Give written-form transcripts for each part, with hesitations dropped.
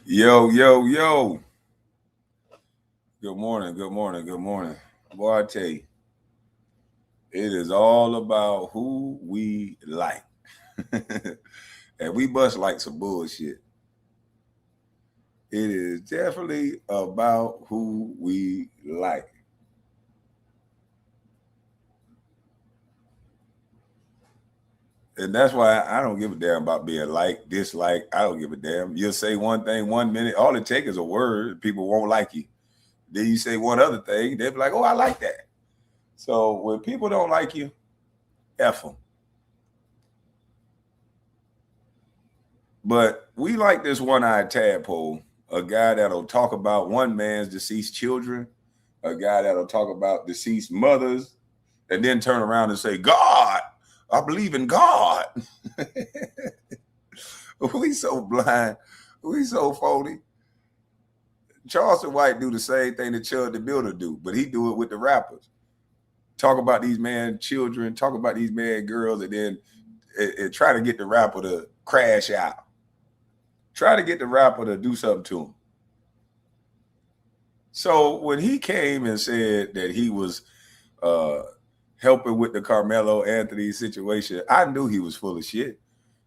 Yo, yo, yo. Good morning, good morning, good morning. Boy, I tell you, it is all about who we like. And we must like some bullshit. It is definitely about who we like. And that's why I don't give a damn about being like, dislike. I don't give a damn. You'll say one thing 1 minute, all it takes is a word. People won't like you. Then you say one other thing, they'll be like, oh, I like that. So when people don't like you, F them. But we like this one-eyed tadpole, a guy that'll talk about one man's deceased children, a guy that'll talk about deceased mothers, and then turn around and say, God, I believe in God. We so blind. We so phony. Charleston White do the same thing that Chud the Builder do, but he do it with the rappers. Talk about these man children, talk about these man girls, and then try to get the rapper to crash out. Try to get the rapper to do something to him. So when he came and said that he was helping with the Karmelo Anthony situation, I knew he was full of shit.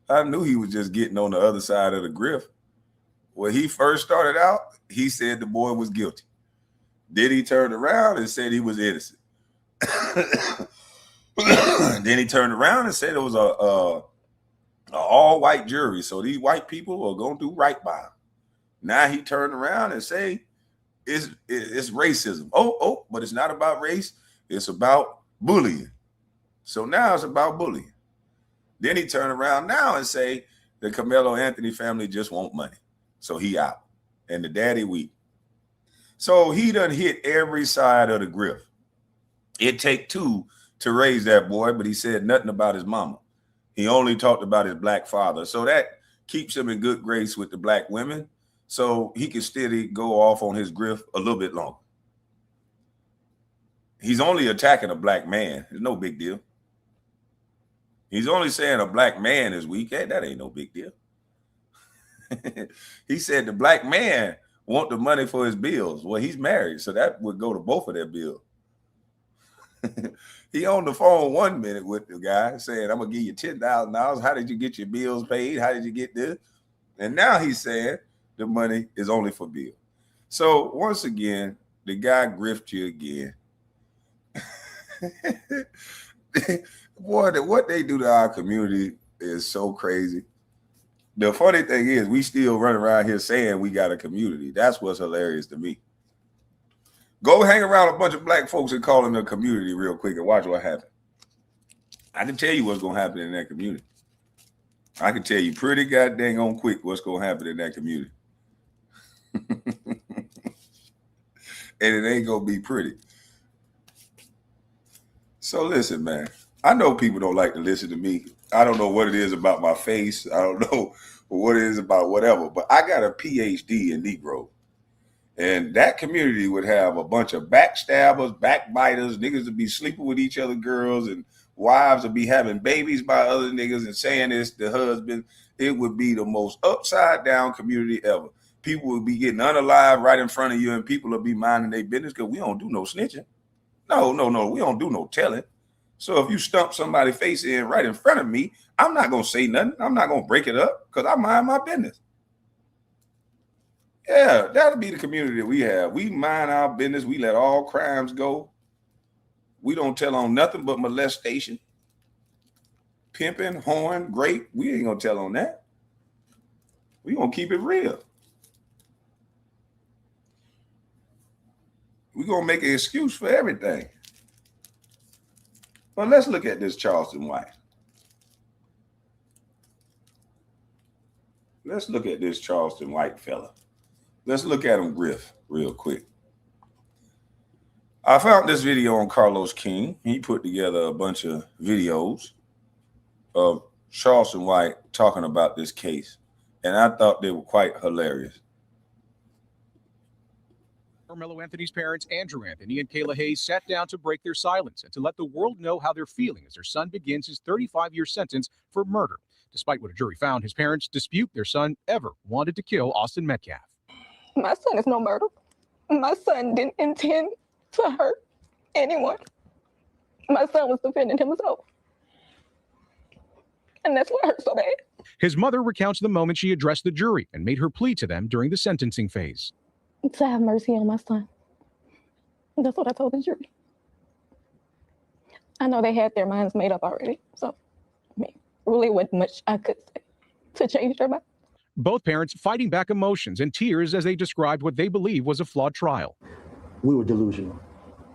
I knew he was just getting on the other side of the grift. When he first started out, he said the boy was guilty. Then he turned around and said he was innocent. Then he turned around and said it was a all-white jury, so these white people are gonna do right by him. Now he turned around and say it's racism. Oh, but it's not about race. It's about bullying. So now it's about bullying. Then he turned around now and say the Karmelo Anthony family just want money, so he out, and the daddy weak. So he done hit every side of the grift. It take two to raise that boy, but he said nothing about his mama. He only talked about his black father. So that keeps him in good grace with the black women. So he can steady go off on his grift a little bit longer. He's only attacking a black man. It's no big deal. He's only saying a black man is weak. Hey, that ain't no big deal. He said the black man want the money for his bills. Well, he's married, so that would go to both of their bills. He on the phone 1 minute with the guy saying, I'm gonna give you $10,000. How did you get your bills paid? How did you get this? And now he's saying the money is only for bills. So once again, the guy grift you again. Boy, what they do to our community is so crazy. The funny thing is, we still run around here saying we got a community. That's what's hilarious to me. Go hang around a bunch of black folks and call them a community real quick and watch what happens. I can tell you what's going to happen in that community. I can tell you pretty goddamn on quick what's going to happen in that community. And it ain't going to be pretty. So listen, man. I know people don't like to listen to me. I don't know what it is about my face. I don't know what it is about whatever. But I got a PhD in Negro. And that community would have a bunch of backstabbers, backbiters, niggas would be sleeping with each other girls, and wives would be having babies by other niggas and saying it's the husband. It would be the most upside down community ever. People would be getting unalive right in front of you, and people would be minding their business because we don't do no snitching. No, we don't do no telling. So if you stump somebody's face in right in front of me, I'm not going to say nothing. I'm not going to break it up because I mind my business. Yeah, that'll be the community that we have. We mind our business. We let all crimes go. We don't tell on nothing but molestation, pimping, horn, grape. We ain't going to tell on that. We going to keep it real. We going to make an excuse for everything. But let's look at this Charleston White. Let's look at this Charleston White fella. Let's look at him griff real quick. I found this video on Carlos King. He put together a bunch of videos of Charleston White talking about this case, and I thought they were quite hilarious. Karmelo Anthony's parents, Andrew Anthony and Kayla Hayes, sat down to break their silence and to let the world know how they're feeling as their son begins his 35-year sentence for murder. Despite what a jury found, his parents dispute their son ever wanted to kill Austin Metcalf. My son is no murder. My son didn't intend to hurt anyone. My son was defending himself. And that's what hurt so bad. His mother recounts the moment she addressed the jury and made her plea to them during the sentencing phase. To have mercy on my son. That's what I told the jury. I know they had their minds made up already, so I mean, really wasn't much I could say to change their mind. Both parents fighting back emotions and tears as they described what they believe was a flawed trial. We were delusional.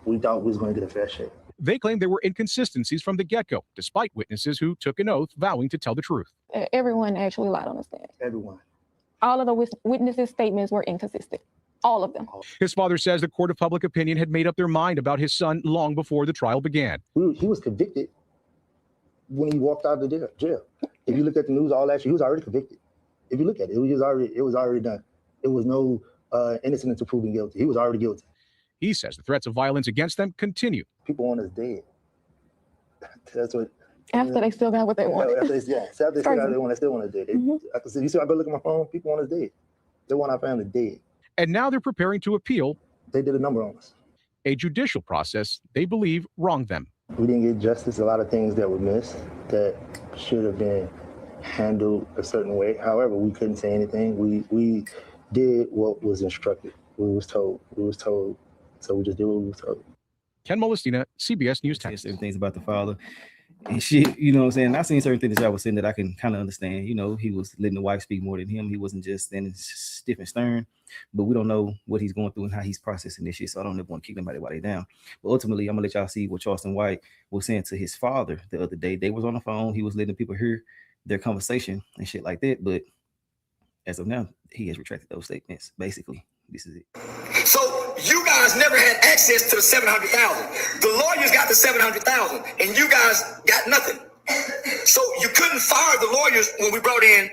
We thought we was going to get a fair shake. They claimed there were inconsistencies from the get-go, despite witnesses who took an oath vowing to tell the truth. Everyone actually lied on the stand. Everyone. All of the witnesses' statements were inconsistent. All of them. His father says the court of public opinion had made up their mind about his son long before the trial began. He was convicted when he walked out of the jail. If you look at the news, all that shit, he was already convicted. If you look at it, it was already done. It was no innocent until proven guilty. He was already guilty. He says the threats of violence against them continue. People want us dead. That's what. After they still got what they wanted. After they still got what they want, they still want us dead. I can see. You see, I go look at my phone. People want us dead. They want our family dead. And now they're preparing to appeal. They did a number on us. A judicial process they believe wronged them. We didn't get justice. A lot of things that were missed that should have been handled a certain way. However, we couldn't say anything. We did what was instructed. We was told. So we just did what we was told. Ken Molestina, CBS News Texas. Certain things about the father and shit, you know what I'm saying? I've seen certain things that y'all was saying that I can kind of understand. You know, he was letting the wife speak more than him. He wasn't just standing stiff and stern, but we don't know what he's going through and how he's processing this shit. So I don't ever want to kick anybody while they're down. But ultimately, I'm gonna let y'all see what Charleston White was saying to his father the other day. They was on the phone. He was letting people hear their conversation and shit like that. But as of now, he has retracted those statements. Basically, this is it. So you guys never had access to the 700,000. The lawyers got the 700,000, and you guys got nothing. So you couldn't fire the lawyers when we brought in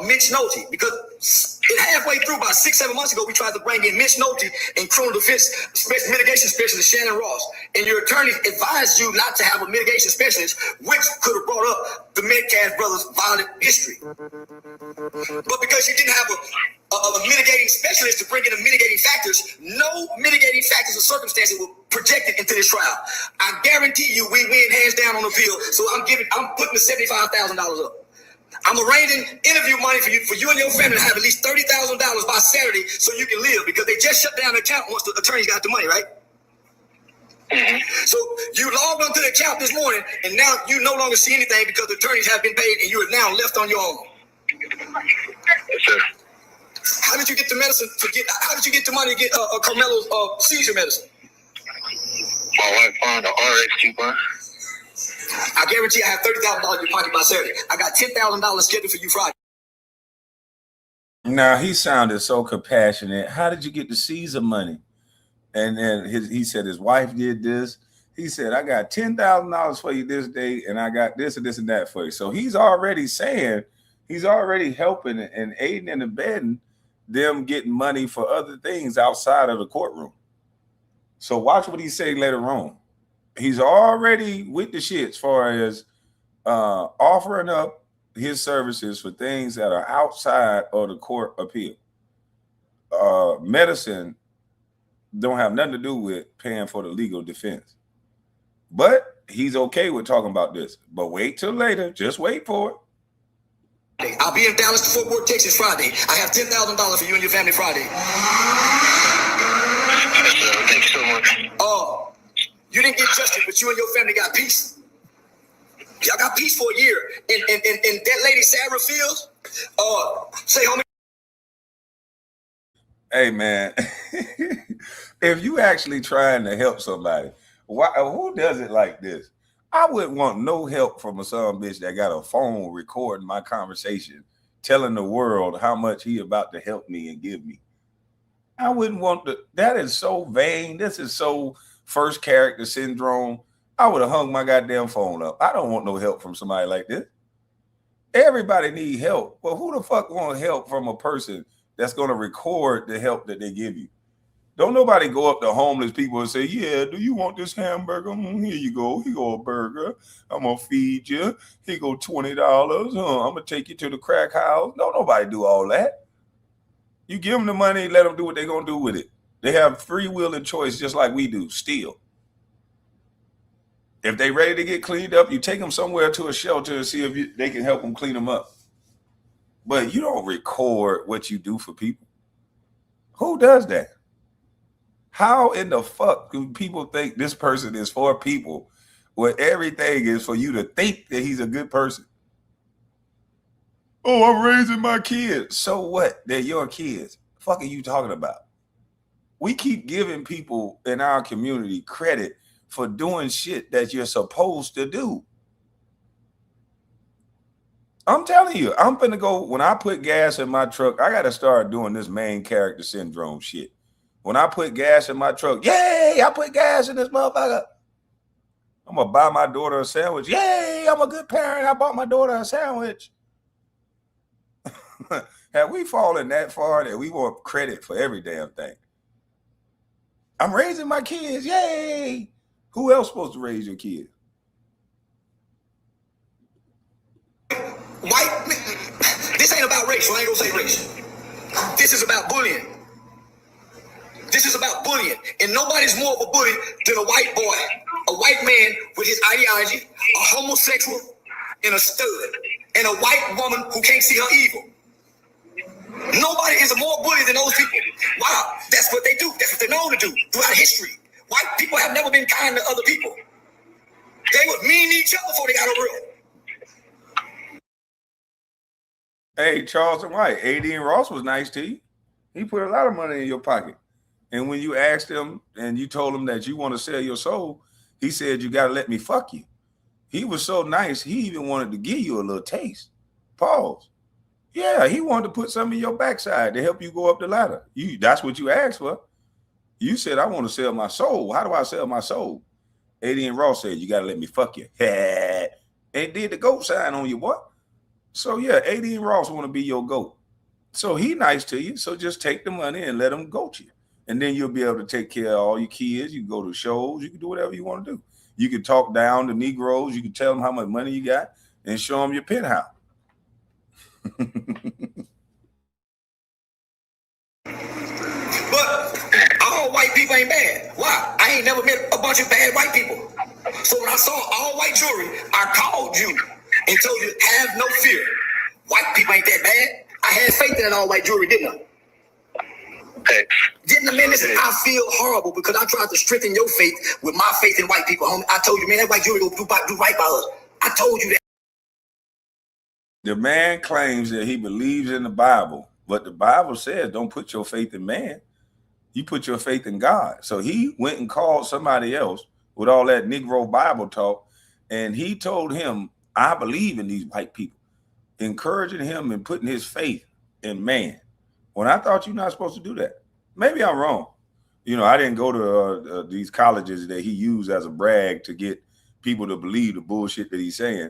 Mitch Nolte, because halfway through, about 6-7 months ago, we tried to bring in Mitch Nolte and criminal defense mitigation specialist Shannon Ross, and your attorney advised you not to have a mitigation specialist, which could have brought up the Metcalf brothers' violent history. But because you didn't have a mitigating specialist to bring in the mitigating factors, no mitigating factors or circumstances were projected into this trial. I guarantee you we win hands down on appeal, so I'm putting the $75,000 up. I'm arranging interview money for you and your family to have at least $30,000 by Saturday so you can live, because they just shut down the account once the attorneys got the money, right? Mm-hmm. So you logged onto the account this morning, and now you no longer see anything because the attorneys have been paid, and you are now left on your own. Yes, sir. How did you get the medicine how did you get the money to get Karmelo's seizure medicine? My wife found an RX coupon. I guarantee I have $30,000 in your pocket by Saturday. I got $10,000 scheduled for you Friday. Now, he sounded so compassionate. How did you get the Caesar money? And then he said his wife did this. He said, I got $10,000 for you this day, and I got this and this and that for you. So he's already saying, he's already helping and aiding and abetting them getting money for other things outside of the courtroom. So watch what he say later on. He's already with the shit as far as offering up his services for things that are outside of the court appeal. Medicine don't have nothing to do with paying for the legal defense. But he's okay with talking about this. But wait till later. Just wait for it. I'll be in Dallas to Fort Worth, Texas Friday. I have $10,000 for you and your family Friday. Thank you so much. You didn't get justice, but you and your family got peace. Y'all got peace for a year. And that lady, Sarah Fields, say, homie. Hey, man, if you actually trying to help somebody, who does it like this? I wouldn't want no help from a son bitch that got a phone recording my conversation, telling the world how much he about to help me and give me. I wouldn't want to. That is so vain. This is so first character syndrome. I would have hung my goddamn phone up. I don't want no help from somebody like this. Everybody need help. Well, who the fuck want help from a person that's going to record the help that they give you? Don't nobody go up to homeless people and say, yeah, do you want this hamburger? Here you go. Here go a burger. I'm going to feed you. Here go $20. I'm going to take you to the crack house. Don't nobody do all that. You give them the money, let them do what they're going to do with it. They have free will and choice just like we do still. If they ready to get cleaned up, you take them somewhere to a shelter and see if they can help them clean them up. But you don't record what you do for people. Who does that? How in the fuck do people think this person is for people when everything is for you to think that he's a good person? Oh, I'm raising my kids. So what? They're your kids. The fuck are you talking about? We keep giving people in our community credit for doing shit that you're supposed to do. I'm telling you, I'm finna go, when I put gas in my truck, I got to start doing this main character syndrome shit. When I put gas in my truck, yay, I put gas in this motherfucker. I'm going to buy my daughter a sandwich. Yay, I'm a good parent. I bought my daughter a sandwich. Have we fallen that far that we want credit for every damn thing? I'm raising my kids. Yay. Who else supposed to raise your kids? This ain't about race. I ain't gonna say race. This is about bullying. This is about bullying. And nobody's more of a bully than a white boy, a white man with his ideology, a homosexual, and a stud, and a white woman who can't see her evil. Nobody is a more bully than those people. Wow, that's what they do. That's what they're known to do throughout history. White people have never been kind to other people. They were mean to each other before they got a real. Hey, Charleston White, A.D. Ross was nice to you. He put a lot of money in your pocket. And when you asked him and you told him that you want to sell your soul, he said, you got to let me fuck you. He was so nice, he even wanted to give you a little taste. Pause. Yeah, he wanted to put some in your backside to help you go up the ladder. That's what you asked for. You said, I want to sell my soul. How do I sell my soul? A.D. Ross said, you got to let me fuck you. And did the goat sign on you, boy. So, yeah, A.D. Ross want to be your goat. So he nice to you. So just take the money and let him goat you. And then you'll be able to take care of all your kids. You can go to shows. You can do whatever you want to do. You can talk down to Negroes. You can tell them how much money you got and show them your penthouse. But all white people ain't bad. Why? I ain't never met a bunch of bad white people. So when I saw all white jewelry, I called you and told you, have no fear. White people ain't that bad. I had faith in that all white jewelry, didn't I? Didn't I listen? I feel horrible because I tried to strengthen your faith with my faith in white people. Homie, I told you, man, that white jewelry will do right by us. I told you that. The man claims that he believes in the Bible, but the Bible says don't put your faith in man. You put your faith in God. So he went and called somebody else with all that Negro Bible talk, and he told him, I believe in these white people, encouraging him and putting his faith in man. When I thought you're not supposed to do that. Maybe I'm wrong. You know, I didn't go to these colleges that he used as a brag to get people to believe the bullshit that he's saying.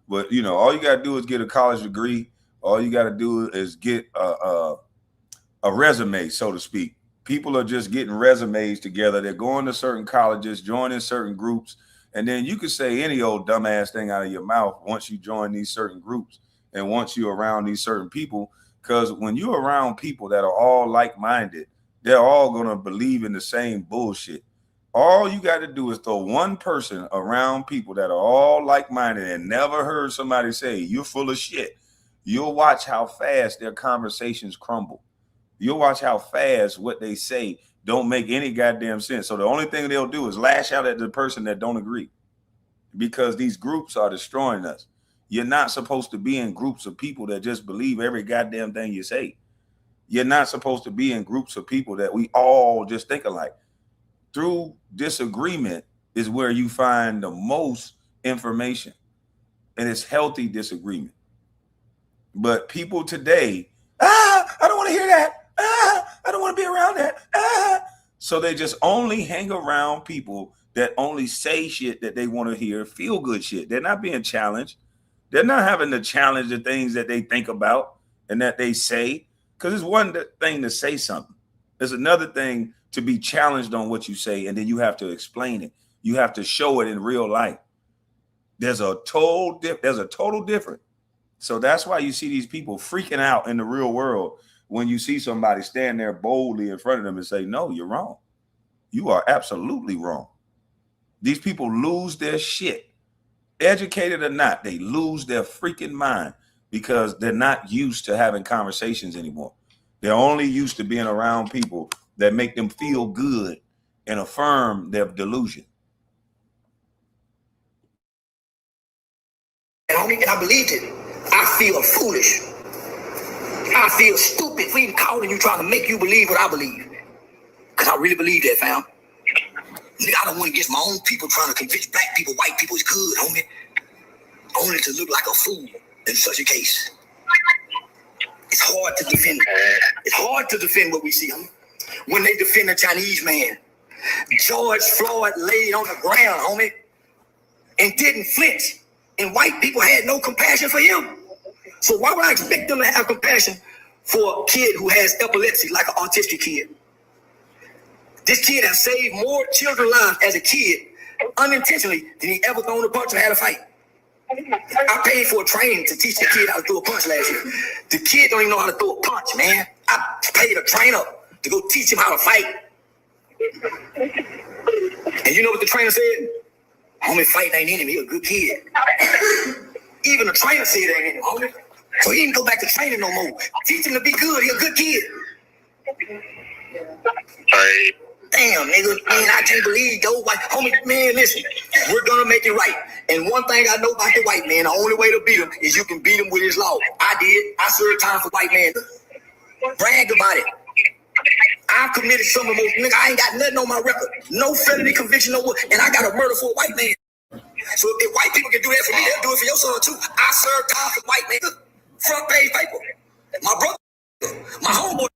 But, you know, all you got to do is get a college degree. All you got to do is get a resume, so to speak. People are just getting resumes together. They're going to certain colleges, joining certain groups. And then you can say any old dumbass thing out of your mouth once you join these certain groups and once you're around these certain people. Because when you're around people that are all like-minded, they're all going to believe in the same bullshit. All you got to do is throw one person around people that are all like-minded and never heard somebody say, you're full of shit. You'll watch how fast their conversations crumble. You'll watch how fast what they say don't make any goddamn sense. So the only thing they'll do is lash out at the person that don't agree, because these groups are destroying us. You're not supposed to be in groups of people that just believe every goddamn thing you say. You're not supposed to be in groups of people that we all just think alike. Through disagreement is where you find the most information, and it's healthy disagreement. But people today, I don't want to hear that. I don't want to be around that. So they just only hang around people that only say shit that they want to hear, feel good shit. They're not being challenged. They're not having to challenge the things that they think about and that they say, because it's one thing to say something. There's another thing to be challenged on what you say, and then you have to explain it. You have to show it in real life. There's a total difference. So that's why you see these people freaking out in the real world when you see somebody stand there boldly in front of them and say, no, you're wrong. You are absolutely wrong. These people lose their shit. Educated or not, they lose their freaking mind because they're not used to having conversations anymore. They're only used to being around people that make them feel good and affirm their delusion. And I believed it. I feel foolish. I feel stupid for even calling you, trying to make you believe what I believe. Because I really believe that, fam. Nigga, I don't want to get my own people trying to convince black people, white people is good, homie. Only to look like a fool in such a case. It's hard to defend. It's hard to defend what we see, homie. When they defend a Chinese man, George Floyd laid on the ground, homie, and didn't flinch. And white people had no compassion for him. So why would I expect them to have compassion for a kid who has epilepsy, like an autistic kid? This kid has saved more children's lives as a kid, unintentionally, than he ever thrown a punch or had a fight. I paid for a training to teach the kid how to throw a punch last year. The kid don't even know how to throw a punch, man. I paid a trainer to go teach him how to fight. And you know what the trainer said? Homie, fighting ain't in him. He a good kid. Even the trainer said that ain't in him, homie. So he didn't go back to training no more. Teach him to be good. He a good kid. Damn, nigga, man, I can't believe those white homie. Man, listen, we're gonna make it right. And one thing I know about the white man, the only way to beat him is you can beat him with his law. I did. I served time for white man. Brag about it. I committed some of the most, nigga, I ain't got nothing on my record. No felony conviction, no what, and I got a murder for a white man. So if white people can do that for me, they'll do it for your son too. I served time for white man. Front page paper. My brother, my homeboy,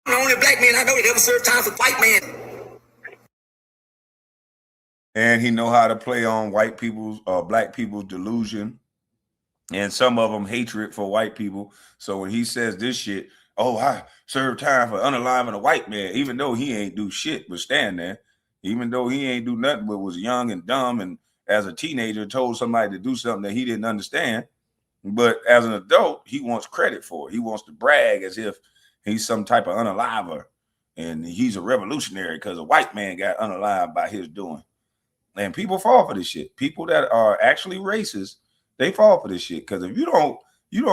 the only black man I know that ever served time for white man. And he know how to play on white people's, black people's delusion, and some of them hatred for white people. So when he says this shit, oh, I served time for unaliving a white man, even though he ain't do shit but stand there, even though he ain't do nothing but was young and dumb, and as a teenager told somebody to do something that he didn't understand. But as an adult, he wants credit for it. He wants to brag as if he's some type of unaliver and he's a revolutionary because a white man got unalived by his doing. And people fall for this shit. People that are actually racist, they fall for this shit. Because if you don't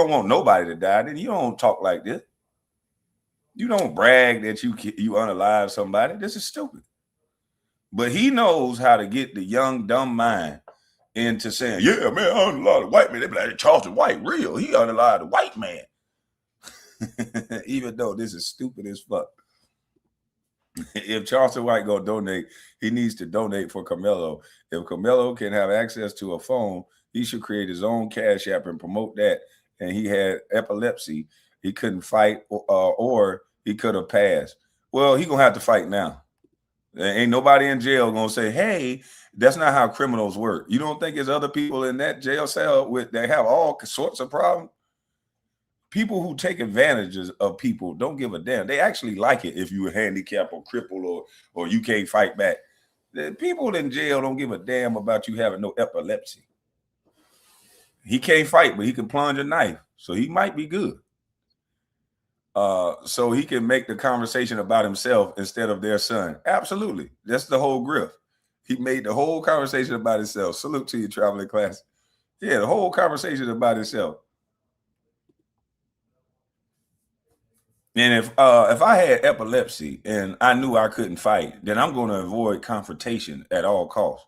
want nobody to die, then you don't talk like this. You don't brag that you unalive somebody. This is stupid. But he knows how to get the young, dumb mind into saying, yeah, man, I unalived a white man. They be like, Charleston White, real. He unalived a white man. Even though this is stupid as fuck. If Charleston White go donate, he needs to donate for Karmelo. If Karmelo can have access to a phone, he should create his own Cash App and promote that. And he had epilepsy. He couldn't fight, or he could have passed. Well, he gonna have to fight now. There ain't nobody in jail gonna say, hey, that's not how criminals work. You don't think there's other people in that jail cell that have all sorts of problems? People who take advantages of people don't give a damn. They actually like it if you were handicapped or crippled or you can't fight back. The people in jail don't give a damn about you having no epilepsy. He can't fight, but he can plunge a knife. So he might be good. So he can make the conversation about himself instead of their son. Absolutely. That's the whole Grift. He made the whole conversation about himself. Salute to you, traveling class. Yeah, the whole conversation about himself. And if I had epilepsy and I knew I couldn't fight, then I'm going to avoid confrontation at all costs.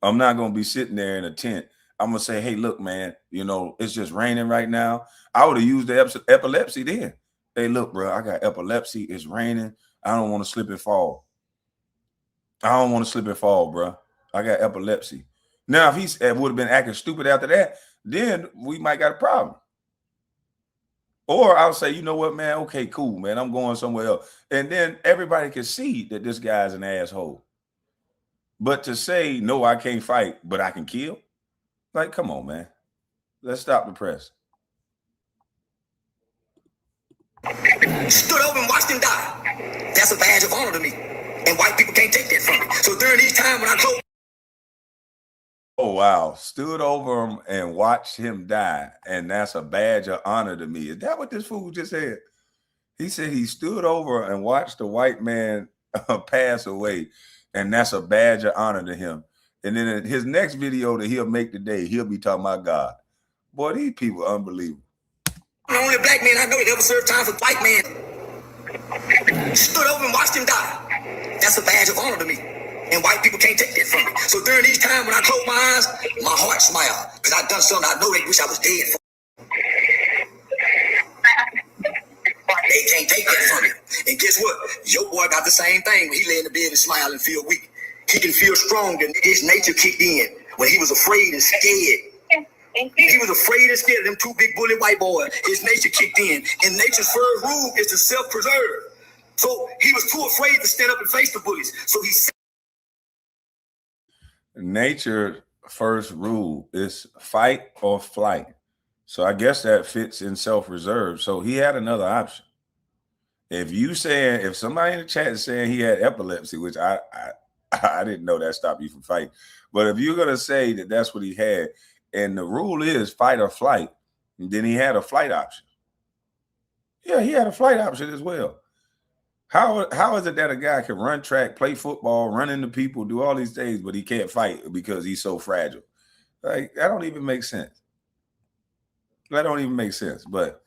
I'm not going to be sitting there in a tent. I'm going to say, hey, look, man, it's just raining right now. I would have used the epilepsy then. Hey, look, bro, I got epilepsy. It's raining. I don't want to slip and fall. I don't want to slip and fall, bro. I got epilepsy. Now, if he would have been acting stupid after that, then we might got a problem. Or I'll say, you know what, man? Okay, cool, man. I'm going somewhere else. And then everybody can see that this guy's an asshole. But to say, no, I can't fight, but I can kill? Like, come on, man. Let's stop the press. Stood over and watched him die. That's a badge of honor to me. And white people can't take that from me. So during these times when I close. Oh, wow. Stood over him and watched him die. And that's a badge of honor to me. Is that what this fool just said? He said he stood over and watched the white man pass away. And that's a badge of honor to him. And then in his next video that he'll make today, he'll be talking about God. Boy, these people are unbelievable. The only black man I know that ever served time for white man stood over and watched him die. That's a badge of honor to me. And white people can't take that from me. So during these times when I close my eyes, my heart smiles. Because I've done something I know they wish I was dead for. They can't take that from me. And guess what? Your boy got the same thing when he lay in the bed and smile and feel weak. He can feel strong and his nature kicked in when he was afraid and scared. He was afraid and scared of them two big bully white boys. His nature kicked in. And nature's first rule is to self-preserve. So he was too afraid to stand up and face the bullies. So he Nature first rule is fight or flight. So I guess that fits in self-reserve. So he had another option. If somebody in the chat is saying he had epilepsy, which I didn't know that stopped you from fighting. But if you're going to say that that's what he had, and the rule is fight or flight, then he had a flight option. Yeah, he had a flight option as well. How is it that a guy can run track, play football, run into people, do all these things, but he can't fight because he's so fragile? Like, that don't even make sense. That don't even make sense. But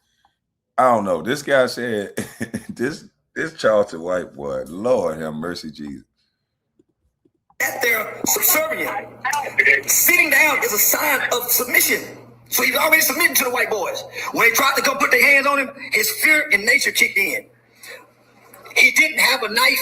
I don't know. This guy said, this Charleston white boy, Lord have mercy, Jesus. At their subservient. Sitting down is a sign of submission. So he's already submitting to the white boys. When they tried to come put their hands on him, his fear and nature kicked in. He didn't have a knife.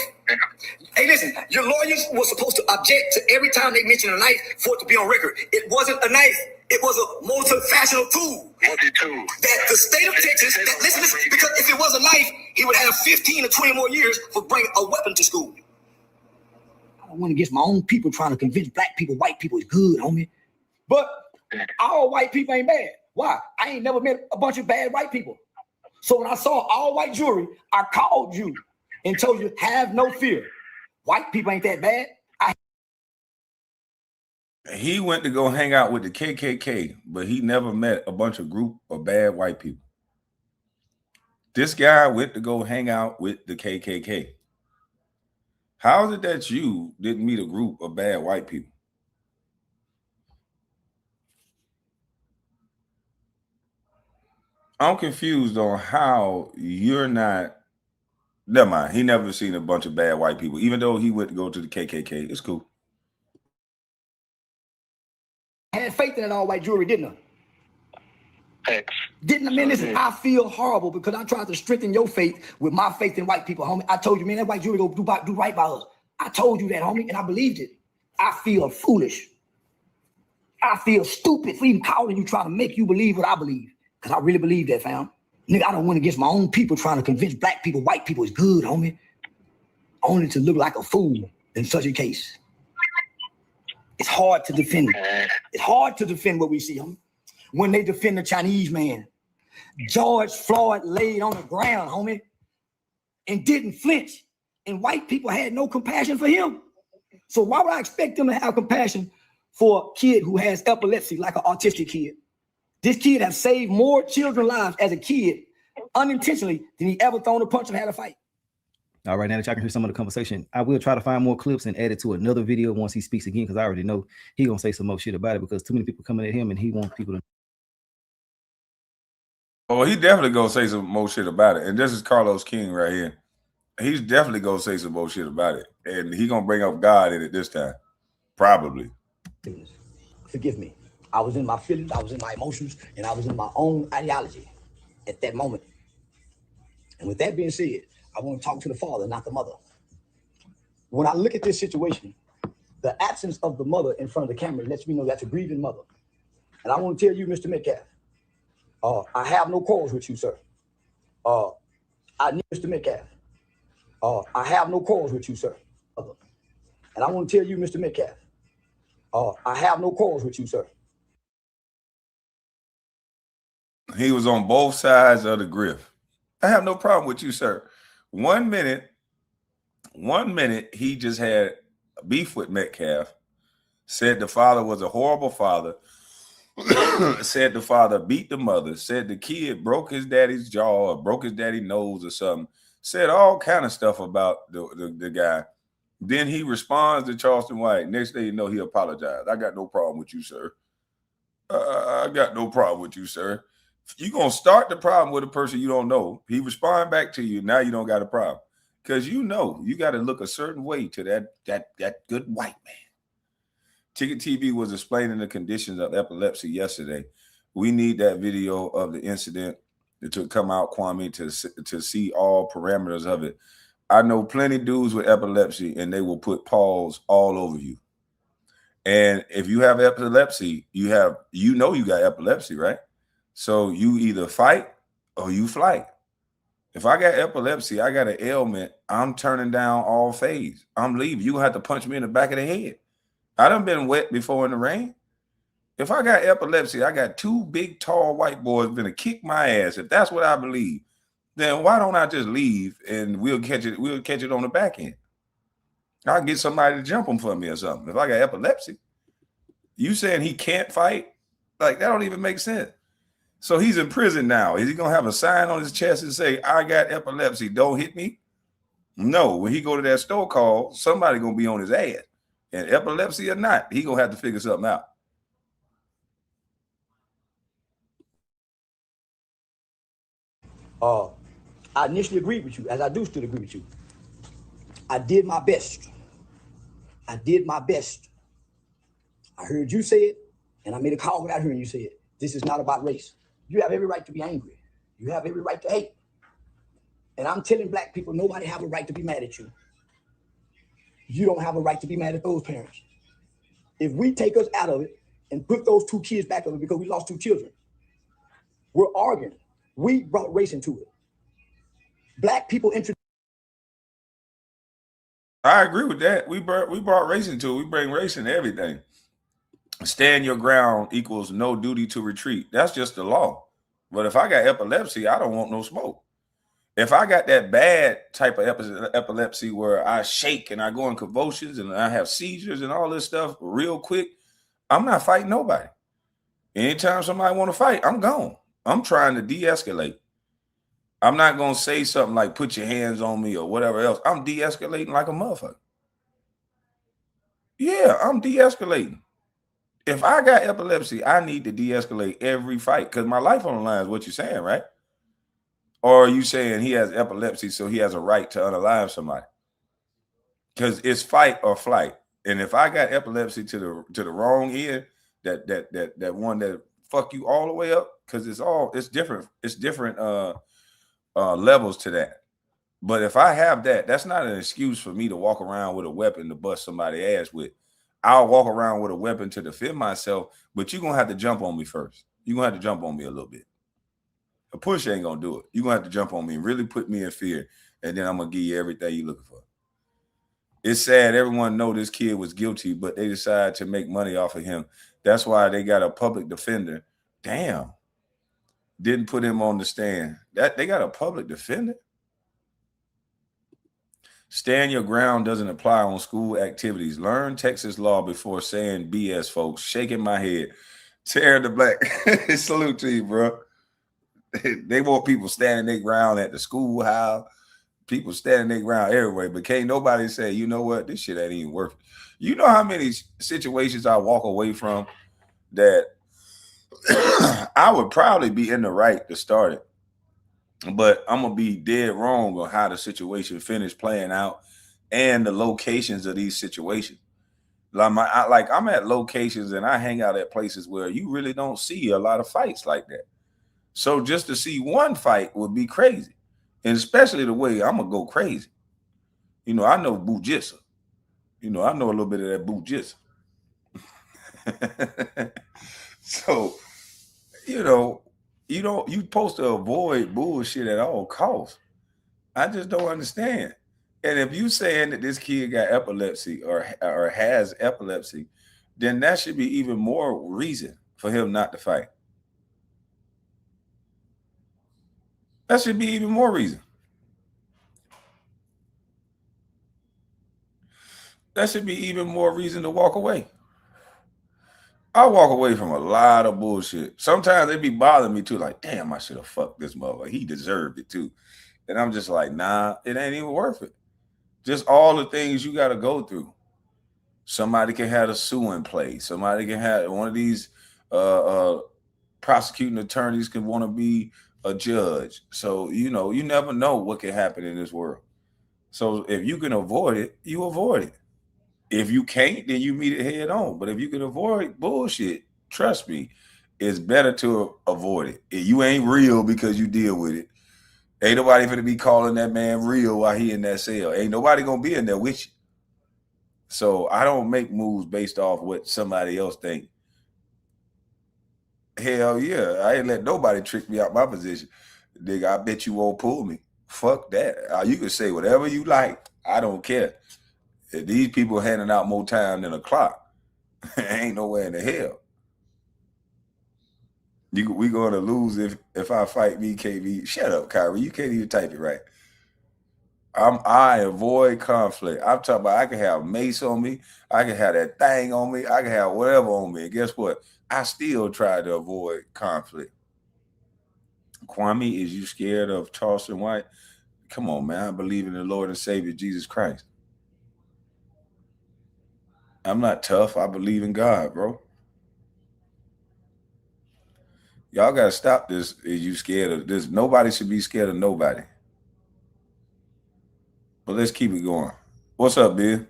Hey, listen, your lawyers were supposed to object to every time they mentioned a knife for it to be on record. It wasn't a knife. It was a multi-fashional tool. That the state of Texas, listen, because if it was a knife, he would have 15 or 20 more years for bringing a weapon to school. I don't want to get my own people trying to convince black people white people is good, homie. But all white people ain't bad. Why? I ain't never met a bunch of bad white people. So when I saw all white jury, I called you and told you, have no fear. White people ain't that bad. He went to go hang out with the KKK, but he never met a bunch of group of bad white people. This guy went to go hang out with the KKK. How is it that you didn't meet a group of bad white people? I'm confused on how you're not. Never mind. He never seen a bunch of bad white people, even though he went to go to the KKK. It's cool. I had faith in that all white jewelry, didn't I? Didn't I? Man, listen, I feel horrible because I tried to strengthen your faith with my faith in white people, homie. I told you, man, that white jewelry go do right by us. I told you that, homie, and I believed it. I feel foolish. I feel stupid for even calling you, trying to make you believe what I believe. Because I really believe that, fam. Nigga, I don't win against my own people trying to convince black people white people is good, homie. Only to look like a fool in such a case. It's hard to defend. It's hard to defend what we see, homie. When they defend the Chinese man, George Floyd laid on the ground, homie, and didn't flinch. And white people had no compassion for him. So why would I expect them to have compassion for a kid who has epilepsy, like an autistic kid? This kid has saved more children's lives as a kid unintentionally than he ever thrown a punch and had a fight. All right, now that y'all can hear some of the conversation, I will try to find more clips and add it to another video once he speaks again, because I already know he gonna say some more shit about it because too many people coming at him and he wants people to. Oh, he definitely gonna say some more shit about it. And this is Carlos King right here. He's definitely gonna say some more shit about it, and he gonna bring up God in it this time, probably. Forgive me. I was in my feelings, I was in my emotions, and I was in my own ideology at that moment. And with that being said, I want to talk to the father, not the mother. When I look at this situation, the absence of the mother in front of the camera lets me know that's a grieving mother. And I want to tell you, Mr. Metcalf, I have no quarrels with you, sir. Mr. Metcalf, I have no quarrels with you, sir. And I want to tell you, Mr. Metcalf, I have no quarrels with you, sir. He was on both sides of the grift. I have no problem with you, sir. 1 minute, 1 minute he just had beef with Metcalf, said the father was a horrible father, said the father beat the mother, said the kid broke his daddy's jaw or broke his daddy's nose or something, said all kind of stuff about the guy. Then he responds to Charleston White. Next day, you know, he apologized. I got no problem with you, sir. I got no problem with you, sir. You're going to start the problem with a person you don't know. He respond back to you. Now you don't got a problem. Because you know you got to look a certain way to that good white man. Ticket TV was explaining the conditions of epilepsy yesterday. We need that video of the incident to come out, Kwame, to see all parameters of it. I know plenty of dudes with epilepsy, and they will put paws all over you. And if you have epilepsy, you know you got epilepsy, right? So you either fight or you flight. If I got epilepsy, I got an ailment, I'm turning down all phase. I'm leaving. You have to punch me in the back of the head. I done been wet before in the rain. If I got epilepsy, I got two big, tall white boys gonna kick my ass. If that's what I believe, then why don't I just leave and we'll catch it on the back end? I'll get somebody to jump them for me or something. If I got epilepsy, you saying he can't fight? Like, that don't even make sense. So he's in prison now. Is he gonna have a sign on his chest and say, I got epilepsy, don't hit me? No, when he go to that store call, somebody gonna be on his ass. And epilepsy or not, he gonna have to figure something out. I initially agreed with you, as I do still agree with you. I did my best. I heard you say it, and I made a call without hearing you say it. This is not about race. You have every right to be angry. You have every right to hate. And I'm telling black people, nobody have a right to be mad at you. You don't have a right to be mad at those parents. If we take us out of it and put those two kids back of it because we lost two children, we're arguing. We brought race into it. Black people introduced. I agree with that. We brought race into it. We bring race into everything. Stand your ground equals no duty to retreat. That's just the law. But if I got epilepsy, I don't want no smoke. If I got that bad type of epilepsy where I shake and I go in convulsions and I have seizures and all this stuff real quick, I'm not fighting nobody. Anytime somebody want to fight, I'm gone. I'm trying to de-escalate. I'm not going to say something like put your hands on me or whatever else. I'm de-escalating like a motherfucker. Yeah, I'm de-escalating. If I got epilepsy, I need to de-escalate every fight because my life on the line is what you're saying, right? Or are you saying he has epilepsy, so he has a right to unalive somebody? Because it's fight or flight. And if I got epilepsy to the wrong end, that one that fuck you all the way up, because it's different. It's different levels to that. But if I have that, that's not an excuse for me to walk around with a weapon to bust somebody's ass with. I'll walk around with a weapon to defend myself, but you're going to have to jump on me first. You're going to have to jump on me a little bit. A push ain't going to do it. You're going to have to jump on me and really put me in fear, and then I'm going to give you everything you're looking for. It's sad everyone know this kid was guilty, but they decided to make money off of him. That's why they got a public defender. Damn. Didn't put him on the stand. That they got a public defender? Stand your ground doesn't apply on school activities. Learn Texas law before saying BS, folks. Shaking my head. Tear the black. Salute to you, bro. They want people standing their ground at the schoolhouse. People standing their ground everywhere. But can't nobody say, you know what? This shit ain't even worth it. You know how many situations I walk away from that I would probably be in the right to start it. But I'm going to be dead wrong on how the situation finished playing out and the locations of these situations. I'm at locations and I hang out at places where you really don't see a lot of fights like that. So just to see one fight would be crazy. And especially the way I'm going to go crazy. You know, I know Bujitsu. You know, I know a little bit of that Bujitsu. So, you know, you're supposed to avoid bullshit at all costs. I just don't understand. And if you saying that this kid got epilepsy or has epilepsy, then that should be even more reason for him not to fight. That should be even more reason. that should be even more reason to walk away. I walk away from a lot of bullshit. Sometimes they be bothering me too, like, damn, I should have fucked this motherfucker. He deserved it too. And I'm just like, nah, it ain't even worth it. Just all the things you got to go through. Somebody can have a sue in play. Somebody can have one of these prosecuting attorneys can want to be a judge. So, you know, you never know what can happen in this world. So if you can avoid it, you avoid it. If you can't, then you meet it head on. But if you can avoid bullshit, trust me, it's better to avoid it. If you ain't real because you deal with it, ain't nobody gonna be calling that man real while he in that cell. Ain't nobody gonna be in there with you. So I don't make moves based off what somebody else think. Hell yeah, I ain't let nobody trick me out my position. Nigga, I bet you won't pull me. Fuck that. You can say whatever you like. I don't care. If these people handing out more time than a clock, ain't nowhere in the hell. We going to lose if I fight BKB. Shut up, Kyrie. You can't even type it right. I avoid conflict. I'm talking about I can have mace on me. I can have that thing on me. I can have whatever on me. And guess what? I still try to avoid conflict. Kwame, is you scared of Charleston White? Come on, man. I believe in the Lord and Savior Jesus Christ. I'm not tough. I believe in God, bro. Y'all got to stop this. Is you scared of this? Nobody should be scared of nobody. But let's keep it going. What's up, Bill?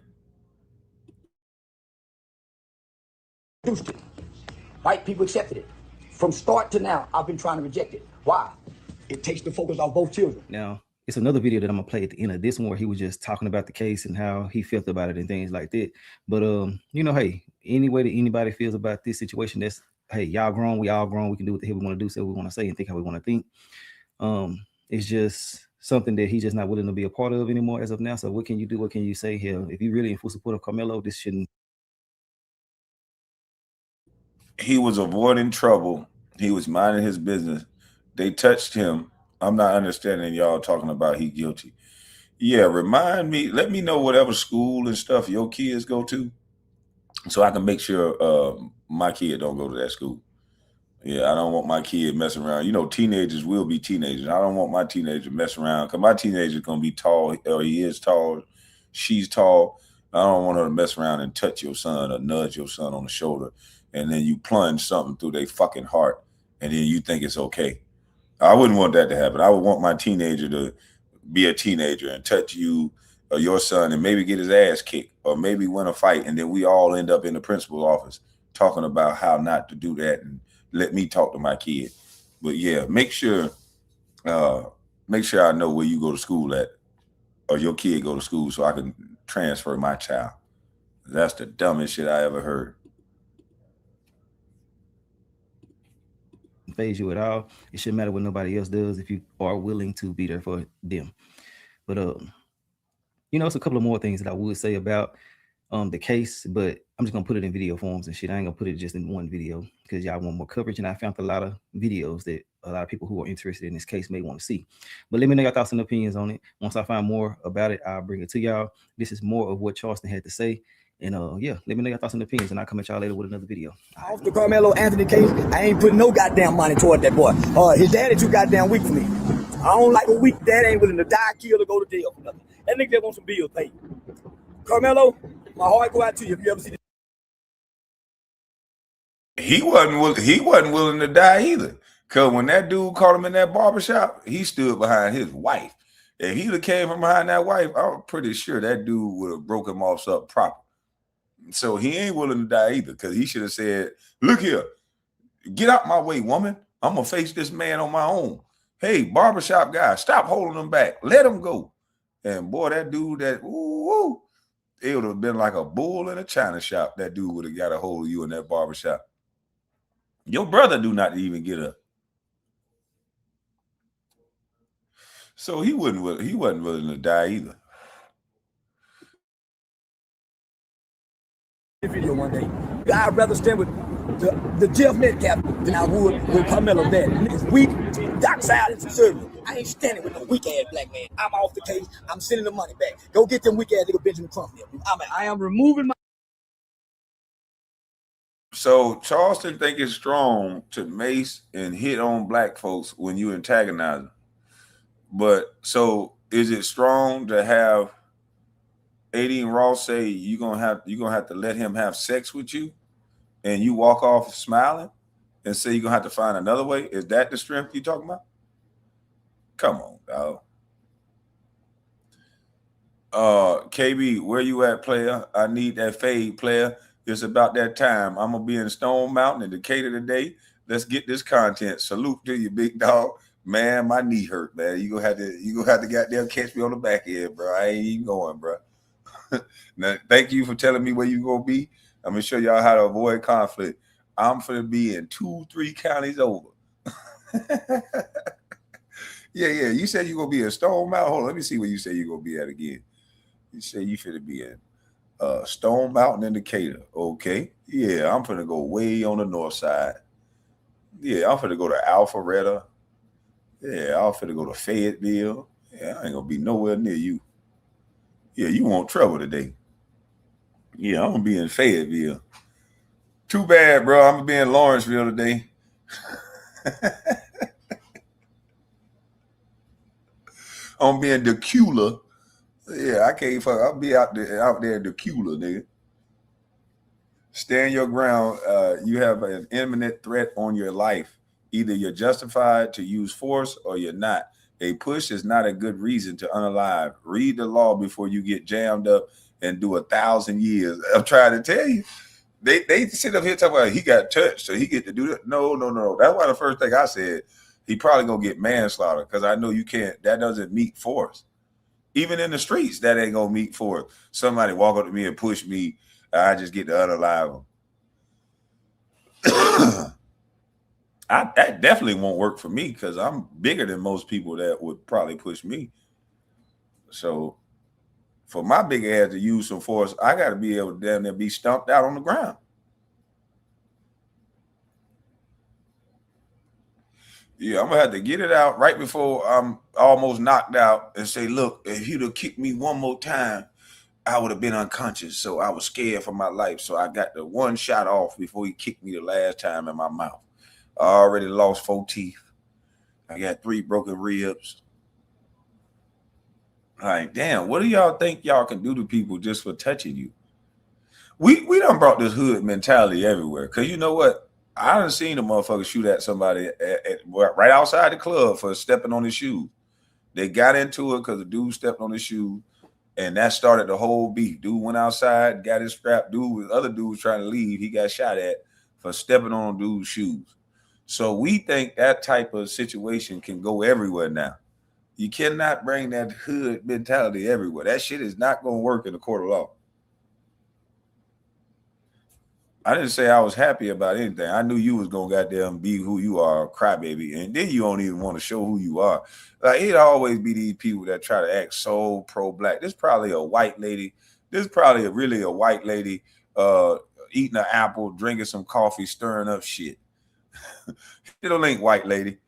White people accepted it. From start to now, I've been trying to reject it. Why? It takes the focus off both children. Now, it's another video that I'm gonna play at the end of this one where he was just talking about the case and how he felt about it and things like that. But you know, hey, any way that anybody feels about this situation, that's hey, y'all grown, we all grown, we can do what the hell we want to do, say what we want to say, and think how we want to think. It's just something that he's just not willing to be a part of anymore as of now. So what can you do? What can you say here? If you really in full support of Karmelo, this shouldn't. He was avoiding trouble. He was minding his business. They touched him. I'm not understanding y'all talking about he guilty. Yeah, remind me, let me know whatever school and stuff your kids go to so I can make sure my kid don't go to that school. Yeah, I don't want my kid messing around. You know, teenagers will be teenagers. I don't want my teenager messing around because my teenager's going to be tall, or he is tall, she's tall. I don't want her to mess around and touch your son or nudge your son on the shoulder, and then you plunge something through their fucking heart, and then you think it's okay. I wouldn't want that to happen. I would want my teenager to be a teenager and touch you or your son and maybe get his ass kicked or maybe win a fight, and then we all end up in the principal's office talking about how not to do that and let me talk to my kid. But yeah, make sure I know where you go to school at or your kid go to school so I can transfer my child. That's the dumbest shit I ever heard. Phase you at all. It shouldn't matter what nobody else does if you are willing to be there for them. But you know, it's a couple of more things that I would say about the case, but I'm just gonna put it in video forms and shit. I ain't gonna put it just in one video because y'all want more coverage, and I found a lot of videos that a lot of people who are interested in this case may want to see. But let me know your thoughts and opinions on it. Once I find more about it, I'll bring it to y'all. This is more of what Charleston had to say. And yeah, let me know your thoughts and opinions, and I'll come at y'all later with another video. Off the Karmelo Anthony case, I ain't putting no goddamn money toward that boy. His daddy too goddamn weak for me. I don't like a weak dad ain't willing to die, kill, or go to jail for nothing. That nigga just want some bills paid. Karmelo, my heart go out to you if you ever see this. He wasn't willing to die either. Cause when that dude caught him in that barbershop, he stood behind his wife. If he'd have came from behind that wife, I'm pretty sure that dude would have broke him off something proper. So he ain't willing to die either, because he should have said, look here, get out my way, woman. I'm going to face this man on my own. Hey, barbershop guy, stop holding him back. Let him go. And boy, that dude, it would have been like a bull in a china shop. That dude would have got a hold of you in that barbershop. Your brother do not even get up. So he wasn't willing to die either. Video one day. I'd rather stand with the Jeff Metcalf than I would with Karmelo dad. Niggas weak, Dockside into service. I ain't standing with no weak ass black man. I'm off the case. I'm sending the money back. Go get them weak ass little Benjamin Crump. I am removing my. So Charleston think it's strong to mace and hit on black folks when you antagonize them. But so is it strong to have Aiden Ross say you're gonna have to let him have sex with you, and you walk off smiling and say you're gonna have to find another way? Is that the strength you talking about? Come on, dog. KB, where you at, player? I need that fade, player. It's about that time. I'm gonna be in Stone Mountain in Decatur today. Let's get this content. Salute to you, big dog. Man, my knee hurt, man. You gonna have to goddamn catch me on the back end, bro. I ain't even going, bro. Now, thank you for telling me where you gonna be. I'm gonna show y'all how to avoid conflict. I'm gonna be in 2-3 counties over. Yeah. You said you're gonna be in Stone Mountain. Hold on, let me see where you say you're gonna be at again. You say you finna be in Stone Mountain in Decatur. Okay. Yeah, I'm finna go way on the north side. Yeah, I'm finna go to Alpharetta. Yeah, I'm finna go to Fayetteville. Yeah, I ain't gonna be nowhere near you. Yeah, you want trouble today. Yeah, I'm gonna be in Fayetteville. Too bad, bro. I'm gonna be in Lawrenceville today. I'm gonna be in Decatur. Yeah, I can't fuck. I'll be out there in Decatur, nigga. Stand your ground. You have an imminent threat on your life. Either you're justified to use force or you're not. A push is not a good reason to unalive. Read the law before you get jammed up and do 1,000 years. I'm trying to tell you. They sit up here talking about he got touched, so he get to do that. No. That's why the first thing I said, he probably gonna get manslaughter, because I know you can't. That doesn't meet force. Even in the streets, that ain't gonna meet force. Somebody walk up to me and push me, I just get to unalive them. That definitely won't work for me, because I'm bigger than most people that would probably push me. So for my big ass to use some force, I got to be able to damn near be stumped out on the ground. Yeah, I'm gonna have to get it out right before I'm almost knocked out and say, look, if you'd have kicked me one more time, I would have been unconscious. So I was scared for my life. So I got the one shot off before he kicked me the last time in my mouth. I already lost 4 teeth. I got 3 broken ribs. Like, damn, what do y'all think y'all can do to people just for touching you? We done brought this hood mentality everywhere. Because you know what? I done seen a motherfucker shoot at somebody right outside the club for stepping on his shoe. They got into it because the dude stepped on his shoe, and that started the whole beef. Dude went outside, got his strap. Other dude was trying to leave. He got shot at for stepping on dude's shoes. So we think that type of situation can go everywhere now. You cannot bring that hood mentality everywhere. That shit is not going to work in the court of law. I didn't say I was happy about anything. I knew you was going to goddamn be who you are, crybaby. And then you don't even want to show who you are. Like, it'd always be these people that try to act so pro-black. This is probably a white lady. This is probably really a white lady eating an apple, drinking some coffee, stirring up shit. It ain't white lady.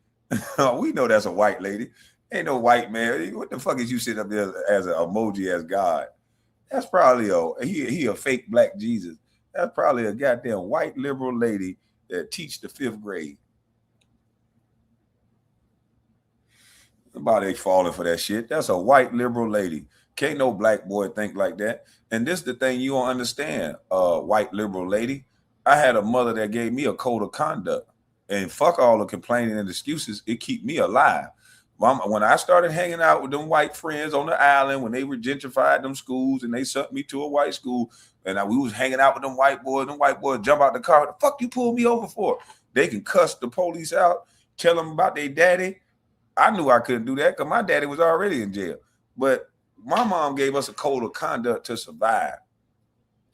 We know that's a white lady. Ain't no white man. What the fuck is you sitting up there as an emoji as God? That's probably he a fake black Jesus. That's probably a goddamn white liberal lady that teach the 5th grade. Nobody falling for that shit. That's a white liberal lady. Can't no black boy think like that. And this is the thing you don't understand, white liberal lady. I had a mother that gave me a code of conduct. And fuck all the complaining and excuses. It keep me alive. When I started hanging out with them white friends on the island, when they were gentrified them schools and they sent me to a white school, and we was hanging out with them white boys jump out the car. The fuck you pulled me over for? They can cuss the police out, tell them about their daddy. I knew I couldn't do that because my daddy was already in jail. But my mom gave us a code of conduct to survive.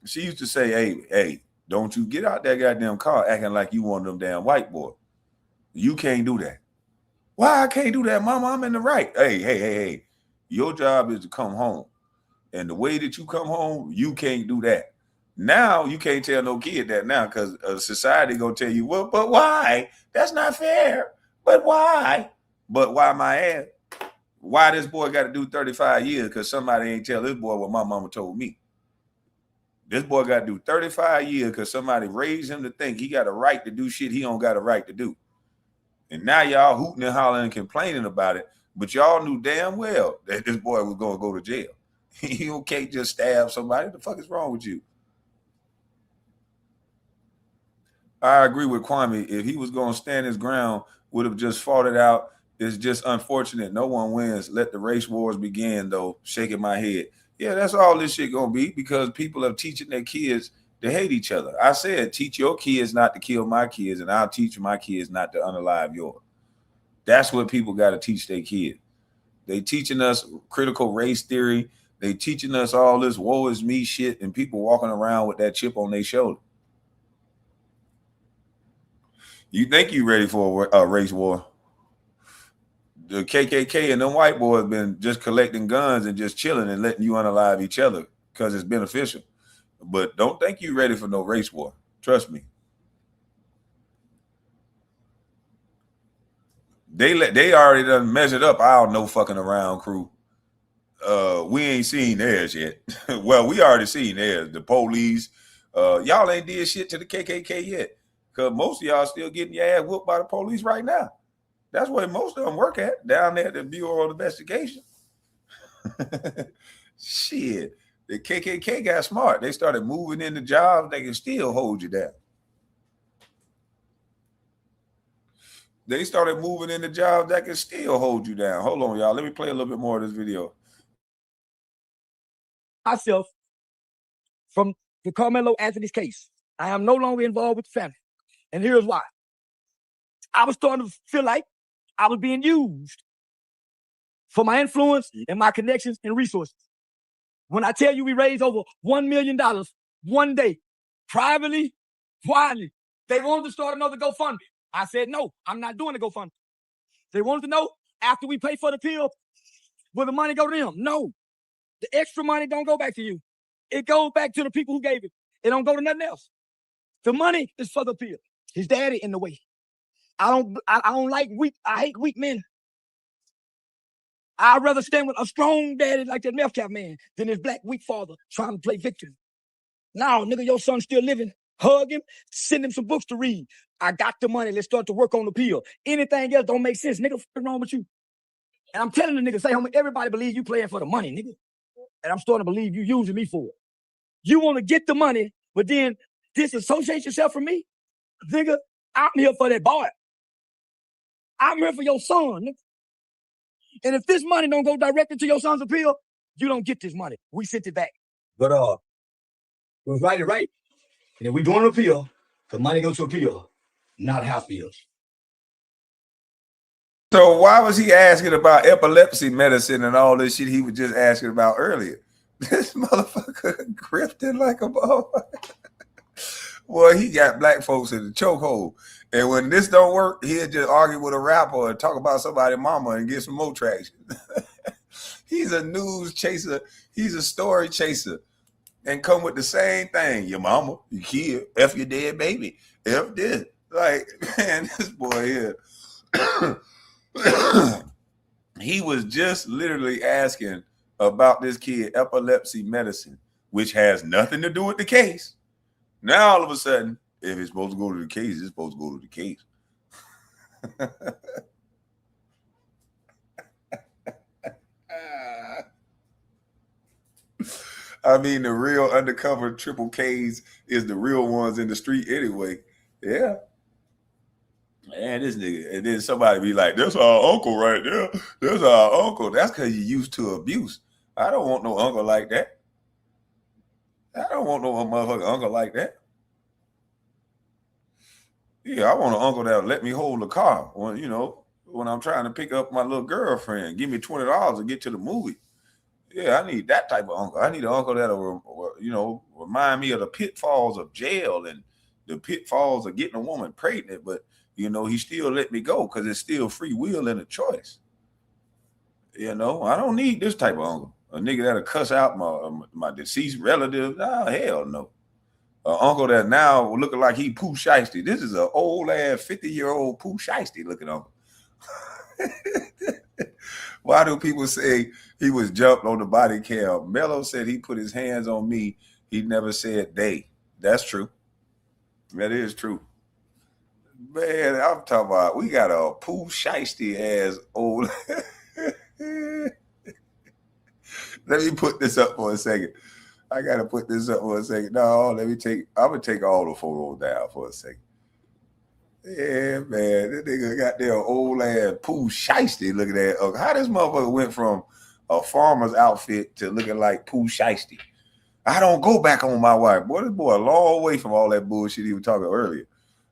She used to say, hey, don't you get out that goddamn car acting like you one of them damn white boys. You can't do that. Why I can't do that, Mama? I'm in the right. Hey. Your job is to come home. And the way that you come home, you can't do that. Now, you can't tell no kid that now because society going to tell you, well, but why? That's not fair. But why? But why my ass? Why this boy got to do 35 years? Because somebody ain't tell this boy what my mama told me. This boy got to do 35 years because somebody raised him to think he got a right to do shit he don't got a right to do. And now y'all hooting and hollering and complaining about it, but y'all knew damn well that this boy was going to go to jail. You can't just stab somebody. What the fuck is wrong with you? I agree with Kwame. If he was going to stand his ground, would have just fought it out. It's just unfortunate. No one wins. Let the race wars begin, though. Shaking my head. Yeah, that's all this shit going to be because people are teaching their kids to hate each other. I said, teach your kids not to kill my kids, and I'll teach my kids not to unalive yours. That's what people got to teach their kids. They teaching us critical race theory. They teaching us all this woe is me shit, and people walking around with that chip on their shoulder. You think you ready for a race war? The KKK and them white boys been just collecting guns and just chilling and letting you unalive each other because it's beneficial. But don't think you ready for no race war. Trust me. They already done measured up our no fucking around crew. We ain't seen theirs yet. Well, we already seen theirs. The police. Y'all ain't did shit to the KKK yet. Because most of y'all still getting your ass whooped by the police right now. That's where most of them work at, down there at the Bureau of Investigation. Shit. The KKK got smart. They started moving into jobs they can still hold you down. They started moving into jobs that can still hold you down. Hold on, y'all. Let me play a little bit more of this video. Myself from the Karmelo Anthony's case. I am no longer involved with the family. And here's why. I was starting to feel like I was being used for my influence and my connections and resources. When I tell you we raised over $1 million one day, privately, quietly, they wanted to start another GoFundMe. I said, no, I'm not doing a GoFundMe. They wanted to know after we pay for the pill, will the money go to them? No. The extra money don't go back to you. It goes back to the people who gave it. It don't go to nothing else. The money is for the pill. His daddy in the way. I don't like weak. I hate weak men. I'd rather stand with a strong daddy like that meth cap man than his black weak father trying to play victim. Now, nigga, your son's still living. Hug him, send him some books to read. I got the money. Let's start to work on the pill. Anything else don't make sense. Nigga, what's wrong with you? And I'm telling the nigga, say, homie, everybody believes you playing for the money, nigga. And I'm starting to believe you using me for it. You want to get the money, but then disassociate yourself from me? Nigga, I'm here for that boy. I'm here for your son, nigga. And if this money don't go directly to your son's appeal, you don't get this money. We sent it back. But we'll write it right. And if we doing an appeal, the money goes to appeal, not house bills. So why was he asking about epilepsy medicine and all this shit he was just asking about earlier? This motherfucker grifting like a motherfucker. Well, he got black folks in the chokehold. And when this don't work, he'll just argue with a rapper and talk about somebody's mama and get some more traction. He's a news chaser. He's a story chaser. And come with the same thing. Your mama, your kid, F your dead baby, F this. Like, man, this boy here. He was just literally asking about this kid epilepsy medicine, which has nothing to do with the case. Now, all of a sudden, if it's supposed to go to the case, it's supposed to go to the case. I mean, the real undercover triple Ks is the real ones in the street anyway. Yeah. Man, this nigga. And then somebody be like, that's our uncle right there. That's our uncle. That's because you're used to abuse. I don't want no uncle like that. I don't want no motherfucking uncle like that. Yeah, I want an uncle that'll let me hold the car when, you know, when I'm trying to pick up my little girlfriend. Give me $20 to get to the movie. Yeah, I need that type of uncle. I need an uncle that'll, you know, remind me of the pitfalls of jail and the pitfalls of getting a woman pregnant. But, you know, he still let me go because it's still free will and a choice. You know, I don't need this type of uncle. A nigga that'll cuss out my deceased relative. Nah, hell no. An uncle that now looking like he Pooh Shiesty. This is an old ass 50-year-old Pooh Shiesty looking uncle. Why do people say he was jumped on the body cam? Mello said he put his hands on me. He never said they. That's true. That is true. Man, I'm talking about we got a poo shiesty ass old. Let me put this up for a second. I gotta put this up for a second. No, I'm gonna take all the photos down for a second. Yeah, man, that nigga got their old ass poo shiesty looking at. How this motherfucker went from a farmer's outfit to looking like poo shiesty? I don't go back on my wife. Boy, this boy a long way from all that bullshit he was talking earlier.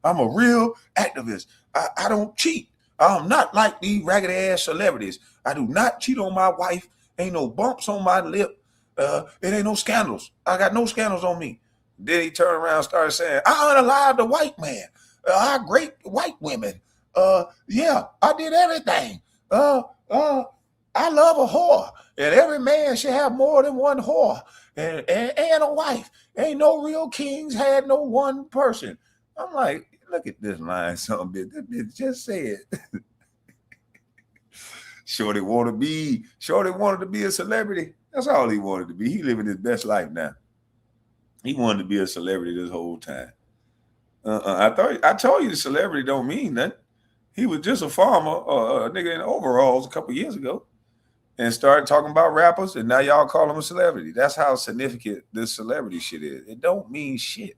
I'm a real activist. I don't cheat. I'm not like these ragged ass celebrities. I do not cheat on my wife. Ain't no bumps on my lip. It ain't no scandals. I got no scandals on me. Then he turned around and started saying, I unalived the white man. I great white women. Yeah, I did everything. I love a whore. And every man should have more than one whore. And a wife. Ain't no real kings had no one person. I'm like, look at this line, something bitch. That bitch just said. Shorty wanted to be a celebrity. That's all he wanted to be. He living his best life now. He wanted to be a celebrity this whole time. I told you the celebrity don't mean nothing. He was just a farmer, a nigga in overalls a couple years ago, and started talking about rappers, and now y'all call him a celebrity. That's how significant this celebrity shit is. It don't mean shit.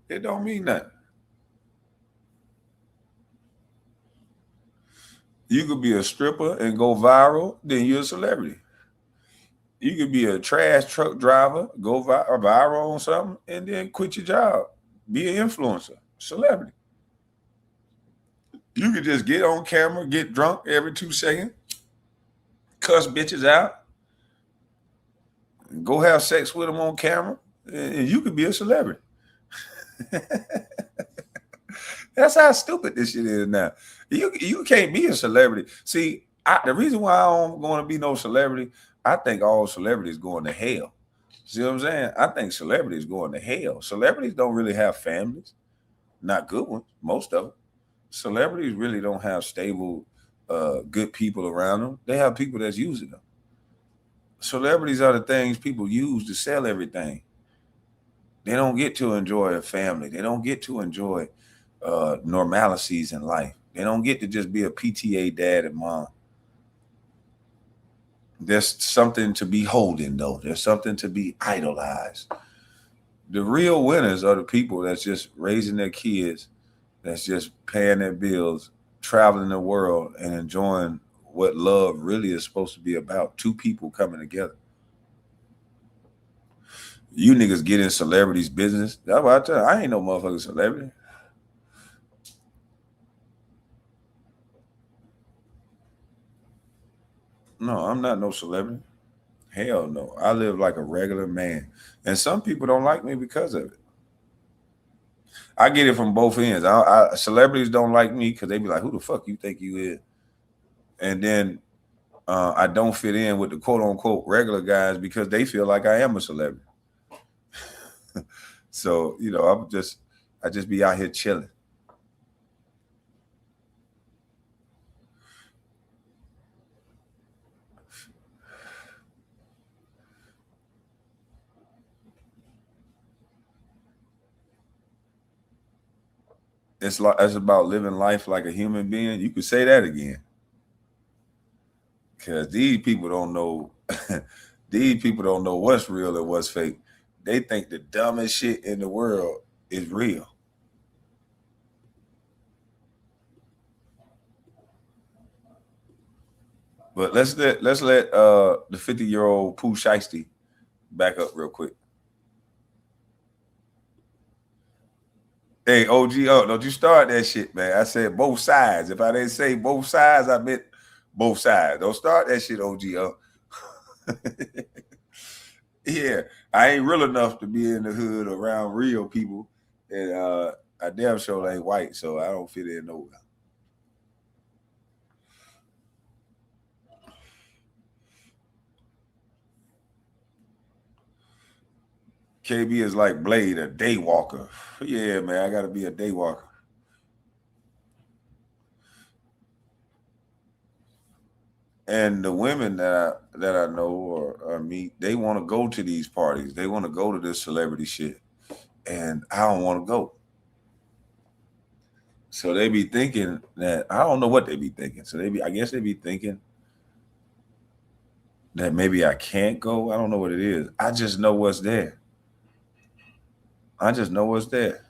It don't mean nothing. You could be a stripper and go viral, then you're a celebrity. You could be a trash truck driver, go viral on something, and then quit your job. Be an influencer, celebrity. You could just get on camera, get drunk every 2 seconds, cuss bitches out, go have sex with them on camera, and you could be a celebrity. That's how stupid this shit is now. You can't be a celebrity. See, the reason why I don't want to be no celebrity, I think all celebrities going to hell. See what I'm saying? I think celebrities going to hell. Celebrities don't really have families, not good ones, most of them. Celebrities really don't have stable, good people around them. They have people that's using them. Celebrities are the things people use to sell everything. They don't get to enjoy a family. They don't get to enjoy normalities in life. They don't get to just be a PTA dad and mom. There's something to be holding, though. There's something to be idolized. The real winners are the people that's just raising their kids, that's just paying their bills, traveling the world, and enjoying what love really is supposed to be about. Two people coming together. You niggas get in celebrities' business. That's what I tell you. I ain't no motherfucking celebrity. No, I'm not no celebrity. Hell no. I live like a regular man. And some people don't like me because of it. I get it from both ends. Celebrities don't like me because they be like, who the fuck you think you is? And then I don't fit in with the quote unquote regular guys because they feel like I am a celebrity. So, I just be out here chilling. It's about living life like a human being. You could say that again. Because these people don't know these people don't know what's real and what's fake. They think the dumbest shit in the world is real. But let's let the 50-year-old Pooh Shiesty back up real quick. Hey, OG, don't you start that shit, man. I said both sides. If I didn't say both sides, I meant both sides. Don't start that shit, OG. Yeah, I ain't real enough to be in the hood around real people. And I damn sure ain't white, so I don't fit in nowhere. KB is like Blade, a day walker. Yeah, man, I got to be a day walker. And the women that I know or meet, they want to go to these parties. They want to go to this celebrity shit, and I don't want to go. So they be thinking that I don't know what they be thinking. So I guess they be thinking that maybe I can't go. I don't know what it is. I just know what's there. I just know what's there.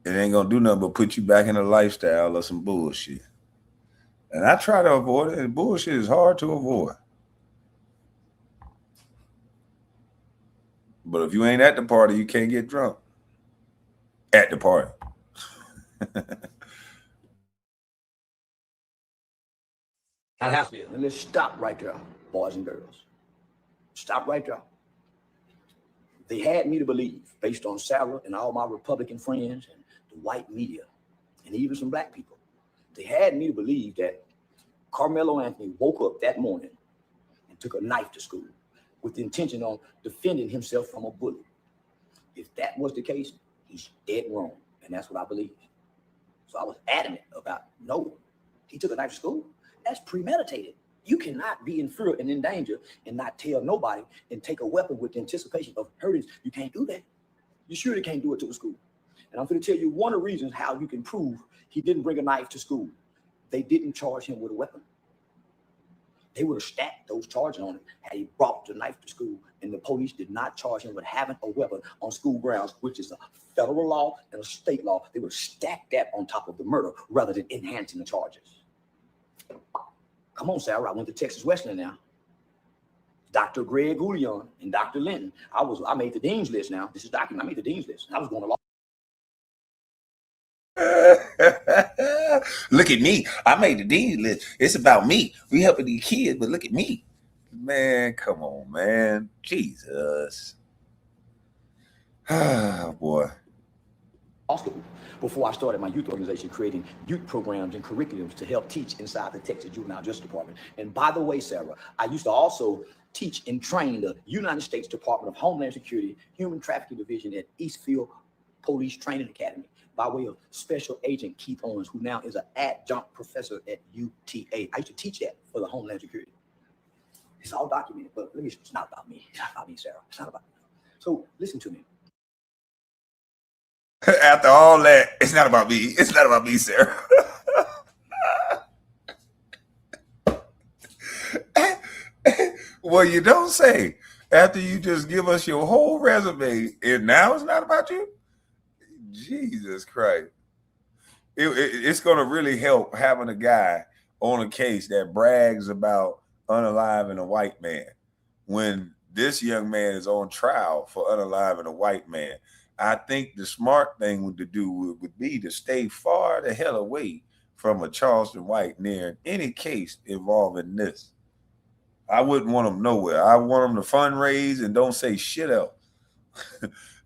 It ain't gonna do nothing but put you back in a lifestyle of some bullshit. And I try to avoid it, and bullshit is hard to avoid. But if you ain't at the party, you can't get drunk. At the party. I have to. And let's stop right there, boys and girls. Stop right there. They had me to believe, based on Sarah and all my Republican friends and the white media, and even some black people, they had me to believe that Karmelo Anthony woke up that morning and took a knife to school with the intention on defending himself from a bully. If that was the case, he's dead wrong, and that's what I believe. So I was adamant about, no, he took a knife to school. That's premeditated. You cannot be in fear and in danger and not tell nobody and take a weapon with the anticipation of hurting. You can't do that. You surely can't do it to the school. And I'm going to tell you one of the reasons how you can prove he didn't bring a knife to school. They didn't charge him with a weapon. They would have stacked those charges on him had he brought the knife to school, and the police did not charge him with having a weapon on school grounds, which is a federal law and a state law. They would have stacked that on top of the murder rather than enhancing the charges. Come on, Sarah. I went to Texas Wesleyan now. Dr. Greg Goulion and Dr. Linton. I made the dean's list now. This is document. I made the dean's list. I was going to law. Look at me. I made the dean's list. It's about me. We helping these kids, but look at me. Man, come on, man. Jesus. Oh, boy. Before I started my youth organization, creating youth programs and curriculums to help teach inside the Texas Juvenile Justice Department. And by the way, Sarah, I used to also teach and train the United States Department of Homeland Security Human Trafficking Division at Eastfield Police Training Academy by way of Special Agent Keith Owens, who now is an adjunct professor at UTA. I used to teach that for the Homeland Security. It's all documented, but it's not about me. It's not about me, Sarah. It's not about me. So listen to me. After all that, it's not about me. It's not about me, Sarah. Well, you don't say. After you just give us your whole resume, and now it's not about you? Jesus Christ. It's going to really help having a guy on a case that brags about unaliving a white man when this young man is on trial for unaliving a white man. I think the smart thing to do would be to stay far the hell away from a Charleston white near any case involving this. I wouldn't want them nowhere. I want them to fundraise and don't say shit else.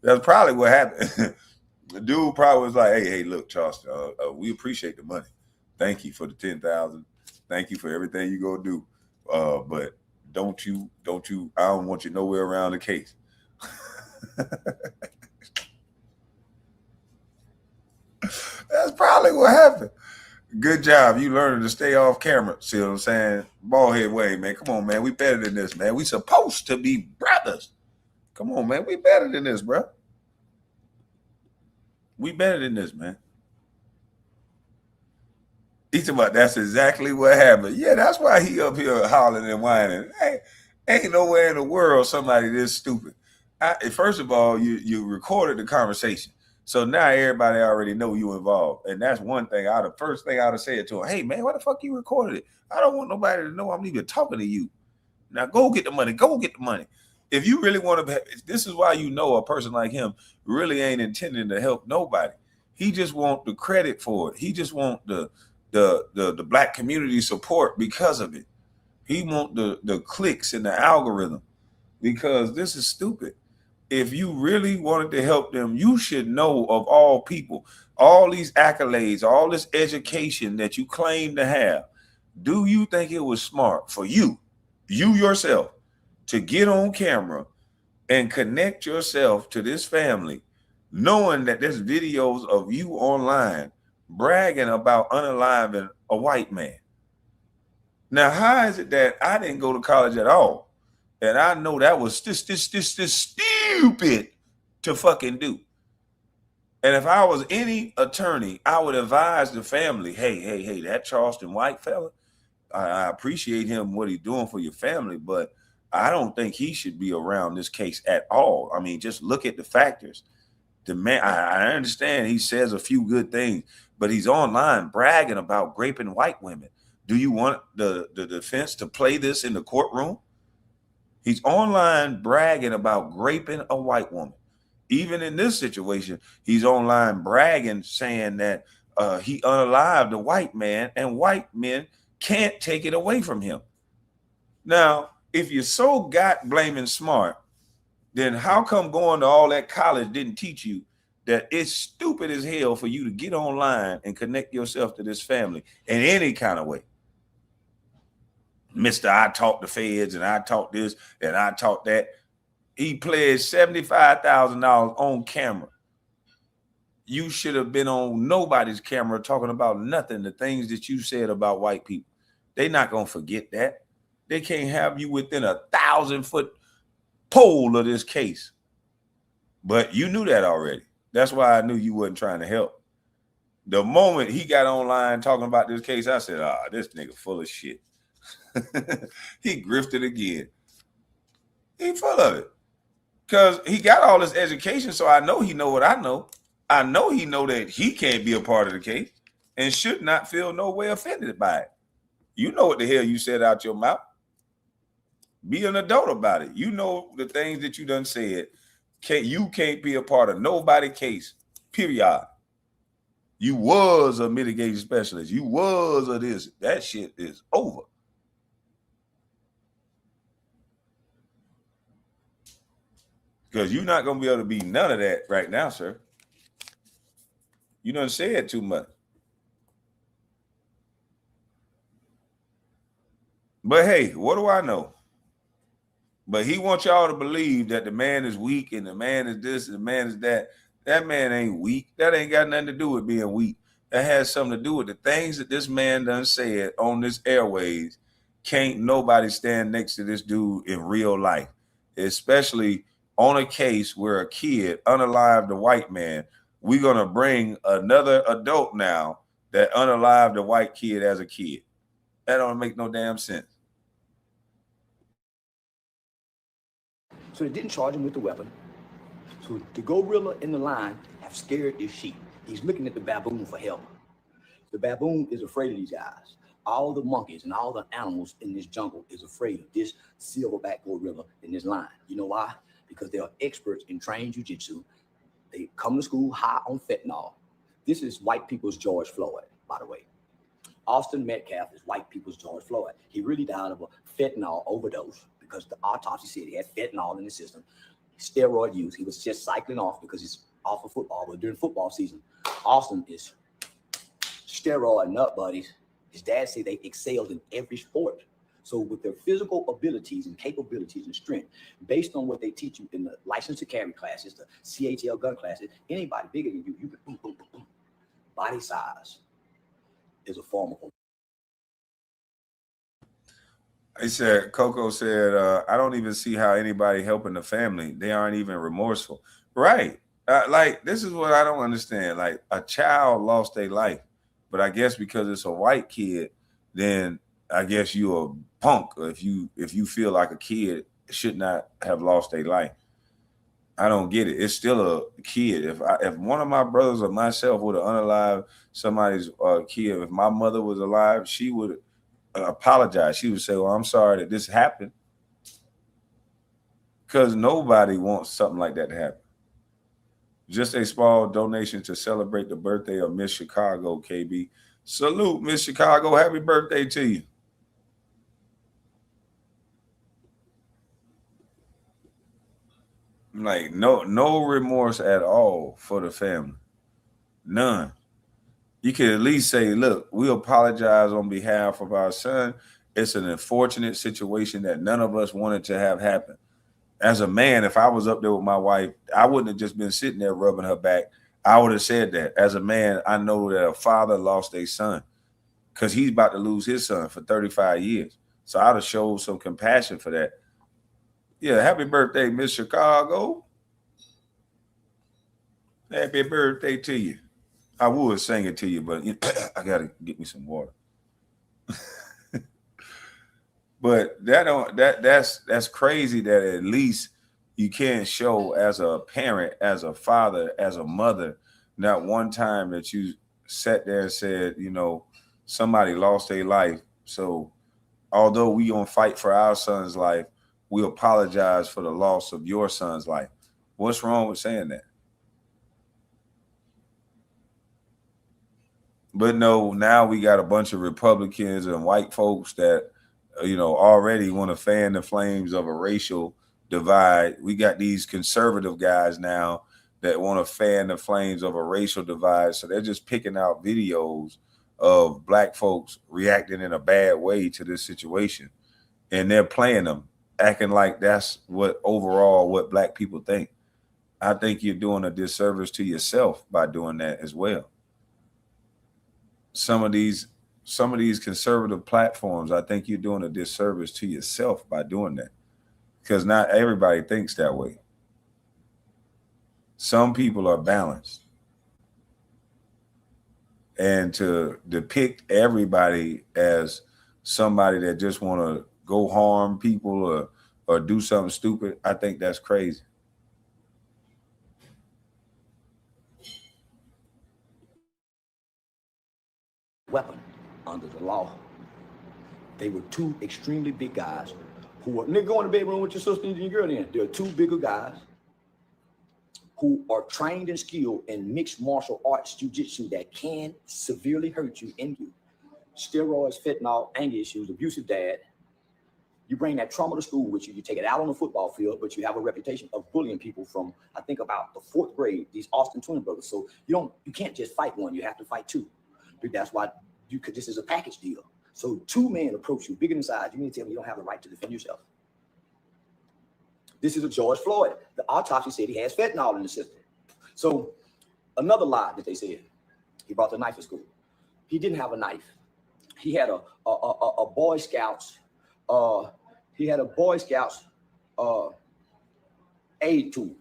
That's probably what happened. The dude probably was like, hey, look, Charleston, we appreciate the money. Thank you for the 10,000. Thank you for everything you go do. But don't you, I don't want you nowhere around the case. That's probably what happened. Good job. You learning to stay off camera. See what I'm saying? Ballhead way, man. Come on, man. We better than this, man. We supposed to be brothers. Come on, man. We better than this, bro. We better than this, man. He's about that's exactly what happened. Yeah, that's why he up here hollering and whining. Hey, ain't nowhere in the world somebody this stupid. First of all, you recorded the conversation. So now everybody already know you involved. And that's one thing. The first thing I would have said to him, hey, man, why the fuck you recorded it? I don't want nobody to know I'm even talking to you. Now go get the money. Go get the money. If you really want to, this is why you know a person like him really ain't intending to help nobody. He just want the credit for it. He just want the black community support because of it. He want the clicks in the algorithm because this is stupid. If you really wanted to help them, you should know of all people, all these accolades, all this education that you claim to have. Do you think it was smart for you yourself, to get on camera and connect yourself to this family, knowing that there's videos of you online bragging about unaliving a white man? Now, how is it that I didn't go to college at all? And I know that was this stupid to fucking do. And if I was any attorney, I would advise the family, hey, that Charleston White fella, I appreciate him, what he's doing for your family, but I don't think he should be around this case at all. I mean, just look at the factors. The man, I understand he says a few good things, but he's online bragging about raping white women. Do you want the defense to play this in the courtroom? He's online bragging about raping a white woman. Even in this situation, he's online bragging, saying that he unalived a white man and white men can't take it away from him. Now, if you're so blaming smart, then how come going to all that college didn't teach you that it's stupid as hell for you to get online and connect yourself to this family in any kind of way? Mr. I taught the feds and I taught this and I taught that. He pledged $75,000 on camera. You should have been on nobody's camera talking about nothing, the things that you said about white people. They're not going to forget that. They can't have you within 1,000-foot pole of this case. But you knew that already. That's why I knew you wasn't trying to help. The moment he got online talking about this case, I said, this nigga full of shit. He grifted again. He full of it. Because he got all this education, so I know he know what I know. I know he know that he can't be a part of the case and should not feel no way offended by it. You know what the hell you said out your mouth. Be an adult about it. You know the things that you done said. You can't be a part of nobody's case, period. You was a mitigation specialist. You was a this. That shit is over. Because you're not going to be able to be none of that right now, sir. You done said too much. But hey, what do I know? But he wants y'all to believe that the man is weak and the man is this and the man is that. That man ain't weak. That ain't got nothing to do with being weak. That has something to do with the things that this man done said on this airways. Can't nobody stand next to this dude in real life, especially on a case where a kid unalived a white man. We're going to bring another adult now that unalived a white kid as a kid. That don't make no damn sense. So they didn't charge him with the weapon. So the gorilla in the line have scared this sheep. He's looking at the baboon for help. The baboon is afraid of these guys. All the monkeys and all the animals in this jungle is afraid of this silverback gorilla in this line. You know why? Because they are experts in trained jiu-jitsu. They come to school high on fentanyl. This is white people's George Floyd, by the way. Austin Metcalf is white people's George Floyd. He really died of a fentanyl overdose because the autopsy said he had fentanyl in his system. Steroid use. He was just cycling off because he's off of football. But during football season, Austin is steroid nut buddies. His dad said they excelled in every sport. So with their physical abilities and capabilities and strength, based on what they teach you in the license to carry classes, the CHL gun classes, anybody bigger than you can boom, boom, boom, boom. Body size is a form of. I said, Coco said, I don't even see how anybody helping the family. They aren't even remorseful. Right. Like, this is what I don't understand. Like, a child lost their life, but I guess because it's a white kid, then I guess you're a punk if you feel like a kid should not have lost their life. I don't get it. It's still a kid. If one of my brothers or myself would have unalived somebody's kid, if my mother was alive, she would apologize. She would say, well, I'm sorry that this happened. Because nobody wants something like that to happen. Just a small donation to celebrate the birthday of Miss Chicago, KB. Salute, Miss Chicago. Happy birthday to you. Like, no remorse at all for the family. None. You can at least say, look, we apologize on behalf of our son. It's an unfortunate situation that none of us wanted to have happen. As a man, if I was up there with my wife, I wouldn't have just been sitting there rubbing her back. I would have said that. As a man, I know that a father lost a son. because he's about to lose his son for 35 years. So I'd have showed some compassion for that. Yeah, happy birthday, Miss Chicago. Happy birthday to you. I would sing it to you, but I gotta get me some water. But that's crazy that at least you can't show as a parent, as a father, as a mother, not one time that you sat there and said, you know, somebody lost their life. So although we gonna fight for our son's life, we apologize for the loss of your son's life. What's wrong with saying that? But no, now we got a bunch of Republicans and white folks that, you know, already want to fan the flames of a racial divide. We got these conservative guys now that want to fan the flames of a racial divide. So they're just picking out videos of black folks reacting in a bad way to this situation. And they're playing them, acting like that's what black people think. I think you're doing a disservice to yourself by doing that as well. Some of these conservative platforms, I think you're doing a disservice to yourself by doing that, because not everybody thinks that way. Some people are balanced, and to depict everybody as somebody that just want to go harm people or do something stupid, I think that's crazy. Weapon under the law. They were two extremely big guys who were, nigga, go in the bedroom with your sister and your girl in. There are two bigger guys who are trained and skilled in mixed martial arts jiu-jitsu that can severely hurt you and you. Steroids, fentanyl, anger issues, abusive dad. You bring that trauma to school with you. You take it out on the football field, but you have a reputation of bullying people from, I think, about the 4th grade, these Austin twin brothers. So you can't just fight one, you have to fight two. That's why this is a package deal. So 2 men approach you, bigger than size. You need to tell me you don't have the right to defend yourself. This is a George Floyd. The autopsy said he has fentanyl in the system. So another lie that they said, he brought the knife to school. He didn't have a knife. He had a Boy Scouts. He had a Boy Scouts aid tool.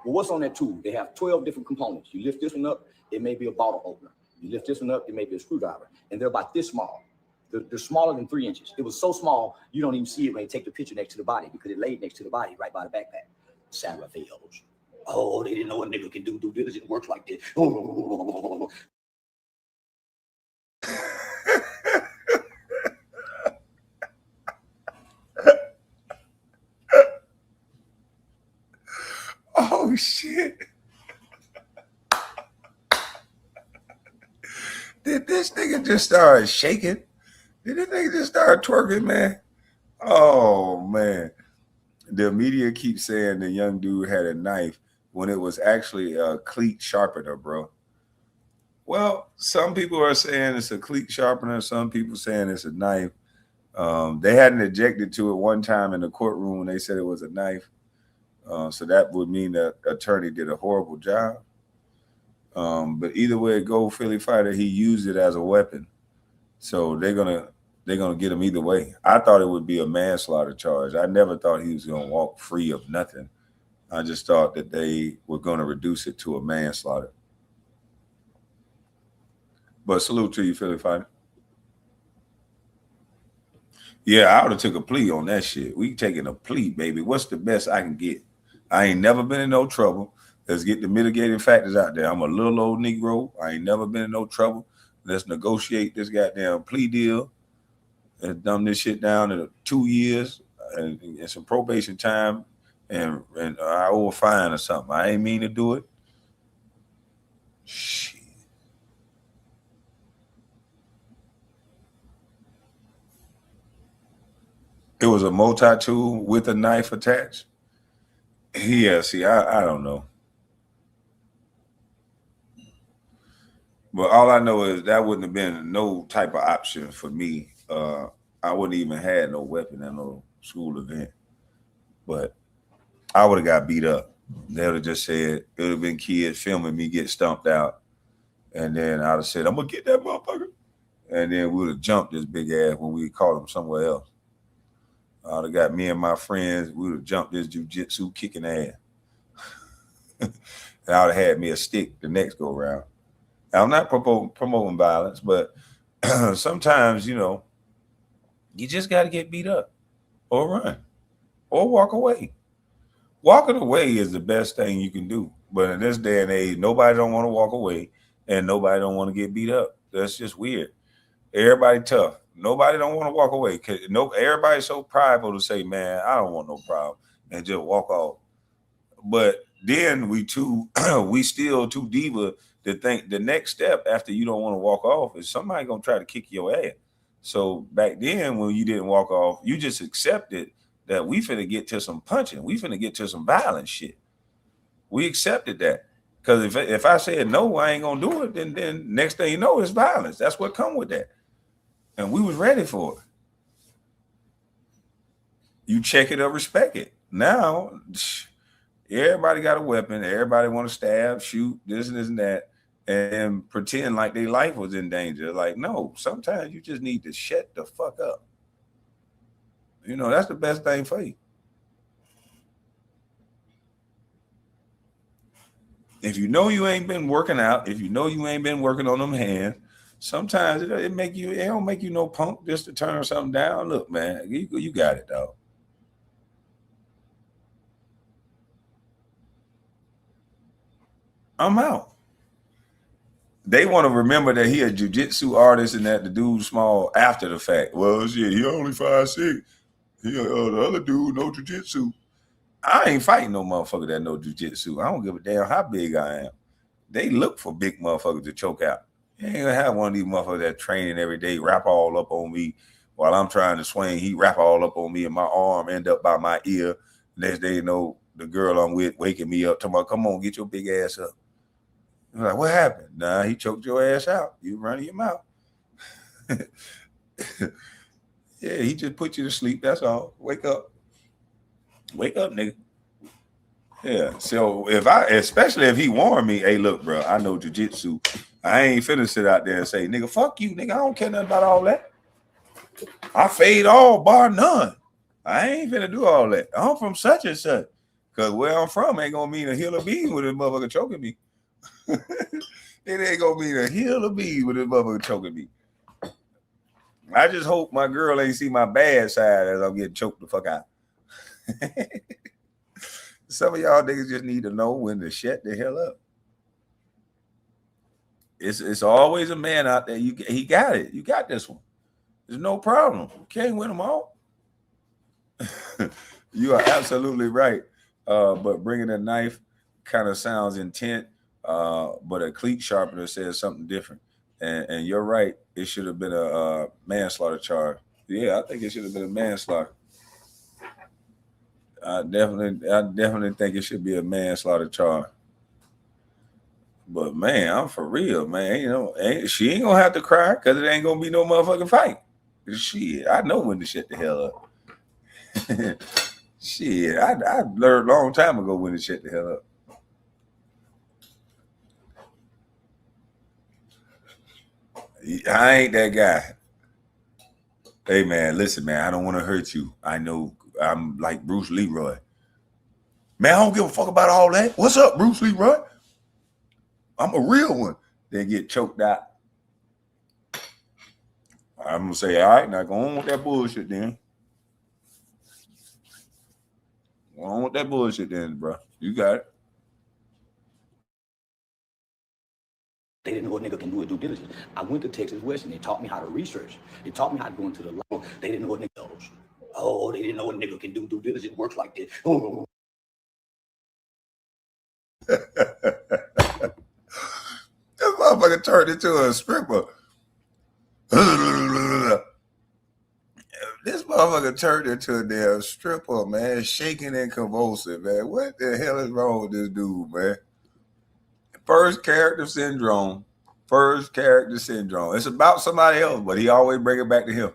Well, what's on that tool? They have 12 different components. You lift this one up, it may be a bottle opener. You lift this one up, it may be a screwdriver. And they're about this small. They're smaller than 3 inches. It was so small, you don't even see it when you take the picture next to the body, because it laid next to the body right by the backpack. Sarah fails. Oh, they didn't know what a nigga can do due diligence works like this. Oh, shit. Did this nigga just start shaking? Did this nigga just start twerking, man? Oh, man. The media keeps saying the young dude had a knife when it was actually a cleat sharpener, bro. Well, some people are saying it's a cleat sharpener. Some people saying it's a knife. They hadn't objected to it one time in the courtroom when they said it was a knife. So that would mean that attorney did a horrible job. But either way it go, Philly Fighter, he used it as a weapon. So they're gonna get him either way. I thought it would be a manslaughter charge. I never thought he was gonna walk free of nothing. I just thought that they were gonna reduce it to a manslaughter. But salute to you, Philly Fighter. Yeah, I would have took a plea on that shit. We taking a plea, baby. What's the best I can get? I ain't never been in no trouble. Let's get the mitigating factors out there. I'm a little old Negro. I ain't never been in no trouble. Let's negotiate this goddamn plea deal and dumb this shit down to 2 years and some probation time, and I owe a fine or something. I ain't mean to do it. Shit. It was a multi-tool with a knife attached. Yeah, see, I don't know. But all I know is that wouldn't have been no type of option for me. I wouldn't even had no weapon at no school event. But I would have got beat up. They would have just said, it would have been kids filming me get stumped out. And then I'd have said, I'm going to get that motherfucker. and then we would have jumped this big ass when we caught him somewhere else. They got me and my friends. We would have jumped this jiu-jitsu kicking ass. And I would have had me a stick the next go round. Now, I'm not promoting violence, but sometimes, you know, you just got to get beat up or run or walk away. Walking away is the best thing you can do. But in this day and age, nobody don't want to walk away and nobody don't want to get beat up. That's just weird. Everybody tough. Nobody don't want to walk away. Everybody's so prideful to say, man, I don't want no problem, and just walk off. But then we still too diva to think the next step after you don't want to walk off is somebody gonna try to kick your ass. So back then when you didn't walk off, you just accepted that we finna get to some punching. We finna get to some violent shit. We accepted that. Because if I said no, I ain't gonna do it, then next thing you know, it's violence. That's what come with that. And we was ready for it. You check it or respect it. Now, everybody got a weapon. Everybody want to stab, shoot, this and that, and pretend like their life was in danger. Like, no, sometimes you just need to shut the fuck up. You know, that's the best thing for you. If you know you ain't been working out, if you know you ain't been working on them hands, sometimes it don't make you no punk just to turn something down. Look, man, you got it, dog. I'm out. They want to remember that he a jiu-jitsu artist and that the dude's small after the fact. Well, shit, he only 5'6". The other dude no jiu-jitsu. I ain't fighting no motherfucker that know jiu-jitsu. I don't give a damn how big I am. They look for big motherfuckers to choke out. You ain't gonna have one of these motherfuckers that training every day, wrap all up on me while I'm trying to swing. He wrap all up on me and my arm end up by my ear. Next day, you know, the girl I'm with waking me up, talking about, come on, get your big ass up. I'm like, what happened? Nah, he choked your ass out. You running your mouth. Yeah, he just put you to sleep. That's all. Wake up. Wake up, nigga. Yeah. So especially if he warned me, hey, look, bro, I know jiu-jitsu. I ain't finna sit out there and say, nigga, fuck you, nigga. I don't care nothing about all that. I fade all bar none. I ain't finna do all that. I'm from such and such. Cause where I'm from ain't gonna mean a hill of beans with this motherfucker choking me. It ain't gonna mean a hill of beans with this motherfucker choking me. I just hope my girl ain't see my bad side as I'm getting choked the fuck out. Some of y'all niggas just need to know when to shut the hell up. It's always a man out there. He got it. You got this one. There's no problem. You can't win them all. You are absolutely right. But bringing a knife kind of sounds intent. But a cleat sharpener says something different. And you're right. It should have been a manslaughter charge. Yeah, I think it should have been a manslaughter. I definitely think it should be a manslaughter charge. But man, I'm for real, man. You know, she ain't gonna have to cry because it ain't gonna be no motherfucking fight. Shit, I know when to shut the hell up. Shit, I learned a long time ago when to shut the hell up. I ain't that guy. Hey man, listen, man, I don't want to hurt you. I know I'm like Bruce Leroy. Man, I don't give a fuck about all that. What's up, Bruce Leroy? I'm a real one. They get choked out. I'm gonna say, all right, now go on with that bullshit then. Go on with that bullshit then, bro. You got it. They didn't know what nigga can do with due diligence. I went to Texas Western. They taught me how to research. They taught me how to go into the law. They didn't know what nigga knows. Oh, they didn't know what nigga can do. Due diligence works like this. Oh. This motherfucker turned into a stripper. This motherfucker turned into a damn stripper, man. Shaking and convulsive, man. What the hell is wrong with this dude, man? First character syndrome. It's about somebody else, but he always bring it back to him.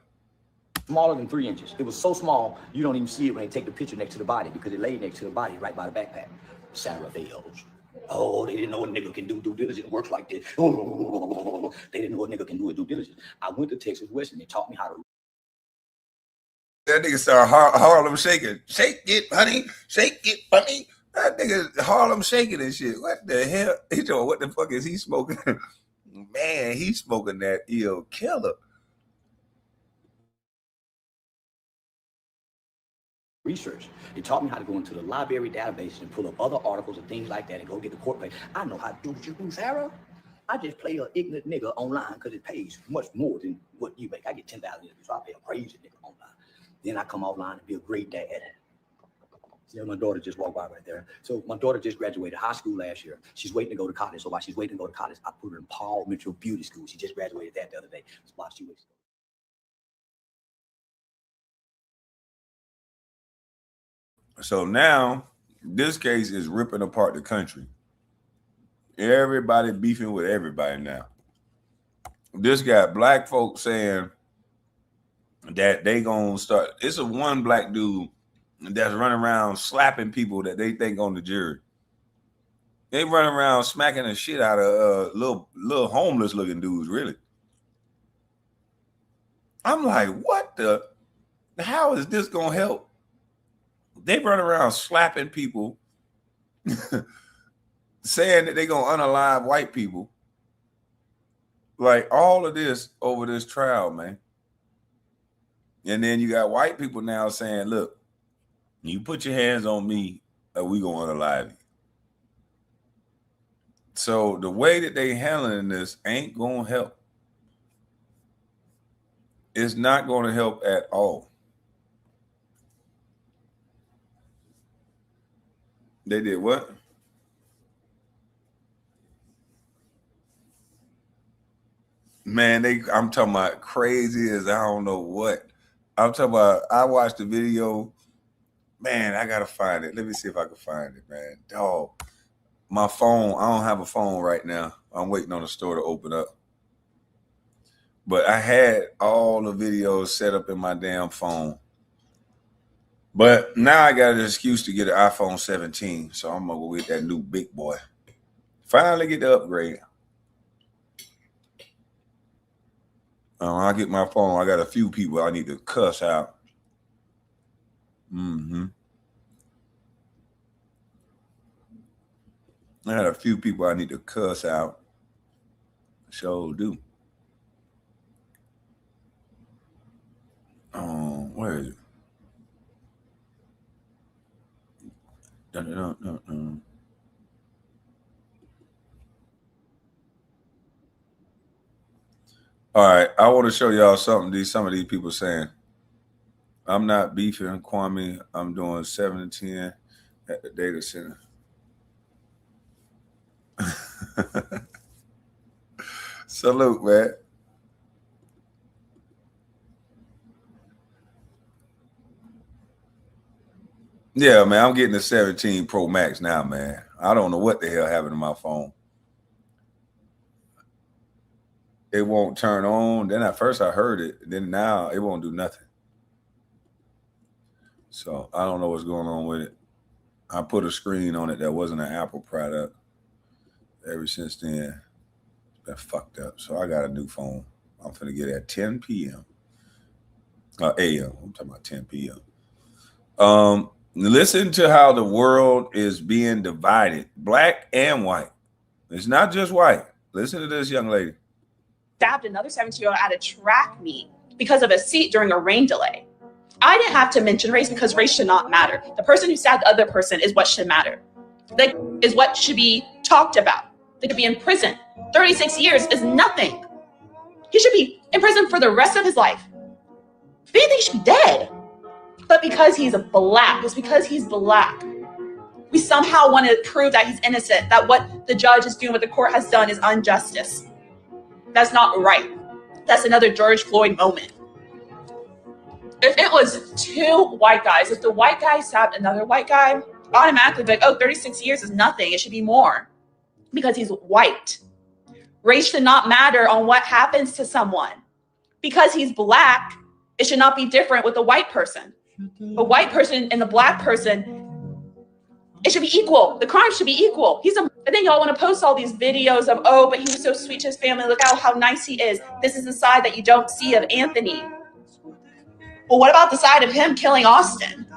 Smaller than 3 inches. It was so small, you don't even see it when they take the picture next to the body because it laid next to the body right by the backpack. Center of veils. Oh, they didn't know a nigga can do due diligence. It works like this. Oh, they didn't know a nigga can do a due diligence. I went to Texas Western. They taught me how to. That nigga started Harlem shaking. Shake it, honey. Shake it, honey. That nigga Harlem shaking and shit. What the hell? He told, what the fuck is he smoking? Man, he's smoking that ill killer. Research. They taught me how to go into the library database and pull up other articles and things like that and go get the court pay. I know how to do what you do, Sarah. I just play an ignorant nigga online because it pays much more than what you make. I get 10,000 interviews, so I pay a crazy nigga online. Then I come offline and be a great dad. See, my daughter just walked by right there. So my daughter just graduated high school last year. She's waiting to go to college. So while she's waiting to go to college, I put her in Paul Mitchell Beauty School. She just graduated that the other day. So while she waits. So now this case is ripping apart the country. Everybody beefing with everybody now. This got black folks saying that they gonna start. It's a one black dude that's running around slapping people that they think on the jury. They run around smacking the shit out of little homeless looking dudes, really. I'm like, what the? How is this gonna help? They run around slapping people, saying that they're going to unalive white people. Like all of this over this trial, man. And then you got white people now saying, look, you put your hands on me, and we going to unalive you. So the way that they handling this ain't going to help. It's not going to help at all. They did what? Man, I'm talking about crazy as I don't know what. I'm talking about, I watched the video. Man, I gotta find it. Let me see if I can find it, man. Dog. My phone, I don't have a phone right now. I'm waiting on the store to open up. But I had all the videos set up in my damn phone. But now I got an excuse to get an iPhone 17. So I'm gonna go get that new big boy. Finally get the upgrade. I get my phone. I got a few people I need to cuss out. I had a few people I need to cuss out. Sure do. Where is it? All right, I want to show y'all something some of these people saying. I'm not beefing, Kwame. I'm doing 7 to 10 at the data center. Salute, man. Yeah, man, I'm getting the 17 Pro Max now, man. I don't know what the hell happened to my phone. It won't turn on. Then at first I heard it. Then now it won't do nothing. So I don't know what's going on with it. I put a screen on it that wasn't an Apple product. Ever since then, it's been fucked up. So I got a new phone. I'm finna get it at 10 p.m. a.m. I'm talking about 10 p.m. Listen to how the world is being divided, black and white. It's not just white. Listen to this young lady. Stabbed another 17-year-old at a track meet because of a seat during a rain delay. I didn't have to mention race because race should not matter. The person who stabbed the other person is what should matter. That is what should be talked about. They could be in prison. 36 years is nothing. He should be in prison for the rest of his life. If anything, he should be dead. But because he's black, we somehow want to prove that he's innocent, that what the judge is doing, what the court has done is injustice. That's not right. That's another George Floyd moment. If it was two white guys, if the white guy stabbed another white guy, automatically be like, oh, 36 years is nothing. It should be more because he's white. Race should not matter on what happens to someone. Because he's black, it should not be different with a white person. The white person and the black person, it should be equal. The crime should be equal. He's a And then y'all want to post all these videos of, oh, but he was so sweet to his family. Look how nice he is. This is the side that you don't see of Anthony. Well, what about the side of him killing Austin?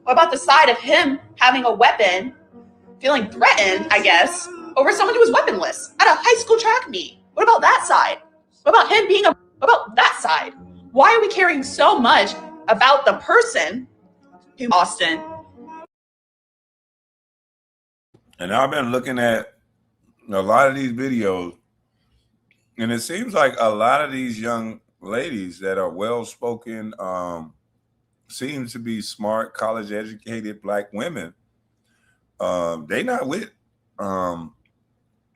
What about the side of him having a weapon, feeling threatened, I guess, over someone who was weaponless at a high school track meet? What about that side? What about him being what about that side? Why are we caring so much about the person who Austin? And I've been looking at a lot of these videos, and it seems like a lot of these young ladies that are well-spoken, seem to be smart, college-educated Black women. They not with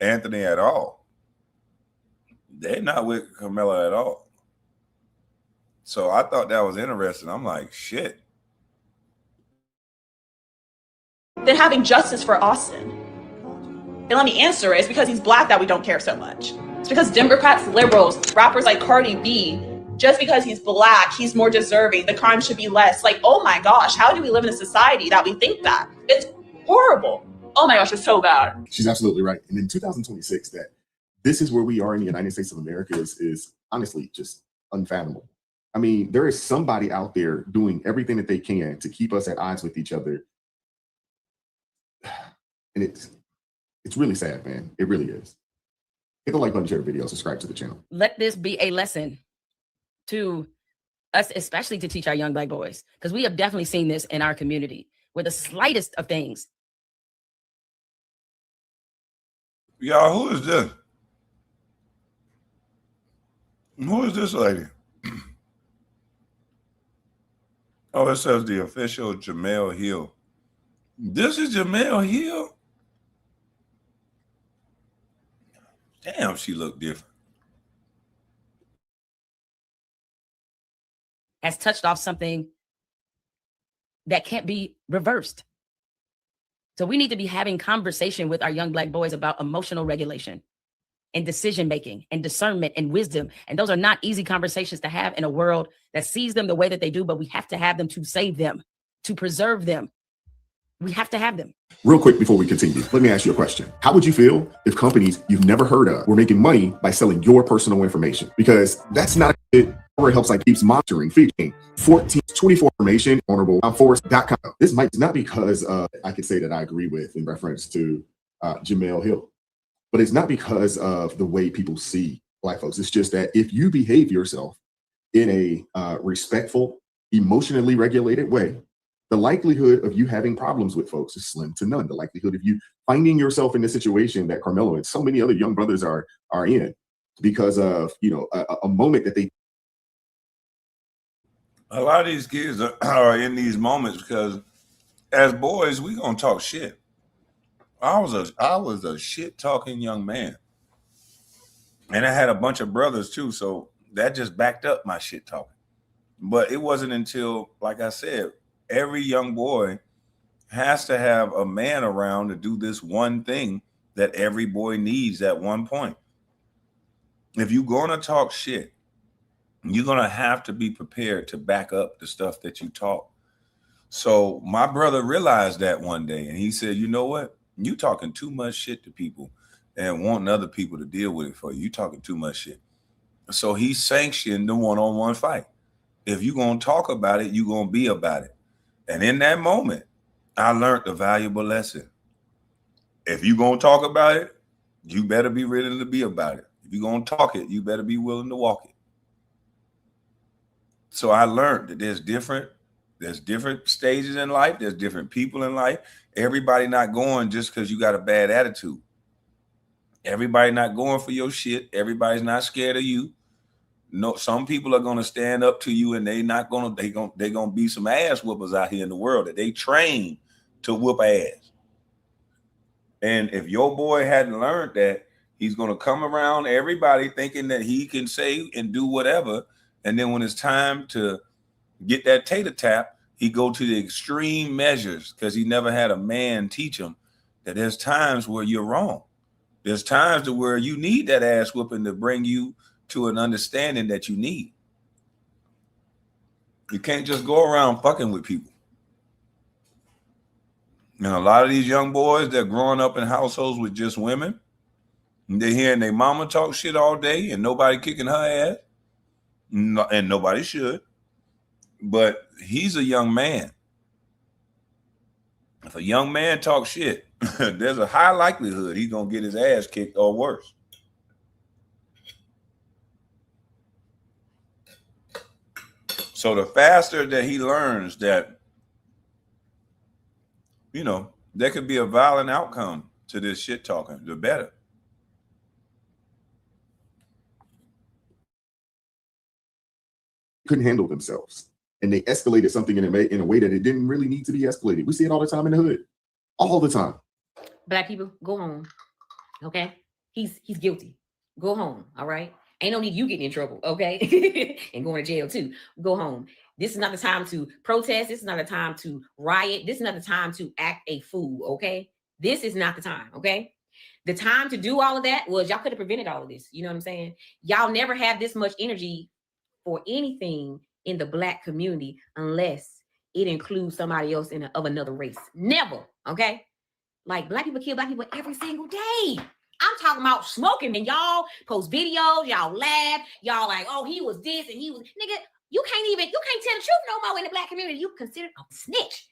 Anthony at all. They're not with Karmelo at all. So I thought that was interesting. I'm like, shit. Than having justice for Austin. And let me answer it. It's because he's Black that we don't care so much. It's because Democrats, liberals, rappers like Cardi B, just because he's Black, he's more deserving. The crime should be less. Like, oh my gosh, how do we live in a society that we think that? It's horrible. Oh my gosh, it's so bad. She's absolutely right. And in 2026, that this is where we are in the United States of America is honestly just unfathomable. I mean, there is somebody out there doing everything that they can to keep us at odds with each other. And it's really sad, man. It really is. Hit the like button, share the video, subscribe to the channel. Let this be a lesson to us, especially to teach our young Black boys, because we have definitely seen this in our community where the slightest of things. Y'all, who is this? Who is this lady? Oh, it says the official Jemele Hill. This is Jemele Hill? Damn, she looked different. Has touched off something that can't be reversed. So we need to be having conversation with our young Black boys about emotional regulation and decision-making and discernment and wisdom. And those are not easy conversations to have in a world that sees them the way that they do, but we have to have them to save them, to preserve them. We have to have them. Real quick before we continue, let me ask you a question. How would you feel if companies you've never heard of were making money by selling your personal information? Because that's not it. Or it helps like keeps monitoring, featuring 24 information, vulnerableforce.com. This might not because I could say that I agree with in reference to Jemele Hill, but it's not because of the way people see Black folks. It's just that if you behave yourself in a respectful, emotionally regulated way, the likelihood of you having problems with folks is slim to none. The likelihood of you finding yourself in the situation that Karmelo and so many other young brothers are in because of, you know, a moment that they. A lot of these kids are in these moments because as boys, we gonna talk shit. I was a shit talking young man. And I had a bunch of brothers too, so that just backed up my shit talking. But it wasn't until, like I said, every young boy has to have a man around to do this one thing that every boy needs at one point. If you're going to talk shit, you're going to have to be prepared to back up the stuff that you talk. So my brother realized that one day, and he said, you know what? You talking too much shit to people and wanting other people to deal with it for you. You talking too much shit. So he sanctioned the one-on-one fight. If you're going to talk about it, you're going to be about it. And in that moment, I learned a valuable lesson. If you're going to talk about it, you better be ready to be about it. If you're going to talk it, you better be willing to walk it. So I learned that there's different stages in life. There's different people in life. Everybody not going just because you got a bad attitude. Everybody not going for your shit. Everybody's not scared of you. No, some people are gonna stand up to you, and they're gonna be some ass whoopers out here in the world that they train to whoop ass. And if your boy hadn't learned that, he's gonna come around everybody thinking that he can say and do whatever, and then when it's time to get that tater tap, he go to the extreme measures because he never had a man teach him that there's times where you're wrong. There's times to where you need that ass whooping to bring you to an understanding that you need. You can't just go around fucking with people. And a lot of these young boys that are growing up in households with just women, and they're hearing their mama talk shit all day and nobody kicking her ass, and nobody should. But he's a young man. If a young man talks shit, there's a high likelihood he's going to get his ass kicked or worse. So the faster that he learns that, you know, there could be a violent outcome to this shit talking, the better. Couldn't handle themselves. And they escalated something in a way that it didn't really need to be escalated. We see it all the time in the hood. All the time. Black people, go home. Okay? He's guilty. Go home. All right? Ain't no need you getting in trouble, okay? And going to jail too. Go home. This is not the time to protest. This is not the time to riot. This is not the time to act a fool, okay? This is not the time, okay? The time to do all of that was y'all could have prevented all of this. You know what I'm saying? Y'all never have this much energy for anything in the Black community unless it includes somebody else of another race. Never, okay? Like Black people kill Black people every single day. I'm talking about smoking, and y'all post videos, y'all laugh, y'all like, oh, he was this and he was, nigga, you can't tell the truth no more in the Black community. You considered a snitch.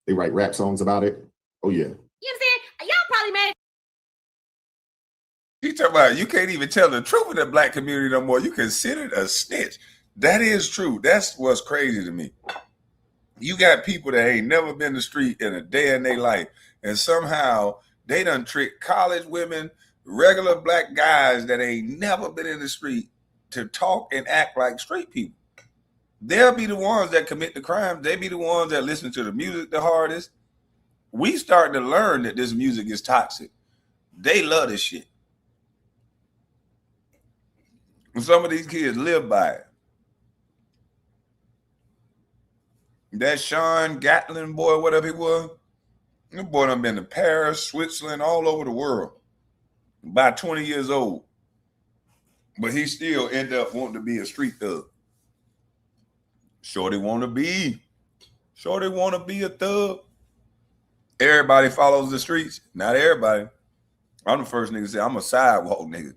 They write rap songs about it. Oh, yeah. You know what I'm saying? Y'all probably mad. You talking about you can't even tell the truth in the Black community no more. You considered a snitch. That is true. That's what's crazy to me. You got people that ain't never been to the street in a day in their life, and somehow they done trick college women, regular Black guys that ain't never been in the street to talk and act like straight people. They'll be the ones that commit the crime. They be the ones that listen to the music the hardest. We starting to learn that this music is toxic. They love this shit. And some of these kids live by it. That Sean Gatlin boy, whatever he was, that boy done been to Paris, Switzerland, all over the world. By 20 years old. But he still end up wanting to be a street thug. Shorty want to be a thug. Everybody follows the streets. Not everybody. I'm the first nigga to say I'm a sidewalk nigga.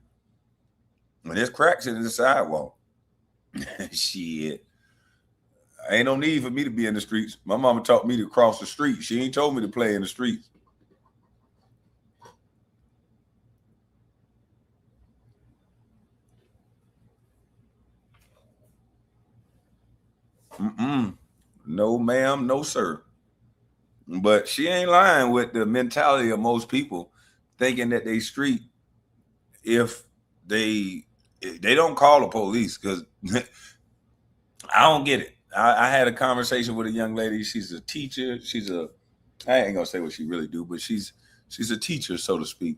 When there's cracks in the sidewalk. Shit. Ain't no need for me to be in the streets. My mama taught me to cross the street. She ain't told me to play in the streets. No, ma'am, no, sir. But she ain't lying with the mentality of most people thinking that they street if they don't call the police, because I don't get it. I had a conversation with a young lady. She's a teacher. I ain't gonna say what she really do, but she's a teacher, so to speak.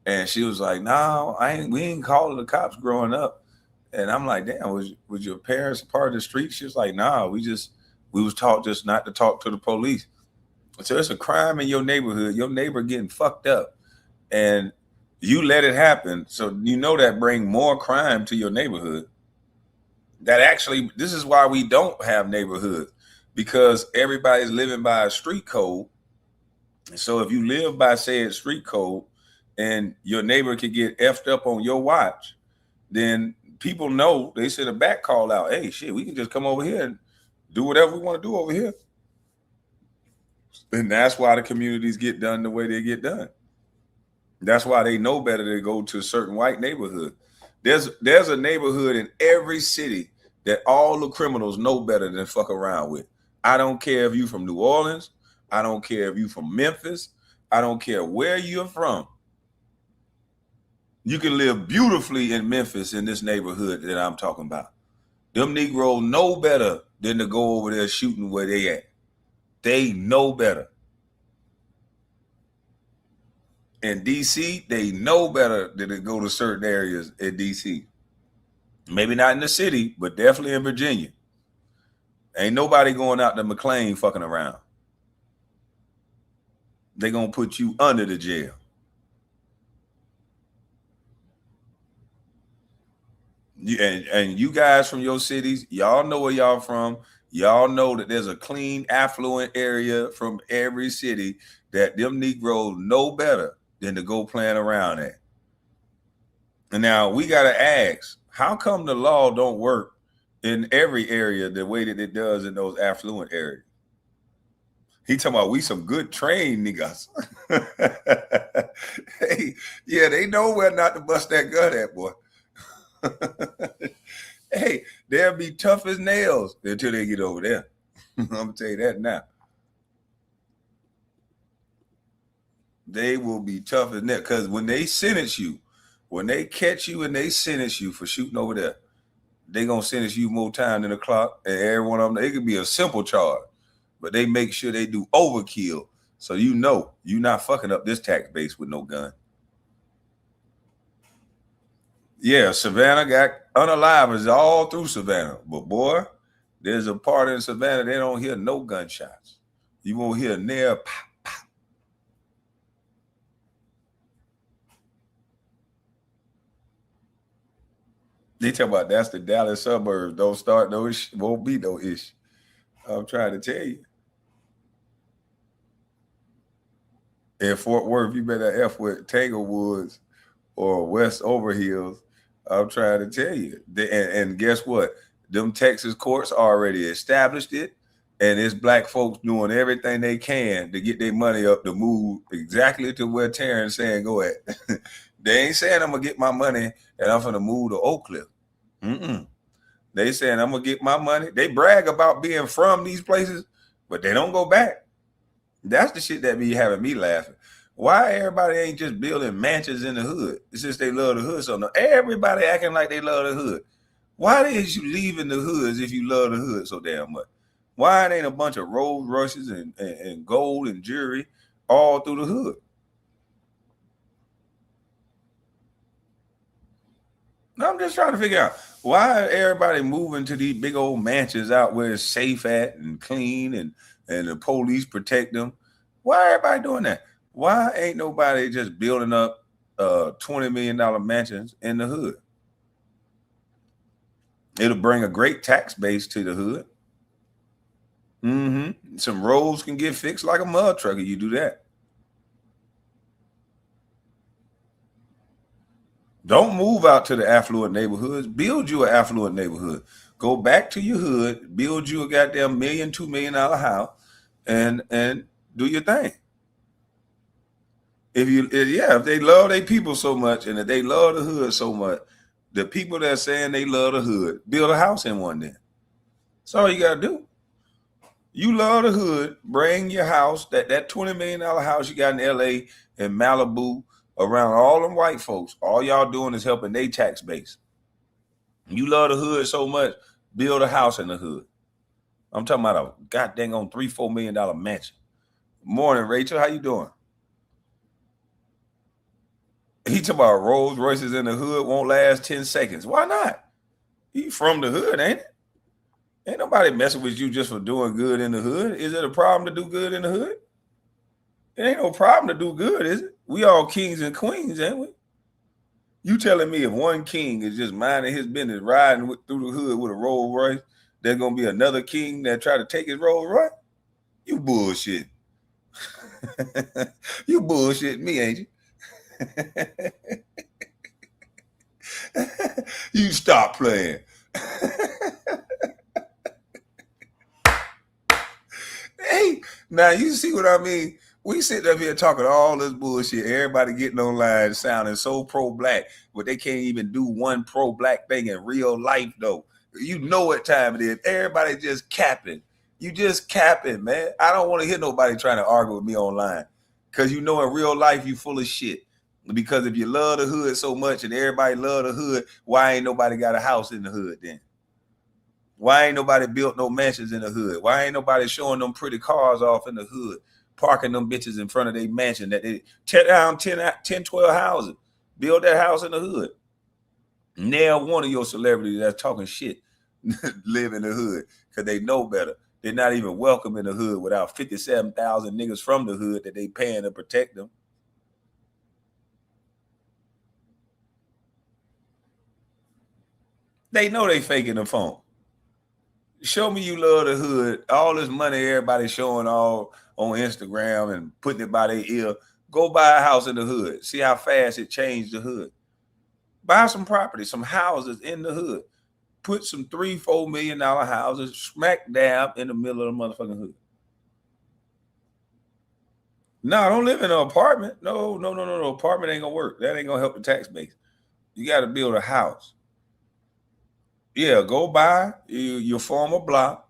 And she was like, "No, we ain't calling the cops growing up." And I'm like, "Damn, was your parents a part of the street?" She was like, "Nah, we was taught just not to talk to the police." So it's a crime in your neighborhood. Your neighbor getting fucked up, and you let it happen. So you know that bring more crime to your neighborhood. That actually, this is why we don't have neighborhoods, because everybody's living by a street code. So if you live by said street code and your neighbor could get effed up on your watch, then people know, they send a back call out. Hey, shit, we can just come over here and do whatever we want to do over here. And that's why the communities get done the way they get done. That's why they know better to go to a certain white neighborhood. There's a neighborhood in every city that all the criminals know better than fuck around with. I don't care if you from New Orleans. I don't care if you from Memphis. I don't care where you're from. You can live beautifully in Memphis in this neighborhood that I'm talking about. Them Negroes know better than to go over there shooting where they at. They know better. In DC, they know better than to go to certain areas in DC. Maybe not in the city, but definitely in Virginia. Ain't nobody going out to McLean fucking around. They gonna put you under the jail. And you guys from your cities, y'all know where y'all from. Y'all know that there's a clean, affluent area from every city that them Negroes know better than to go playing around at. And now we got to ask, how come the law don't work in every area the way that it does in those affluent areas? He talking about we some good trained niggas. Hey, yeah, they know where not to bust that gun at, boy. Hey, they'll be tough as nails until they get over there. I'm gonna tell you that now. They will be tough as nails because when they sentence you, when they catch you and they sentence you for shooting over there, they gonna sentence you more time than the clock. And every one of them, it could be a simple charge, but they make sure they do overkill, so you know you're not fucking up this tax base with no gun. Yeah, Savannah got unalivers all through Savannah, but boy, there's a part in Savannah they don't hear no gunshots. You won't hear near pop, pop. They talk about that's the Dallas suburbs. Don't start no issue. Won't be no issue. I'm trying to tell you. In Fort Worth, you better F with Tanglewoods or West Overhills. I'm trying to tell you. And guess what? Them Texas courts already established it, and it's black folks doing everything they can to get their money up to move exactly to where Terrence saying go at. They ain't saying I'm going to get my money and I'm going to move to Oak Cliff. They saying I'm going to get my money. They brag about being from these places, but they don't go back. That's the shit that be having me laughing. Why everybody ain't just building mansions in the hood? It's just they love the hood so no. Everybody acting like they love the hood. Why is you leaving the hoods if you love the hood so damn much? Why ain't a bunch of Rolls Royces and gold and jewelry all through the hood? I'm just trying to figure out why everybody moving to these big old mansions out where it's safe at and clean and the police protect them. Why everybody doing that? Why ain't nobody just building up $20 million mansions in the hood? It'll bring a great tax base to the hood. Some roads can get fixed like a mud truck if you do that. Don't move out to the affluent neighborhoods. Build you an affluent neighborhood. Go back to your hood, build you a goddamn $1 million, $2 million house, and do your thing. If they love their people so much and if they love the hood so much, the people that are saying they love the hood, build a house in one then. That's all you gotta do. You love the hood, bring your house, that $20 million house you got in LA and Malibu, around all them white folks. All y'all doing is helping their tax base. You love the hood so much, build a house in the hood. I'm talking about a goddamn on $3-4 million mansion. Morning, Rachel. How you doing? He talking about Rolls Royces in the hood won't last 10 seconds. Why not? He from the hood, ain't it? Ain't nobody messing with you just for doing good in the hood. Is it a problem to do good in the hood? It ain't no problem to do good, is it? We all kings and queens, ain't we? You telling me if one king is just minding his business, riding through the hood with a Rolls Royce, there's going to be another king that try to take his Rolls Royce? You bullshit. You bullshit me, ain't you? You stop playing. Hey, now you see what I mean? We sit up here talking all this bullshit. Everybody getting online sounding so pro-black, but they can't even do one pro-black thing in real life, though. You know what time it is. Everybody just capping. You just capping, man. I don't want to hear nobody trying to argue with me online because you know in real life you full of shit. Because if you love the hood so much and everybody love the hood, why ain't nobody got a house in the hood then? Why ain't nobody built no mansions in the hood? Why ain't nobody showing them pretty cars off in the hood, parking them bitches in front of their mansion that they tear down 10, 12 houses, build that house in the hood? Nail one of your celebrities that's talking shit live in the hood because they know better. They're not even welcome in the hood without 57,000 niggas from the hood that they paying to protect them. They know they faking the phone. Show me you love the hood. All this money everybody showing all on Instagram and putting it by their ear. Go buy a house in the hood. See how fast it changed the hood. Buy some property, some houses in the hood. Put some $3-4 million houses smack dab in the middle of the motherfucking hood. No, don't live in an apartment. No. Apartment ain't gonna work. That ain't gonna help the tax base. You got to build a house. Yeah, go buy your former block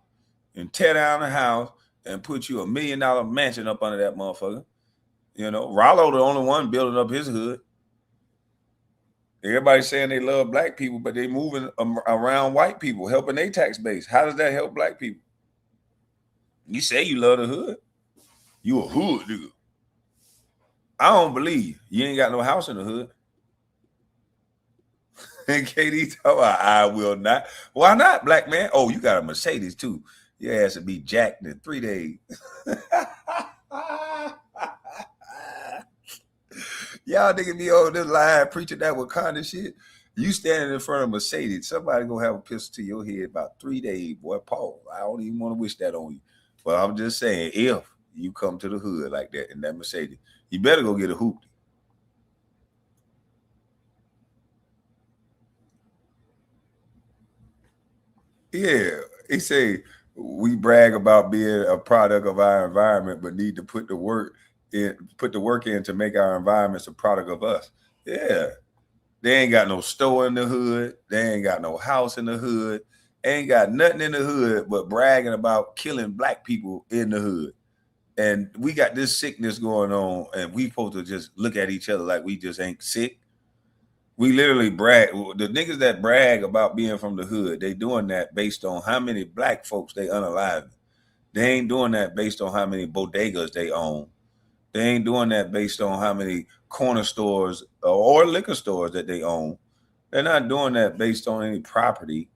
and tear down the house and put you $1 million mansion up under that motherfucker. You know, Rollo the only one building up his hood. Everybody's saying they love black people, but they moving around white people, helping their tax base. How does that help black people? You say you love the hood. You a hood nigga. I don't believe you ain't got no house in the hood. And KD talking about, I will not. Why not, black man? Oh, you got a Mercedes too. Your ass to be jacked in 3 days. Y'all niggas be on this line preaching that Wakanda shit. You standing in front of Mercedes, somebody gonna have a pistol to your head about 3 days, boy. Paul, I don't even want to wish that on you. But I'm just saying, if you come to the hood like that in that Mercedes, you better go get a hoopty. Yeah, he say we brag about being a product of our environment, but need to put the work in to make our environments a product of us. Yeah, they ain't got no store in the hood. They ain't got no house in the hood. Ain't got nothing in the hood but bragging about killing black people in the hood. And we got this sickness going on, and we supposed to just look at each other like we just ain't sick. We literally brag. The niggas that brag about being from the hood, they doing that based on how many black folks they unalive. They ain't doing that based on how many bodegas they own. They ain't doing that based on how many corner stores or liquor stores that they own. They're not doing that based on any property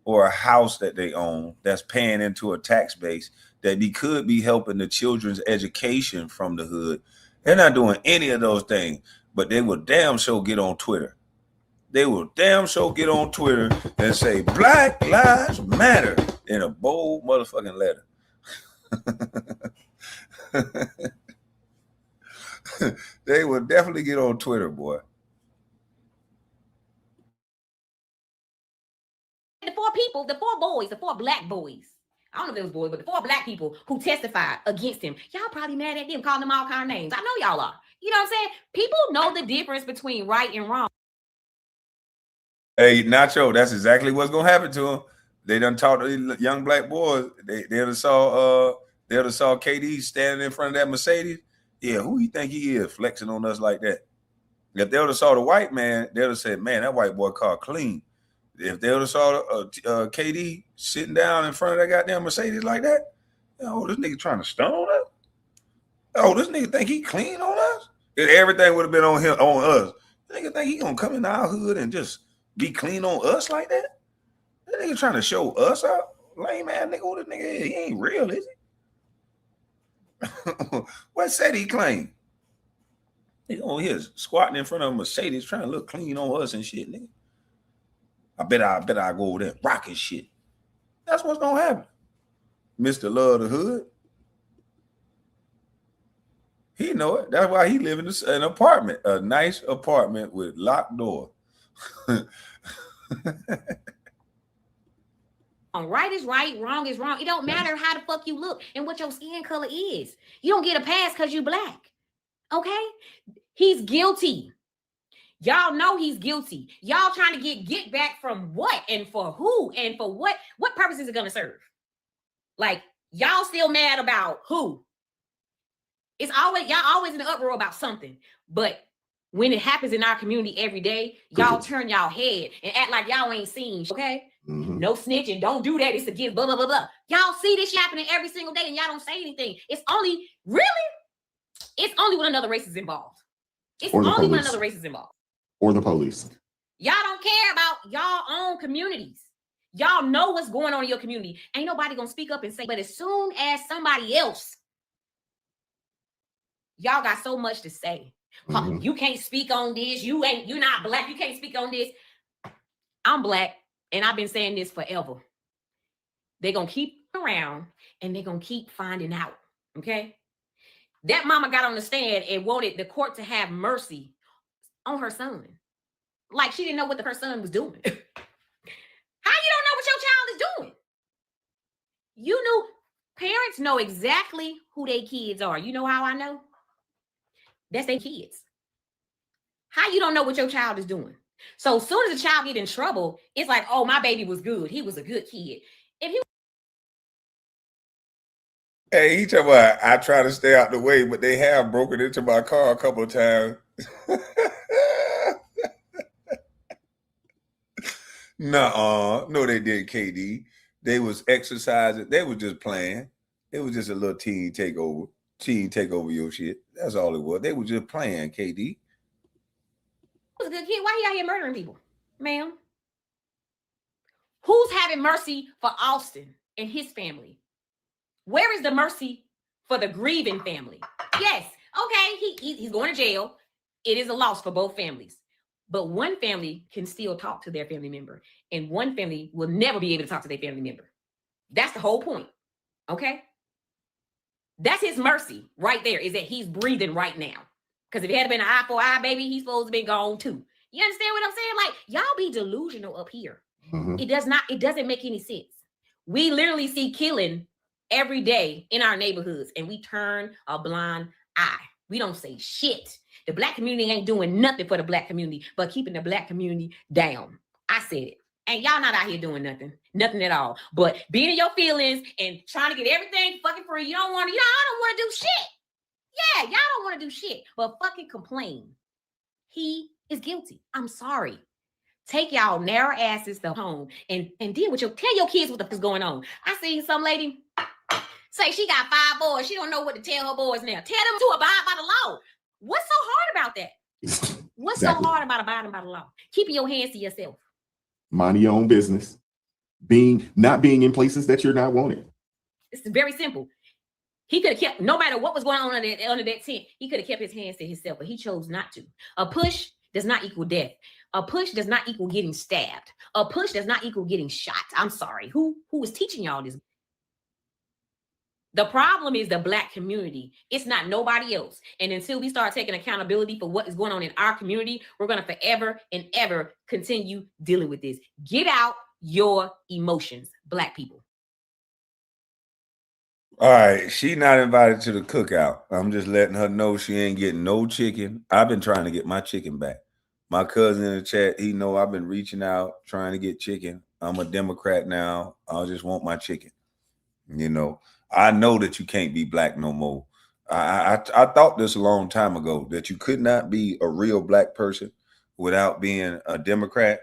or a house that they own that's paying into a tax base that could be helping the children's education from the hood. They're not doing any of those things, but they will damn sure get on Twitter. They will damn sure get on Twitter and say Black Lives Matter in a bold motherfucking letter. They will definitely get on Twitter, boy. The 4 people, the 4 boys, the 4 black boys. I don't know if it was boys, but the 4 black people who testified against him. Y'all probably mad at them, calling them all kind of names. I know y'all are. You know what I'm saying? People know the difference between right and wrong. Hey, Nacho, that's exactly what's gonna happen to him. They done talked to these young black boys. They'd have saw KD standing in front of that Mercedes. Yeah, who you think he is flexing on us like that? If they would have saw the white man, they would have said, man, that white boy car clean. If they would have saw KD sitting down in front of that goddamn Mercedes like that, oh, this nigga trying to stone us? Oh, this nigga think he clean on us? If everything would have been on him, on us. This nigga think he gonna come in our hood and just be clean on us like that? That nigga trying to show us out? Lame ass nigga, who this nigga is? He ain't real, is he? What said he claim? He on here squatting in front of a Mercedes trying to look clean on us and shit, nigga. I bet I go over there rocking shit. That's what's gonna happen. Mr. Love the Hood. He know it. That's why he live in an apartment, a nice apartment with locked door. Right is right, wrong is wrong. It don't matter how the fuck you look and what your skin color is. You don't get a pass because you black. Okay? He's guilty. Y'all know he's guilty. Y'all trying to get back from what and for who and for what? What purpose is it going to serve? Like, y'all still mad about who? It's always, y'all always in an uproar about something. But when it happens in our community every day, y'all turn y'all head and act like y'all ain't seen, okay? Mm-hmm. No snitching, don't do that. It's against blah, blah, blah, blah. Y'all see this happening every single day and y'all don't say anything. It's only, really? It's only when another race is involved. It's only when another race is involved. Or the police. Y'all don't care about y'all own communities. Y'all know what's going on in your community. Ain't nobody gonna speak up and say, but as soon as somebody else, y'all got so much to say. Mm-hmm. You can't speak on this. You're not black. You can't speak on this. I'm black, and I've been saying this forever. They're going to keep around and they're going to keep finding out. Okay. That mama got on the stand and wanted the court to have mercy on her son. Like she didn't know what her son was doing. How you don't know what your child is doing? You know, parents know exactly who their kids are. You know how I know? That's their kids. How you don't know what your child is doing? So as soon as a child get in trouble, it's like, oh, my baby was good. He was a good kid. If he Hey, he talking about I try to stay out the way, but they have broken into my car a couple of times. Nuh-uh. No, they did, KD. They was exercising. They was just playing. It was just a little teen takeover. Teen take over your shit. That's all it was. They was just playing, KD. was a good kid. Why he out here murdering people, ma'am? Who's having mercy for Austin and his family? Where is the mercy for the grieving family? Yes, okay, he's going to jail. It is a loss for both families. But one family can still talk to their family member, and one family will never be able to talk to their family member. That's the whole point, okay? That's his mercy right there, is that he's breathing right now. Because if it had been an eye for eye, baby, he's supposed to be gone too. You understand what I'm saying? Like, y'all be delusional up here. Mm-hmm. It doesn't make any sense. We literally see killing every day in our neighborhoods, and we turn a blind eye. We don't say shit. The black community ain't doing nothing for the black community, but keeping the black community down. I said it. And y'all not out here doing nothing at all. But being in your feelings and trying to get everything fucking free. I don't want to do shit. Yeah, y'all don't want to do shit, but fucking complain. He is guilty. I'm sorry. Take y'all narrow asses to home and deal with tell your kids what the fuck is going on. I seen some lady say she got 5 boys. She don't know what to tell her boys now. Tell them to abide by the law. What's so hard about that? What's so hard about abiding by the law? Keeping your hands to yourself. Mind your own business. Not being in places that you're not wanted. It's very simple. He could have kept, no matter what was going on under that tent, he could have kept his hands to himself, but he chose not to. A push does not equal death. A push does not equal getting stabbed. A push does not equal getting shot. I'm sorry. Who is teaching y'all this? The problem is the black community. It's not nobody else. And until we start taking accountability for what is going on in our community, we're going to forever and ever continue dealing with this. Get out your emotions, black people. All right, she not invited to the cookout. I'm just letting her know she ain't getting no chicken. I've been trying to get my chicken back. My cousin in the chat, he know I've been reaching out, trying to get chicken. I'm a Democrat now. I just want my chicken. You know, I know that you can't be black no more. I thought this a long time ago, that you could not be a real black person without being a Democrat.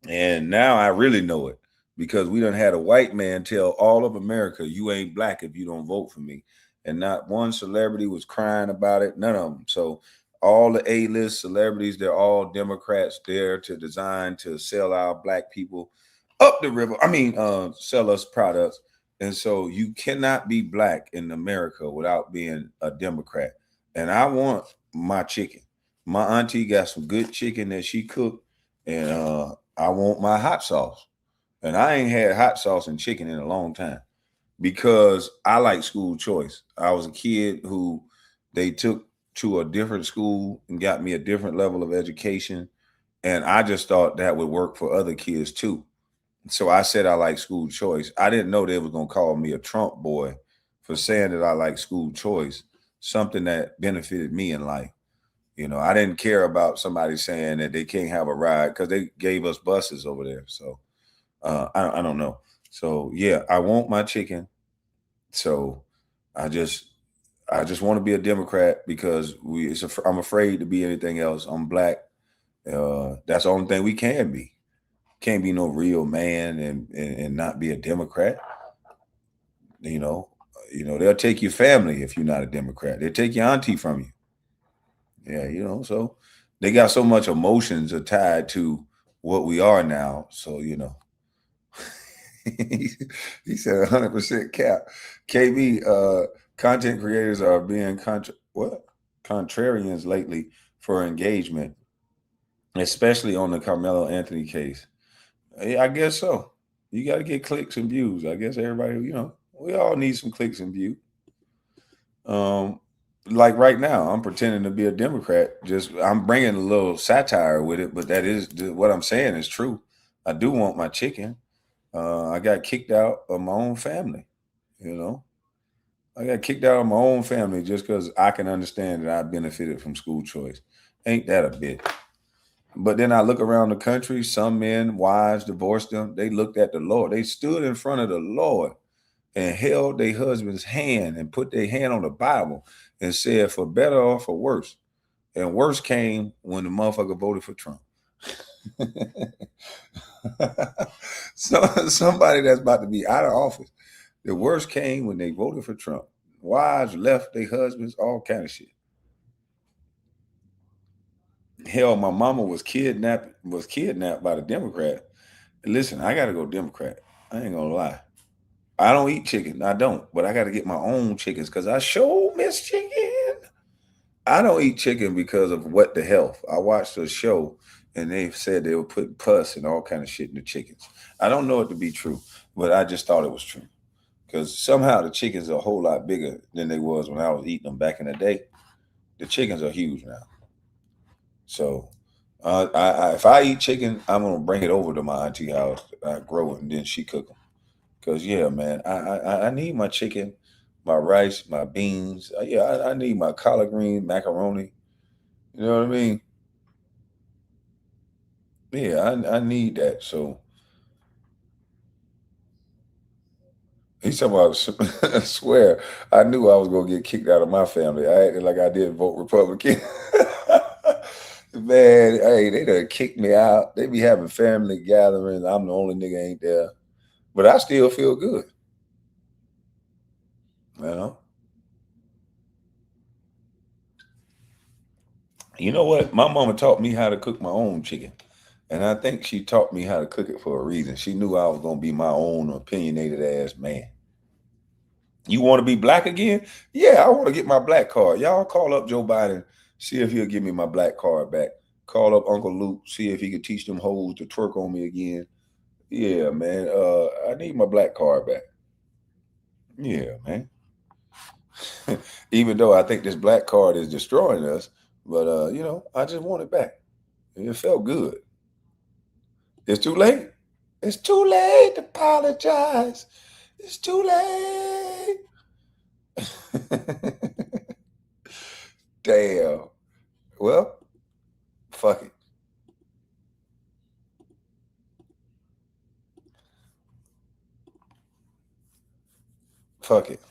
And now I really know it, because we done had a white man tell all of America, you ain't black if you don't vote for me. And not one celebrity was crying about it, none of them. So all the A-list celebrities, they're all Democrats there to design to sell our black people up the river. Sell us products. And so you cannot be black in America without being a Democrat. And I want my chicken. My auntie got some good chicken that she cooked, and I want my hot sauce. And I ain't had hot sauce and chicken in a long time, because I like school choice. I was a kid who they took to a different school and got me a different level of education. And I just thought that would work for other kids too. So I said I like school choice. I didn't know they was going to call me a Trump boy for saying that I like school choice, something that benefited me in life. You know, I didn't care about somebody saying that they can't have a ride, because they gave us buses over there. So I don't know. So yeah, I want my chicken. So I just want to be a Democrat, because I'm afraid to be anything else. I'm black. That's the only thing we can be. Can't be no real man and not be a Democrat. You know, they'll take your family if you're not a Democrat. They'll take your auntie from you. Yeah, so they got so much emotions are tied to what we are now. So, he said 100% cap. KB, content creators are being contrarians lately for engagement, especially on the Karmelo Anthony case. I guess so. You got to get clicks and views. I guess everybody, we all need some clicks and views. Like right now, I'm pretending to be a Democrat. I'm bringing a little satire with it, but that is what I'm saying is true. I do want my chicken. I got kicked out of my own family. I got kicked out of my own family just because I can understand that I benefited from school choice. Ain't that a bit? But then I look around the country, some men, wives divorced them. They looked at the Lord. They stood in front of the Lord and held their husband's hand and put their hand on the Bible and said, for better or for worse. And worse came when the motherfucker voted for Trump. So somebody that's about to be out of office. The worst came when they voted for Trump. Wives left their husbands, all kind of shit. Hell, my mama was kidnapped by the Democrat. Listen, I got to go Democrat. I ain't gonna lie. I don't eat chicken. I don't, but I got to get my own chickens because I sure miss chicken. I don't eat chicken because of what the health. I watched a show and they said they were putting pus and all kind of shit in the chickens. I don't know it to be true, but I just thought it was true because somehow the chickens are a whole lot bigger than they was when I was eating them back in the day. The chickens are huge now. So if I eat chicken, I'm going to bring it over to my auntie house. I grow it and then she cook them. Because, yeah, man, I need my chicken, my rice, my beans. I need my collard green, macaroni. You know what I mean? Yeah, I need that. So he's talking about, I swear, I knew I was going to get kicked out of my family. I acted like I didn't vote Republican. Man, hey, they done kicked me out. They be having family gatherings. I'm the only nigga ain't there. But I still feel good. You know what? My mama taught me how to cook my own chicken. And I think she taught me how to cook it for a reason. She knew I was going to be my own opinionated ass man. You want to be black again? Yeah, I want to get my black card. Y'all call up Joe Biden, see if he'll give me my black card back. Call up Uncle Luke, see if he could teach them hoes to twerk on me again. Yeah, man. I need my black card back. Yeah, man. Even though I think this black card is destroying us, but I just want it back. It felt good. It's too late. It's too late to apologize. It's too late. Damn. Well, fuck it. Fuck it.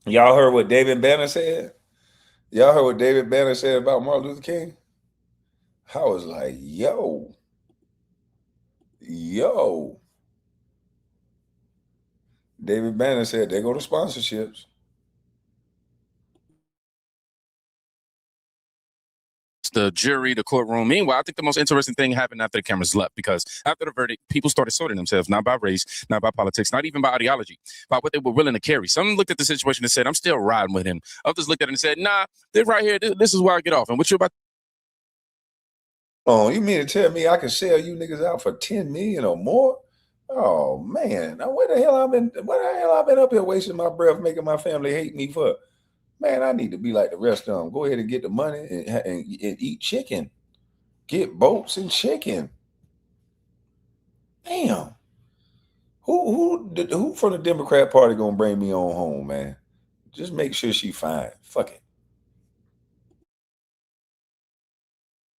Y'all heard what David Banner said? Y'all heard what David Banner said about Martin Luther King? I was like, yo. David Banner said, they go to sponsorships. The jury, the courtroom. Meanwhile, I think the most interesting thing happened after the cameras left, because after the verdict, people started sorting themselves, not by race, not by politics, not even by ideology, by what they were willing to carry. Some looked at the situation and said, I'm still riding with him. Others looked at it and said, nah, they're right here. This is where I get off. And what you about? Oh, you mean to tell me I can sell you niggas out for 10 million or more? Oh man, now where the hell I've been up here wasting my breath making my family hate me for? Man, I need to be like the rest of them. Go ahead and get the money and eat chicken. Get boats and chicken. Damn. Who from the Democrat Party gonna bring me on home, man? Just make sure she fine. Fuck it.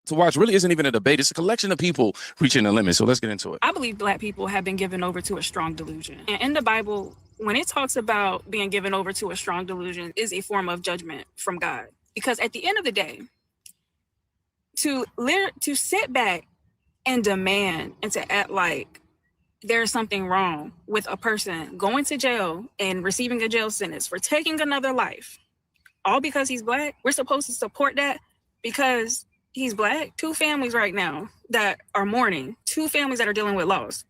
To watch really isn't even a debate. It's a collection of people reaching the limit. So let's get into it. I believe Black people have been given over to a strong delusion. And in the Bible, when it talks about being given over to a strong delusion, is a form of judgment from God. Because at the end of the day, to sit back and demand and to act like there's something wrong with a person going to jail and receiving a jail sentence for taking another life, all because he's Black, we're supposed to support that because he's Black. 2 families right now that are mourning, 2 families that are dealing with loss.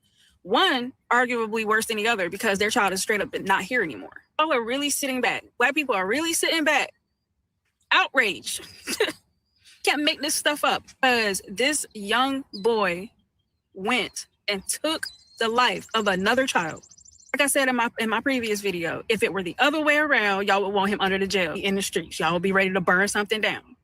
One arguably worse than the other because their child is straight up not here anymore. People are really sitting back. Black people are really sitting back, outraged. Can't make this stuff up because this young boy went and took the life of another child. Like I said in my previous video, if it were the other way around, y'all would want him under the jail in the streets. Y'all would be ready to burn something down.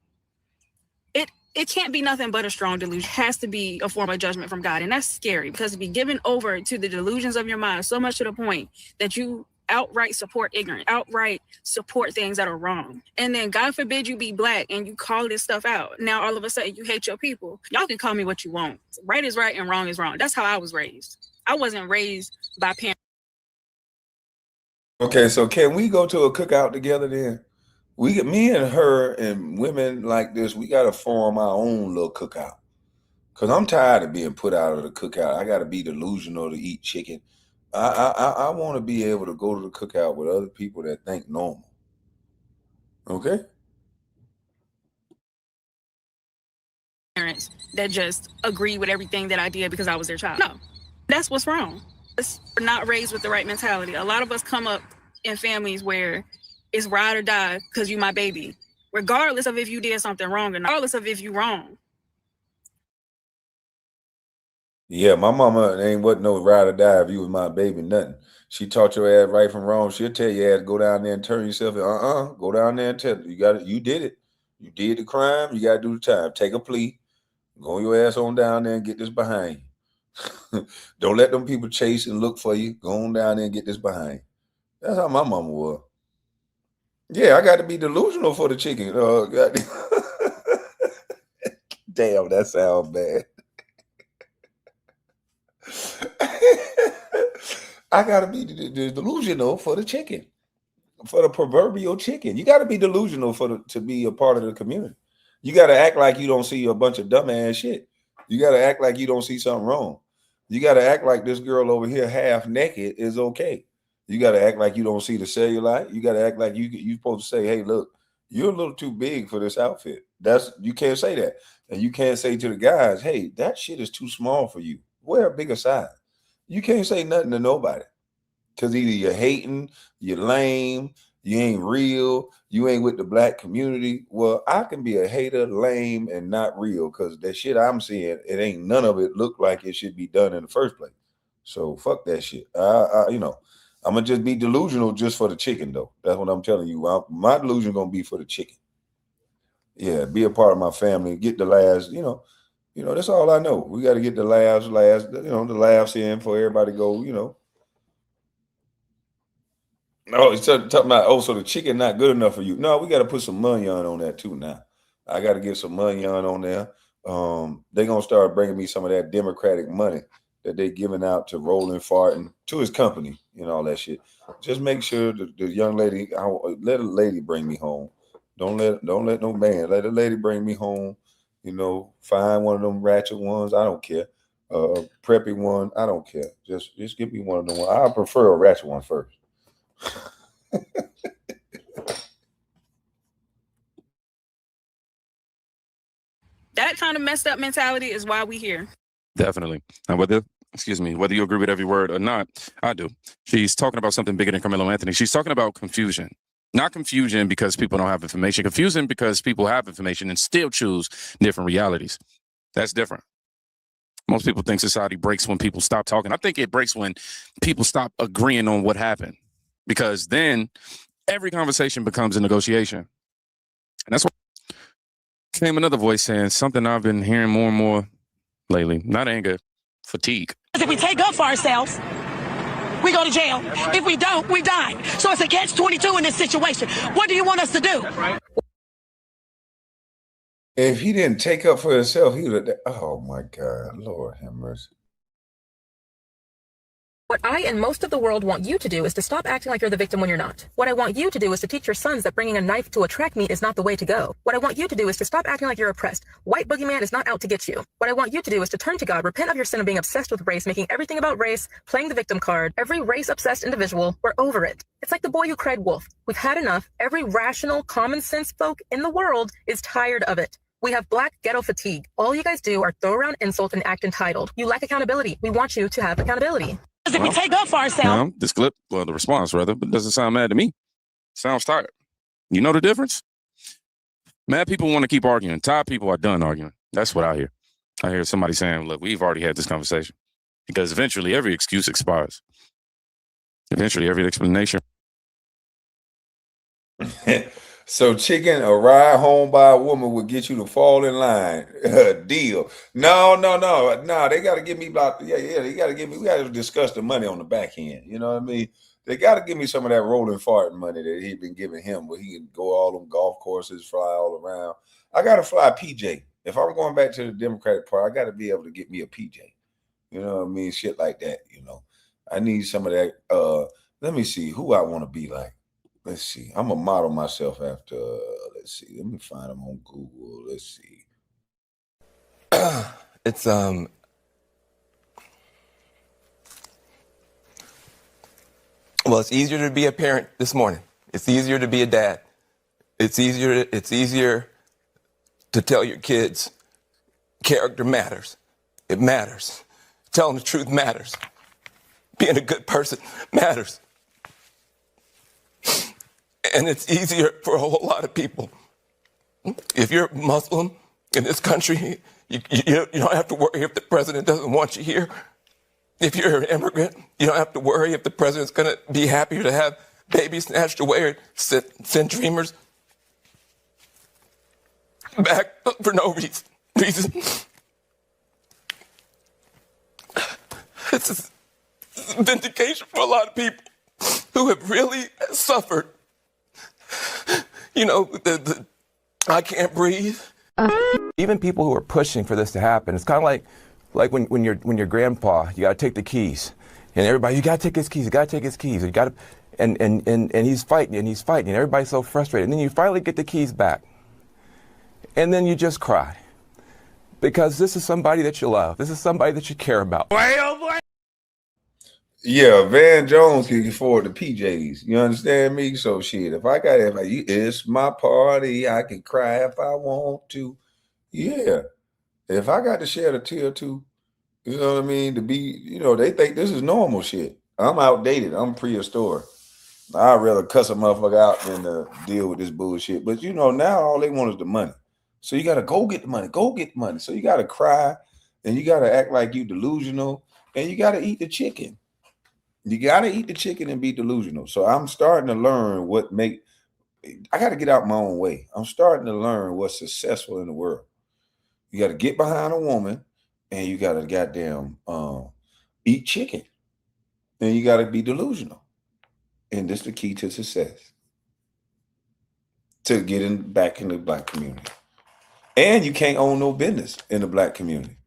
It can't be nothing but a strong delusion. It has to be a form of judgment from God. And that's scary, because to be given over to the delusions of your mind so much to the point that you outright support ignorance, outright support things that are wrong. And then God forbid you be Black and you call this stuff out. Now all of a sudden you hate your people. Y'all can call me what you want. Right is right and wrong is wrong. That's how I was raised. I wasn't raised by parents. Okay, so can we go to a cookout together then? Me and her and women like this, we got to form our own little cookout. Because I'm tired of being put out of the cookout. I got to be delusional to eat chicken. I want to be able to go to the cookout with other people that think normal. Okay? Parents that just agree with everything that I did because I was their child. No, that's what's wrong. We're not raised with the right mentality. A lot of us come up in families where it's ride or die because you my baby, regardless of if you did something wrong or not, regardless of if you wrong. Yeah, my mama wasn't no ride or die if you was my baby, nothing. She taught your ass right from wrong. She'll tell your ass go down there and turn yourself in. Go down there and tell you got it. You did it. You did the crime. You got to do the time. Take a plea. Go your ass on down there and get this behind you. Don't let them people chase and look for you. Go on down there and get this behind you. That's how my mama was. Yeah, I got to be delusional for the chicken. Damn, that sounds bad. I got to be delusional for the chicken, for the proverbial chicken. You got to be delusional to be a part of the community. You got to act like you don't see a bunch of dumbass shit. You got to act like you don't see something wrong. You got to act like this girl over here half naked is okay. You got to act like you don't see the cellulite. You got to act like you're supposed to say, hey, look, you're a little too big for this outfit. You can't say that. And you can't say to the guys, hey, that shit is too small for you. Wear a bigger size. You can't say nothing to nobody. Because either you're hating, you're lame, you ain't real, you ain't with the Black community. Well, I can be a hater, lame, and not real, because that shit I'm seeing, it ain't none of it look like it should be done in the first place. So fuck that shit. I'm gonna just be delusional just for the chicken, though. That's what I'm telling you. My delusion gonna be for the chicken. Yeah, be a part of my family. Get the laughs. That's all I know. We got to get the laughs. The laughs in for everybody to go. Oh, he's talking about, so the chicken not good enough for you. No, we got to put some money on that too now. I got to get some money on there. They're going to start bringing me some of that Democratic money that they giving out to Roland Farton, to his company, all that shit. Just make sure the young lady, let a lady bring me home. Don't let no man, let a lady bring me home. Find one of them ratchet ones. I don't care. Preppy one. I don't care. Just give me one of them. I prefer a ratchet one first. That kind of messed up mentality is why we here. Definitely. And whether you agree with every word or not, I do. She's talking about something bigger than Karmelo Anthony. She's talking about confusion. Not confusion because people don't have information. Confusion because people have information and still choose different realities. That's different. Most people think society breaks when people stop talking. I think it breaks when people stop agreeing on what happened, because then every conversation becomes a negotiation. And that's why came another voice saying something I've been hearing more and more lately. Not anger, fatigue. If we take up for ourselves, we go to jail. If we don't, we die. So it's a catch-22 in this situation. What do you want us to do? If he didn't take up for himself, he would have. Oh my God, Lord have mercy. What I and most of the world want you to do is to stop acting like you're the victim when you're not. What I want you to do is to teach your sons that bringing a knife to a track meet is not the way to go. What I want you to do is to stop acting like you're oppressed. White boogeyman is not out to get you. What I want you to do is to turn to God, repent of your sin of being obsessed with race, making everything about race, playing the victim card. Every race-obsessed individual, we're over it. It's like the boy who cried wolf. We've had enough. Every rational, common sense folk in the world is tired of it. We have Black ghetto fatigue. All you guys do are throw around insults and act entitled. You lack accountability. We want you to have accountability. If we take up for ourselves. This clip, the response rather, but it doesn't sound mad to me. Sounds tired. You know the difference? Mad people want to keep arguing. Tired people are done arguing. That's what I hear. I hear somebody saying, look, we've already had this conversation. because eventually every excuse expires. Eventually every explanation. So chicken, a ride home by a woman would get you to fall in line. Deal. No. They got to give me about, they got to give me, we got to discuss the money on the back end. You know what I mean? They got to give me some of that rolling farting money that he'd been giving him where he can go all them golf courses, fly all around. I got to fly PJ. If I'm going back to the Democratic Party, I got to be able to get me a PJ. You know what I mean? Shit like that, you know. I need some of that. Let me see who I want to be like. Let's see. I'm going to model myself after, let's see. Let me find them on Google. Let's see. It's, well, it's easier to be a parent this morning. It's easier to be a dad. It's easier to tell your kids character matters. It matters. Telling the truth matters. Being a good person matters. And it's easier for a whole lot of people. If you're Muslim in this country, you don't have to worry if the president doesn't want you here. If you're an immigrant, you don't have to worry if the president's going to be happier to have babies snatched away or send dreamers back for no reason. It's a vindication for a lot of people who have really suffered. You know, I can't breathe. Even people who are pushing for this to happen, it's kind of like when your grandpa, you got to take the keys, and everybody, you got to take his keys, you got to, and he's fighting, and everybody's so frustrated, and then you finally get the keys back, and then you just cry, because this is somebody that you love, this is somebody that you care about. Yeah, Van Jones can afford the PJs. You understand me? So shit, if it's my party, I can cry if I want to. Yeah. If I got to shed a tear too, you know what I mean? To be, you know, they think this is normal shit. I'm outdated. I'm prehistoric. I'd rather cuss a motherfucker out than to deal with this bullshit. But you know, now all they want is the money. So you gotta go get the money. So you gotta cry and you gotta act like you delusional and you gotta eat the chicken. You got to eat the chicken and be delusional. So I'm starting to learn I got to get out my own way. I'm starting to learn what's successful in the world. You got to get behind a woman and you got to goddamn eat chicken. And you got to be delusional. And this is the key to success. To get back in the black community. And you can't own no business in the black community.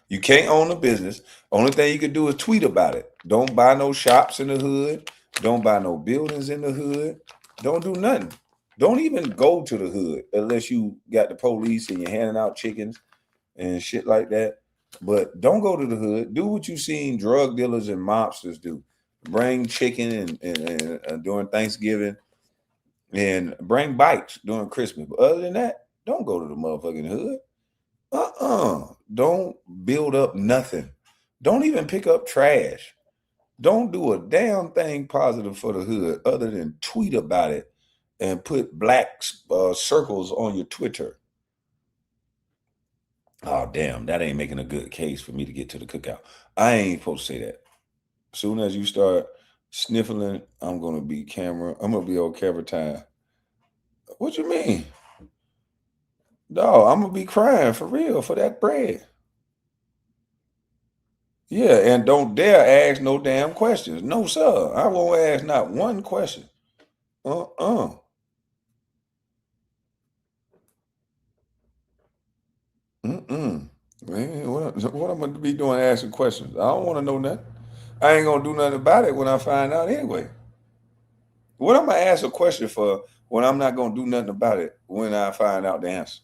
You can't own a business. Only thing you can do is tweet about it. Don't buy no shops in the hood. Don't buy no buildings in the hood. Don't do nothing. Don't even go to the hood unless you got the police and you're handing out chickens and shit like that. But don't go to the hood. Do what you've seen drug dealers and mobsters do. Bring chicken and during Thanksgiving and bring bikes during Christmas. But other than that, don't go to the motherfucking hood. Don't build up nothing. Don't even pick up trash. Don't do a damn thing positive for the hood other than tweet about it and put black circles on your Twitter. Oh, damn, that ain't making a good case for me to get to the cookout. I ain't supposed to say that. As soon as you start sniffling, I'm going to be on camera time. What you mean? No, I'm going to be crying for real for that bread. Yeah, and don't dare ask no damn questions. No, sir. I won't ask not one question. Man, what I'm going to be doing asking questions? I don't want to know nothing. I ain't going to do nothing about it when I find out anyway. What am I going to ask a question for when I'm not going to do nothing about it when I find out the answer?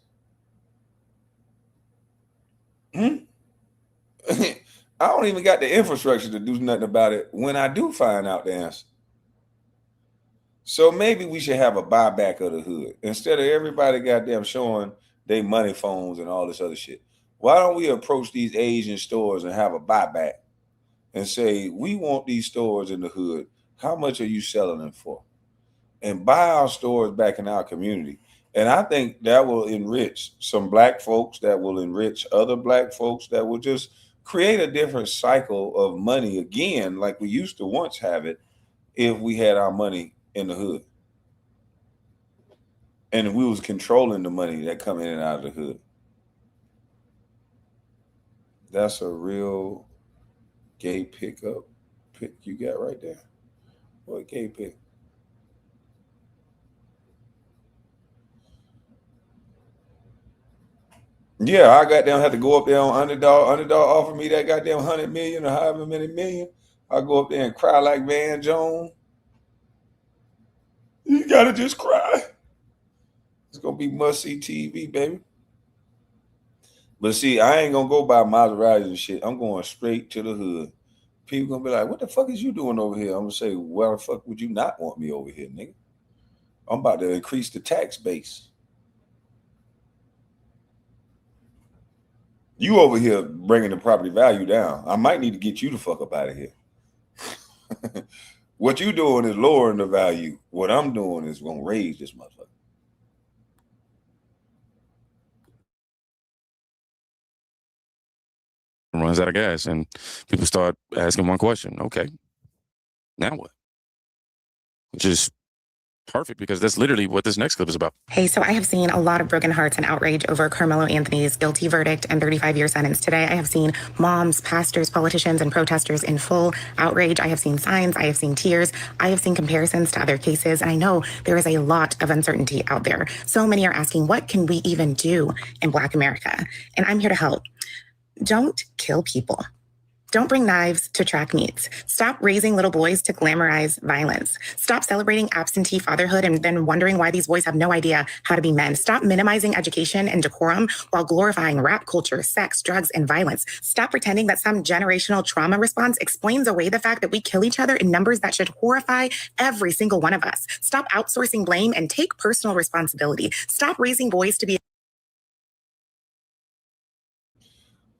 I don't even got the infrastructure to do nothing about it when I do find out the answer. So maybe we should have a buyback of the hood. Instead of everybody goddamn showing their money phones and all this other shit. Why don't we approach these Asian stores and have a buyback and say, we want these stores in the hood. How much are you selling them for? And buy our stores back in our community. And I think that will enrich some black folks, that will enrich other black folks, that will just create a different cycle of money again, like we used to once have it, if we had our money in the hood. And if we was controlling the money that come in and out of the hood. That's a real gay pick you got right there. What gay pick? Yeah, I goddamn had to go up there on underdog. Underdog offered me that goddamn 100 million or however many million. I go up there and cry like Van Jones. You gotta just cry. It's gonna be must-see TV, baby. But see, I ain't gonna go by Maserati and shit. I'm going straight to the hood. People gonna be like, what the fuck is you doing over here? I'm gonna say, why the fuck would you not want me over here, nigga? I'm about to increase the tax base. You over here bringing the property value down. I might need to get you the fuck up out of here. What you doing is lowering the value. What I'm doing is gonna raise this motherfucker. Runs out of gas, and people start asking one question. Okay, now what? Which is perfect, because that's literally what this next clip is about. Hey, so I have seen a lot of broken hearts and outrage over Karmelo Anthony's guilty verdict and 35-year sentence today. I have seen moms, pastors, politicians, and protesters in full outrage. I have seen signs. I have seen tears. I have seen comparisons to other cases. And I know there is a lot of uncertainty out there. So many are asking, what can we even do in Black America? And I'm here to help. Don't kill people. Don't bring knives to track meets. Stop raising little boys to glamorize violence. Stop celebrating absentee fatherhood and then wondering why these boys have no idea how to be men. Stop minimizing education and decorum while glorifying rap culture, sex, drugs, and violence. Stop pretending that some generational trauma response explains away the fact that we kill each other in numbers that should horrify every single one of us. Stop outsourcing blame and take personal responsibility. Stop raising boys to be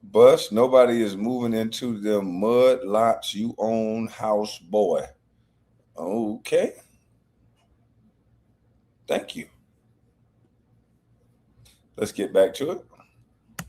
Bus, nobody is moving into the mud lots you own, house boy. Okay. Thank you. Let's get back to it.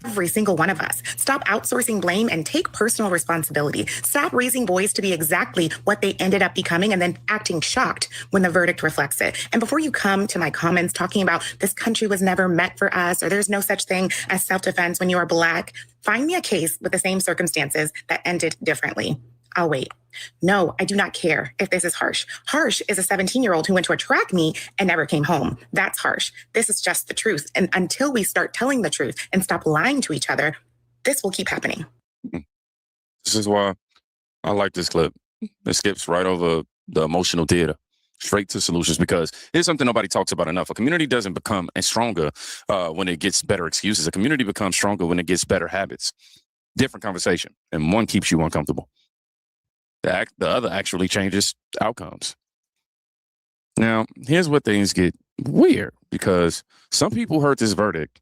Every single one of us. Stop outsourcing blame and take personal responsibility. Stop raising boys to be exactly what they ended up becoming and then acting shocked when the verdict reflects it. And before you come to my comments talking about this country was never meant for us or there's no such thing as self-defense when you are Black, find me a case with the same circumstances that ended differently. I'll wait. No, I do not care if this is harsh. Harsh is a 17-year-old who went to a track meet and never came home. That's harsh. This is just the truth. And until we start telling the truth and stop lying to each other, this will keep happening. This is why I like this clip. It skips right over the emotional theater, straight to solutions, because here's something nobody talks about enough. A community doesn't become stronger when it gets better excuses. A community becomes stronger when it gets better habits. Different conversation, and one keeps you uncomfortable. The other actually changes outcomes. Now, here's where things get weird, because some people heard this verdict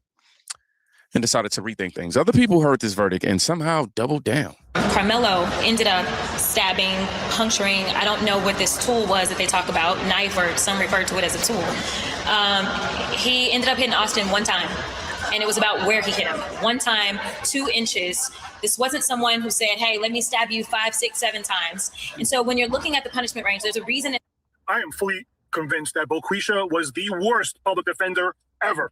and decided to rethink things. Other people heard this verdict and somehow doubled down. Karmelo ended up stabbing, puncturing, I don't know what this tool was that they talk about, knife, or some refer to it as a tool. He ended up hitting Austin one time, and it was about where he hit him. One time, 2 inches. This wasn't someone who said, hey, let me stab you 5, 6, 7 times. And so when you're looking at the punishment range, there's a reason. I am fully convinced that Boquisha was the worst public defender ever.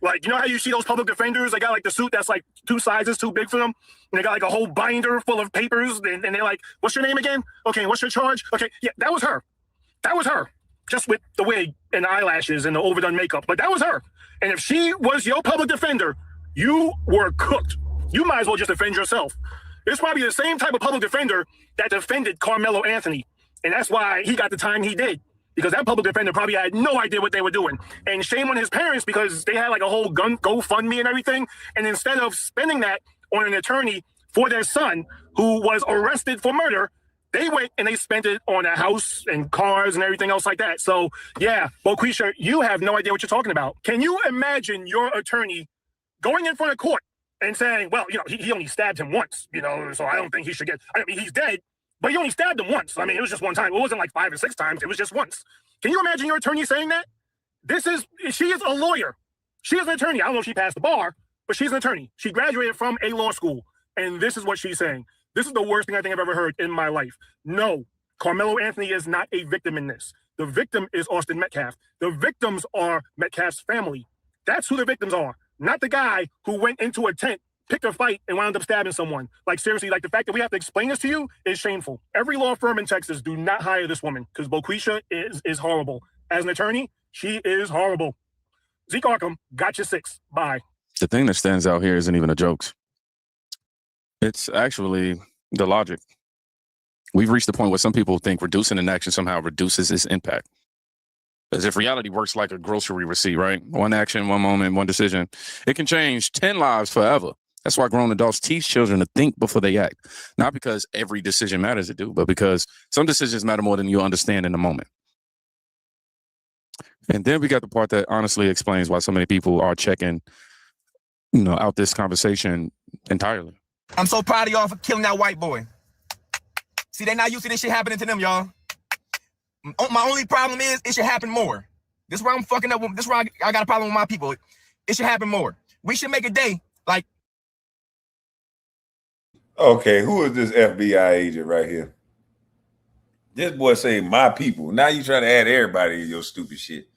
Like, you know how you see those public defenders? They got like the suit that's like 2 sizes too big for them. And they got like a whole binder full of papers. And they're like, what's your name again? Okay, what's your charge? Okay, yeah, that was her. That was her. Just with the wig and the eyelashes and the overdone makeup. But that was her. And if she was your public defender, you were cooked. You might as well just defend yourself. It's probably the same type of public defender that defended Karmelo Anthony. And that's why he got the time he did. Because that public defender probably had no idea what they were doing. And shame on his parents, because they had like a whole GoFundMe and everything. And instead of spending that on an attorney for their son, who was arrested for murder, they went and they spent it on a house and cars and everything else like that. So yeah, Boquisha, you have no idea what you're talking about. Can you imagine your attorney going in front of court and saying, well, you know, he only stabbed him once, you know, so I don't think he should get, I mean, he's dead, but he only stabbed him once. I mean, it was just one time. It wasn't like 5 or 6 times. It was just once. Can you imagine your attorney saying that? She is a lawyer. She is an attorney. I don't know if she passed the bar, but she's an attorney. She graduated from a law school. And this is what she's saying. This is the worst thing I think I've ever heard in my life. No, Karmelo Anthony is not a victim in this. The victim is Austin Metcalf. The victims are Metcalf's family. That's who the victims are, not the guy who went into a tent, picked a fight, and wound up stabbing someone. Like, seriously, like, the fact that we have to explain this to you is shameful. Every law firm in Texas, do not hire this woman, because Boquisha is horrible. As an attorney, she is horrible. Zeke Arkham, got you 6. Bye. The thing that stands out here isn't even a joke. It's actually the logic. We've reached the point where some people think reducing an action somehow reduces its impact. As if reality works like a grocery receipt, right? One action, one moment, one decision. It can change 10 lives forever. That's why grown adults teach children to think before they act. Not because every decision matters to do, but because some decisions matter more than you understand in the moment. And then we got the part that honestly explains why so many people are checking, out this conversation entirely. I'm so proud of y'all for killing that white boy. See, they not used to this shit happening to them, y'all. My only problem is it should happen more. This is where I'm fucking up. This is where I got a problem with my people. It should happen more. We should make a day like. Okay, who is this FBI agent right here? This boy say my people. Now you trying to add everybody in your stupid shit.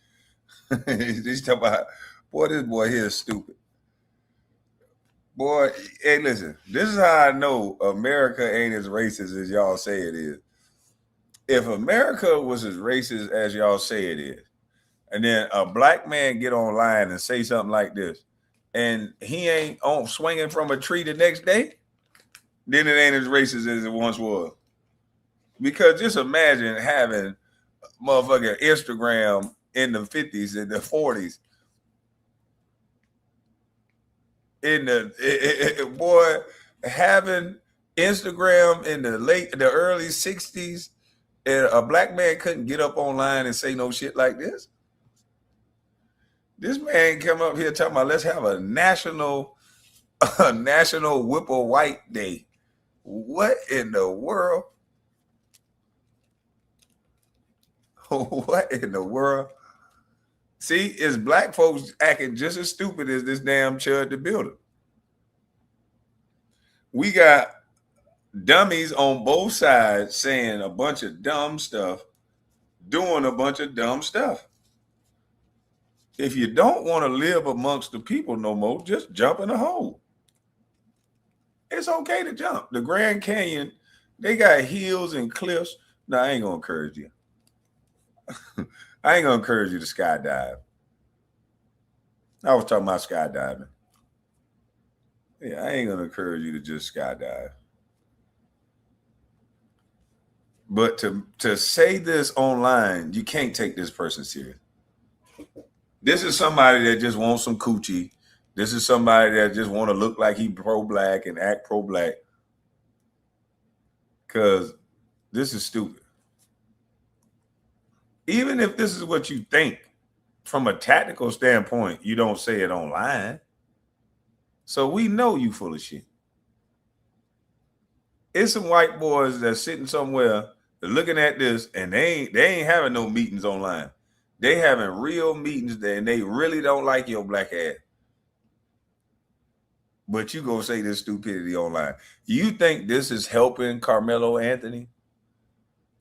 He's talking about, boy, this boy here is stupid. Boy, hey, listen, this is how I know America ain't as racist as y'all say it is. If America was as racist as y'all say it is, and then a black man get online and say something like this, and he ain't on swinging from a tree the next day, then it ain't as racist as it once was. Because just imagine having motherfucking Instagram in the 50s and the 40s. Boy, having Instagram in the early 60s, and a black man couldn't get up online and say no shit like this. This man come up here talking about let's have a national Whipple White Day. What in the world? What in the world? See, it's black folks acting just as stupid as this damn Chud the Builder. We got dummies on both sides saying a bunch of dumb stuff, doing a bunch of dumb stuff. If you don't want to live amongst the people no more, just jump in a hole. It's okay to jump. The Grand Canyon, they got hills and cliffs. No, I ain't gonna encourage you. I ain't gonna encourage you to skydive. I was talking about skydiving. Yeah, I ain't gonna encourage you to just skydive. But to say this online, you can't take this person serious. This is somebody that just wants some coochie. This is somebody that just want to look like he pro-black and act pro-black. Because this is stupid. Even if this is what you think, from a tactical standpoint, you don't say it online. So we know you full of shit. It's some white boys that's sitting somewhere, they're looking at this, and they ain't having no meetings online. They having real meetings, and they really don't like your black ass. But you gonna say this stupidity online. You think this is helping Karmelo Anthony?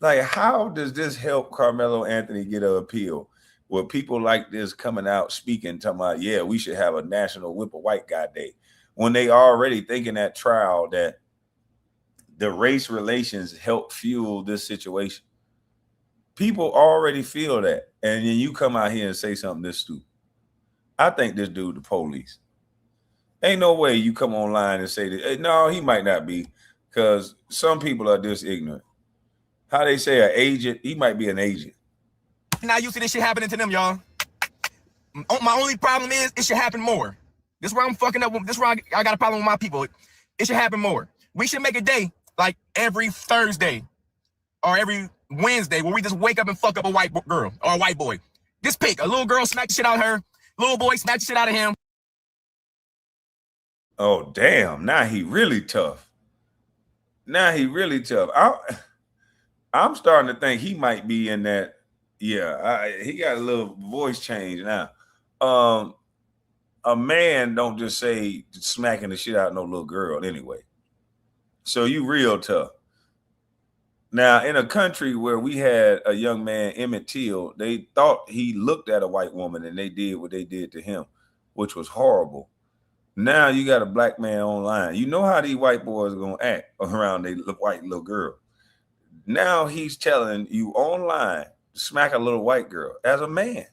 Like, how does this help Karmelo Anthony get an appeal? With people like this coming out speaking, talking about, yeah, we should have a national Whipple White Guy Day. When they already thinking at trial that the race relations help fuel this situation. People already feel that. And then you come out here and say something this stupid. I think this dude the police. Ain't no way you come online and say that. No, he might not be, because some people are just ignorant. How they say an agent, he might be an agent. Not used to this shit happening to them, y'all. My only problem is it should happen more. This is where I'm fucking up. This is where I got a problem with my people. It should happen more. We should make a day like every Thursday or every Wednesday where we just wake up and fuck up a white girl or a white boy. Just pick. A little girl smack the shit out of her. Little boy smack the shit out of him. Oh, damn. Now he really tough. Now he really tough. I'm starting to think he might be in that. Yeah, he got a little voice change now. A man don't just say smacking the shit out of no little girl anyway. So you real tough. Now, in a country where we had a young man, Emmett Till, they thought he looked at a white woman and they did what they did to him, which was horrible. Now you got a black man online. You know how these white boys are going to act around their white little girl. Now he's telling you online to smack a little white girl as a man.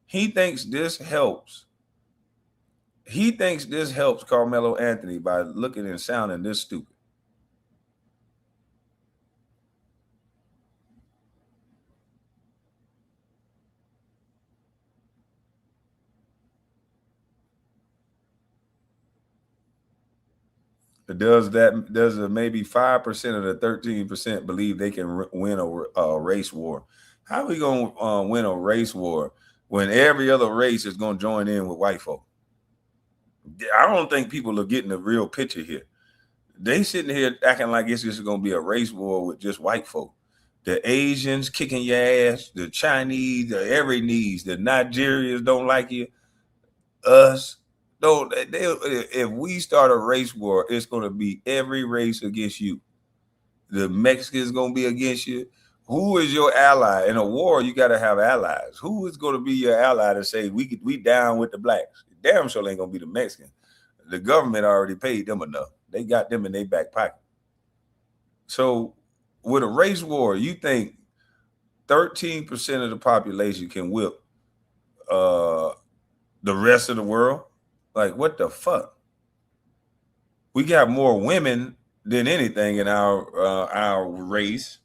He thinks this helps. He thinks this helps Karmelo Anthony by looking and sounding this stupid. Does maybe 5% of the 13% believe they can win a race war? How are we going to win a race war when every other race is going to join in with white folk? I don't think people are getting the real picture here. They sitting here acting like it's just going to be a race war with just white folk. The Asians kicking your ass, the Chinese, every needs, the Nigerians don't like you, us. No, if we start a race war, it's going to be every race against you. The Mexicans going to be against you. Who is your ally? In a war, you got to have allies. Who is going to be your ally to say we down with the blacks? Damn sure ain't going to be the Mexicans. The government already paid them enough. They got them in their back pocket. So with a race war, you think 13% of the population can whip the rest of the world? Like, what the fuck? We got more women than anything in our race.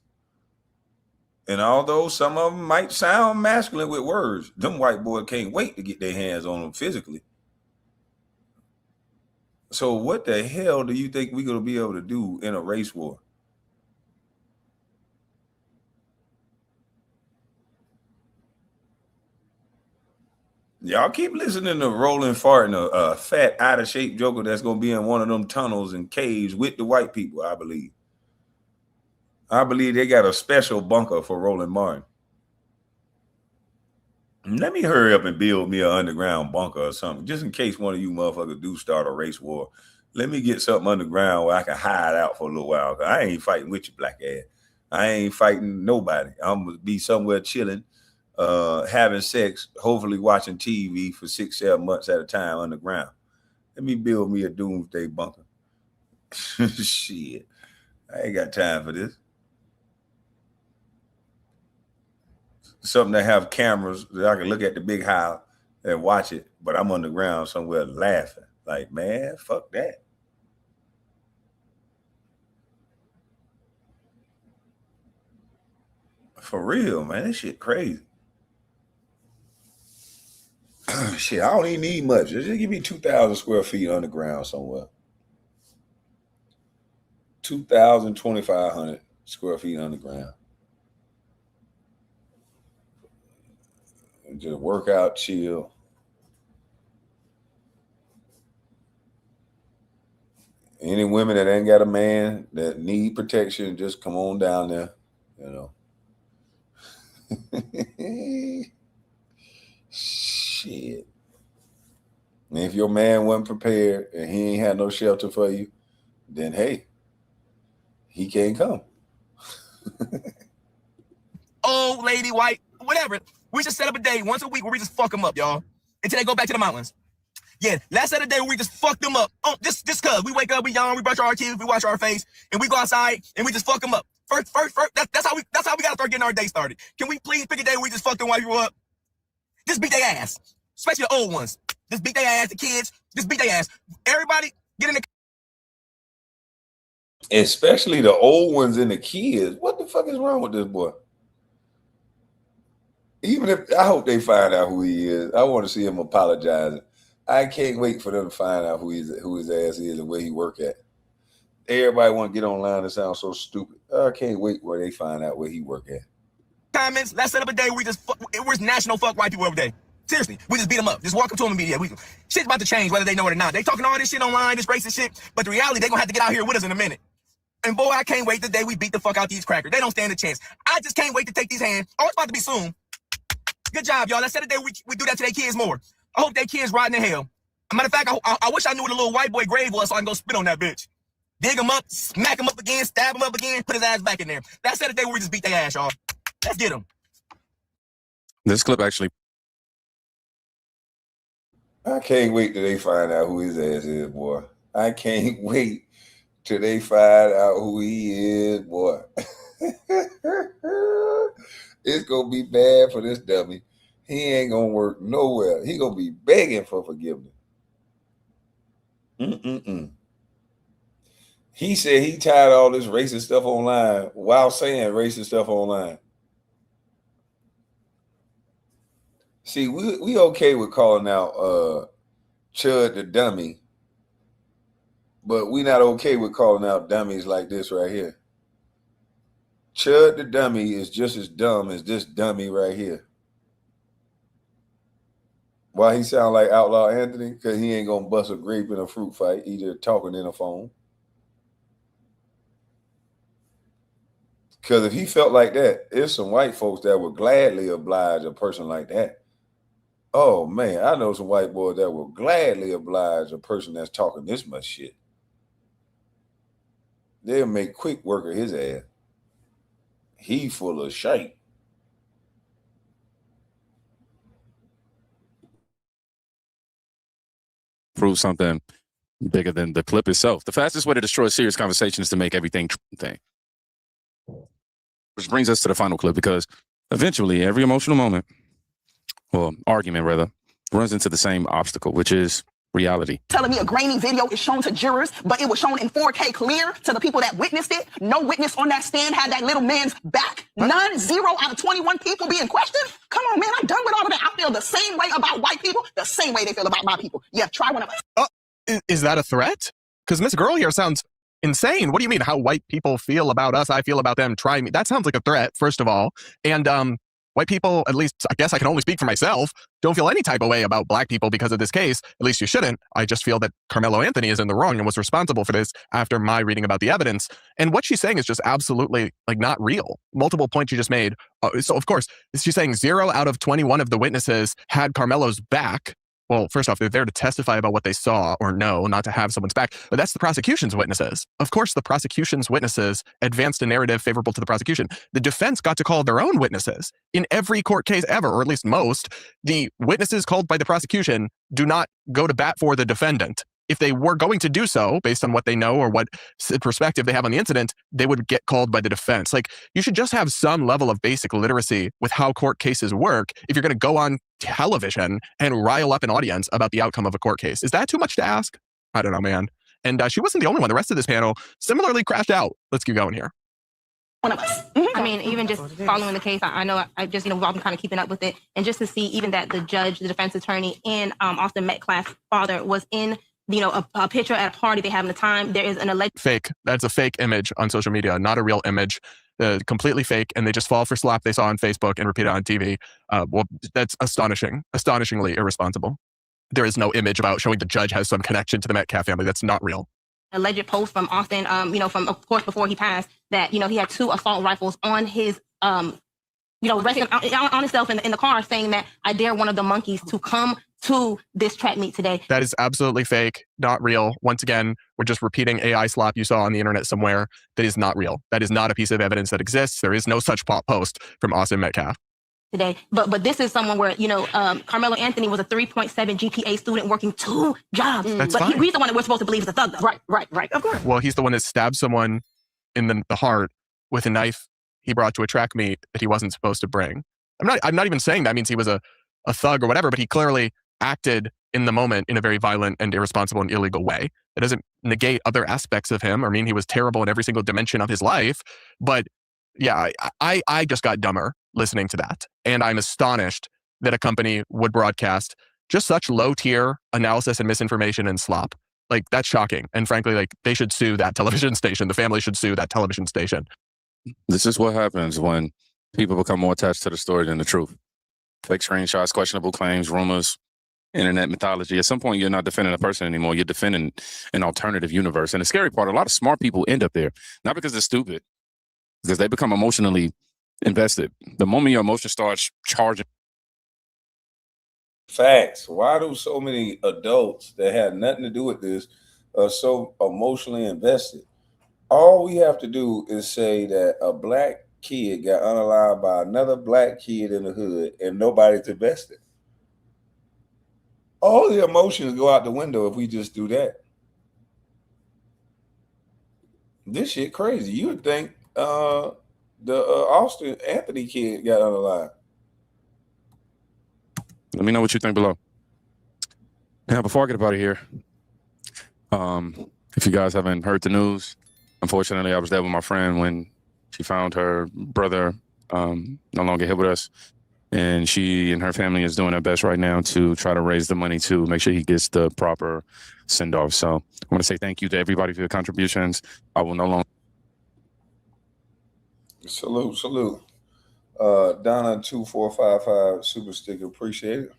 And although some of them might sound masculine with words, them white boys can't wait to get their hands on them physically. So what the hell do you think we're going to be able to do in a race war? Y'all keep listening to Rolling Fart and a fat, out-of-shape joker that's going to be in one of them tunnels and caves with the white people, I believe. I believe they got a special bunker for Roland Martin. Let me hurry up and build me an underground bunker or something, just in case one of you motherfuckers do start a race war. Let me get something underground where I can hide out for a little while. I ain't fighting with you, black ass. I ain't fighting nobody. I'm going to be somewhere chilling, having sex, hopefully watching TV for 6-7 months at a time underground. Let me build me a doomsday bunker. Shit. I ain't got time for this. Something that have cameras that I can look at the big house and watch it, but I'm underground somewhere laughing. Like, man, fuck that. For real, man. This shit crazy. Shit, I don't even need much. Just give me 2,000 square feet underground somewhere. 2,000, 2,500 square feet underground. And just work out, chill. Any women that ain't got a man that need protection, just come on down there, you know. Shit. And if your man wasn't prepared and he ain't had no shelter for you, then hey, he can't come. Old lady, white, whatever. We just set up a day once a week where we just fuck them up, y'all, until they go back to the mountains. Yeah, last Saturday we just fucked them up. Oh, just cause we wake up, we yawn, we brush our teeth, we wash our face, and we go outside and we just fuck them up. First. That's how we gotta start getting our day started. Can we please pick a day where we just fuck them white people up? Just beat their ass, especially the old ones. Just beat their ass. The kids, just beat their ass. Everybody get in the. Especially the old ones and the kids. What the fuck is wrong with this boy? Even if I hope they find out who he is. I want to see him apologizing. I can't wait for them to find out who his ass is and where he work at. Everybody want to get online and sound so stupid. I can't wait where they find out where he work at. Comments. Let's set up a day where we just we're national fuck white people every day. Seriously, we just beat them up. Just walk up to them and be shit's about to change whether they know it or not. They talking all this shit online, this racist shit, but the reality they gonna have to get out here with us in a minute. And boy, I can't wait the day we beat the fuck out these crackers. They don't stand a chance. I just can't wait to take these hands. Oh, it's about to be soon. Good job, y'all. Let's set a day we do that to their kids more. I hope their kids rotting in hell. As a matter of fact, I wish I knew what a little white boy grave was so I can go spit on that bitch. dig him up, smack him up again, stab him up again, put his ass back in there. That's the day where we just beat their ass, y'all. Let's get him. This clip actually. I can't wait till they find out who his ass is, boy. I can't wait till they find out who he is, boy. It's gonna be bad for this dummy. He ain't gonna work nowhere. He gonna be begging for forgiveness. He said he tired of all this racist stuff online while saying racist stuff online. See, we okay with calling out Chud the dummy, but we not okay with calling out dummies like this right here. Chud the dummy is just as dumb as this dummy right here. Why he sound like Outlaw Anthony? Because he ain't gonna bust a grape in a fruit fight. He just talking in a phone. Because if he felt like that, there's some white folks that would gladly oblige a person like that. Oh, man, I know some white boys that will gladly oblige a person that's talking this much shit. They'll make quick work of his ass. He full of shit. Prove something bigger than the clip itself. The fastest way to destroy a serious conversation is to make everything thing. Which brings us to the final clip, because eventually every emotional moment, or argument rather, runs into the same obstacle, which is reality. Telling me a grainy video is shown to jurors, but it was shown in 4K clear to the people that witnessed it. No witness on that stand had that little man's back. None, 0 out of 21 people being questioned. Come on, man, I'm done with all of that. I feel the same way about white people, the same way they feel about my people. Yeah, try one of us. Is that a threat? Because Miss Girl here sounds insane. What do you mean how white people feel about us? I feel about them. Try me. That sounds like a threat, first of all. And white people, at least I guess I can only speak for myself, don't feel any type of way about black people because of this case. At least you shouldn't. I just feel that Karmelo Anthony is in the wrong and was responsible for this after my reading about the evidence. And what she's saying is just absolutely not real. Multiple points she just made. So of course, she's saying 0 out of 21 of the witnesses had Karmelo's back. Well, first off, they're there to testify about what they saw or know, not to have someone's back. But that's the prosecution's witnesses. Of course, the prosecution's witnesses advanced a narrative favorable to the prosecution. The defense got to call their own witnesses. In every court case ever, or at least most, the witnesses called by the prosecution do not go to bat for the defendant. If they were going to do so, based on what they know or what perspective they have on the incident, they would get called by the defense. You should just have some level of basic literacy with how court cases work if you're going to go on television and rile up an audience about the outcome of a court case. Is that too much to ask? I don't know, man. And she wasn't the only one. The rest of this panel similarly crashed out. Let's keep going here. One of us. I mean, even just following the case, I know I just, we've all been kind of keeping up with it. And just to see even that the judge, the defense attorney, and Austin Metcalf's father was in a picture at a party they having a time. There is an alleged fake. That's a fake image on social media, not a real image. Completely fake, and they just fall for slap they saw on Facebook and repeat it on TV. Well, that's astonishingly irresponsible. There is no image about showing the judge has some connection to the Metcalf family. That's not real. Alleged post from Austin, from of course before he passed, that he had 2 assault rifles on his resting on himself in the car, saying that I dare one of the monkeys to come to this track meet today. That is absolutely fake, not real. Once again, we're just repeating AI slop you saw on the internet somewhere. That is not real. That is not a piece of evidence that exists. There is no such post from Austin Metcalf. Today, but this is someone where Karmelo Anthony was a 3.7 GPA student working 2 jobs. That's but fine. He's the one that we're supposed to believe is a thug, though. Right. Of course. Well, he's the one that stabbed someone in the heart with a knife he brought to a track meet that he wasn't supposed to bring. I'm not even saying that means he was a thug or whatever, but he clearly acted in the moment in a very violent and irresponsible and illegal way. It doesn't negate other aspects of him or mean he was terrible in every single dimension of his life. But yeah, I just got dumber listening to that. And I'm astonished that a company would broadcast just such low tier analysis and misinformation and slop. That's shocking. And frankly, they should sue that television station. The family should sue that television station. This is what happens when people become more attached to the story than the truth. Fake screenshots, questionable claims, rumors, internet mythology. At some point, you're not defending a person anymore. You're defending an alternative universe. And the scary part, a lot of smart people end up there, not because they're stupid, because they become emotionally invested. The moment your emotion starts charging. Facts. Why do so many adults that had nothing to do with this are so emotionally invested? All we have to do is say that a black kid got unalived by another black kid in the hood and nobody's invested. All the emotions go out the window if we just do that. This shit crazy. You would think the Austin Anthony kid got unalived. Let me know what you think below. Now, before I get up out of here, if you guys haven't heard the news, unfortunately, I was there with my friend when she found her brother no longer here with us. And she and her family is doing their best right now to try to raise the money to make sure he gets the proper send-off. So I want to say thank you to everybody for your contributions. I will no longer. Salute. Donna 2455 super sticker, appreciate it.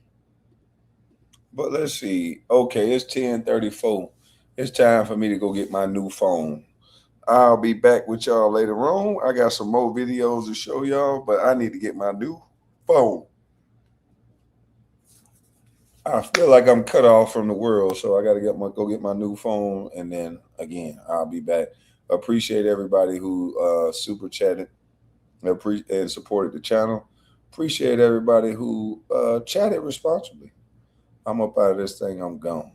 But let's see. Okay, it's 10:34. It's time for me to go get my new phone. I'll be back with y'all later on. I got some more videos to show y'all, but I need to get my new phone. I feel like I'm cut off from the world, so I got to go get my new phone, and then again, I'll be back. Appreciate everybody who super chatted and supported the channel. Appreciate everybody who chatted responsibly. I'm up out of this thing. I'm gone.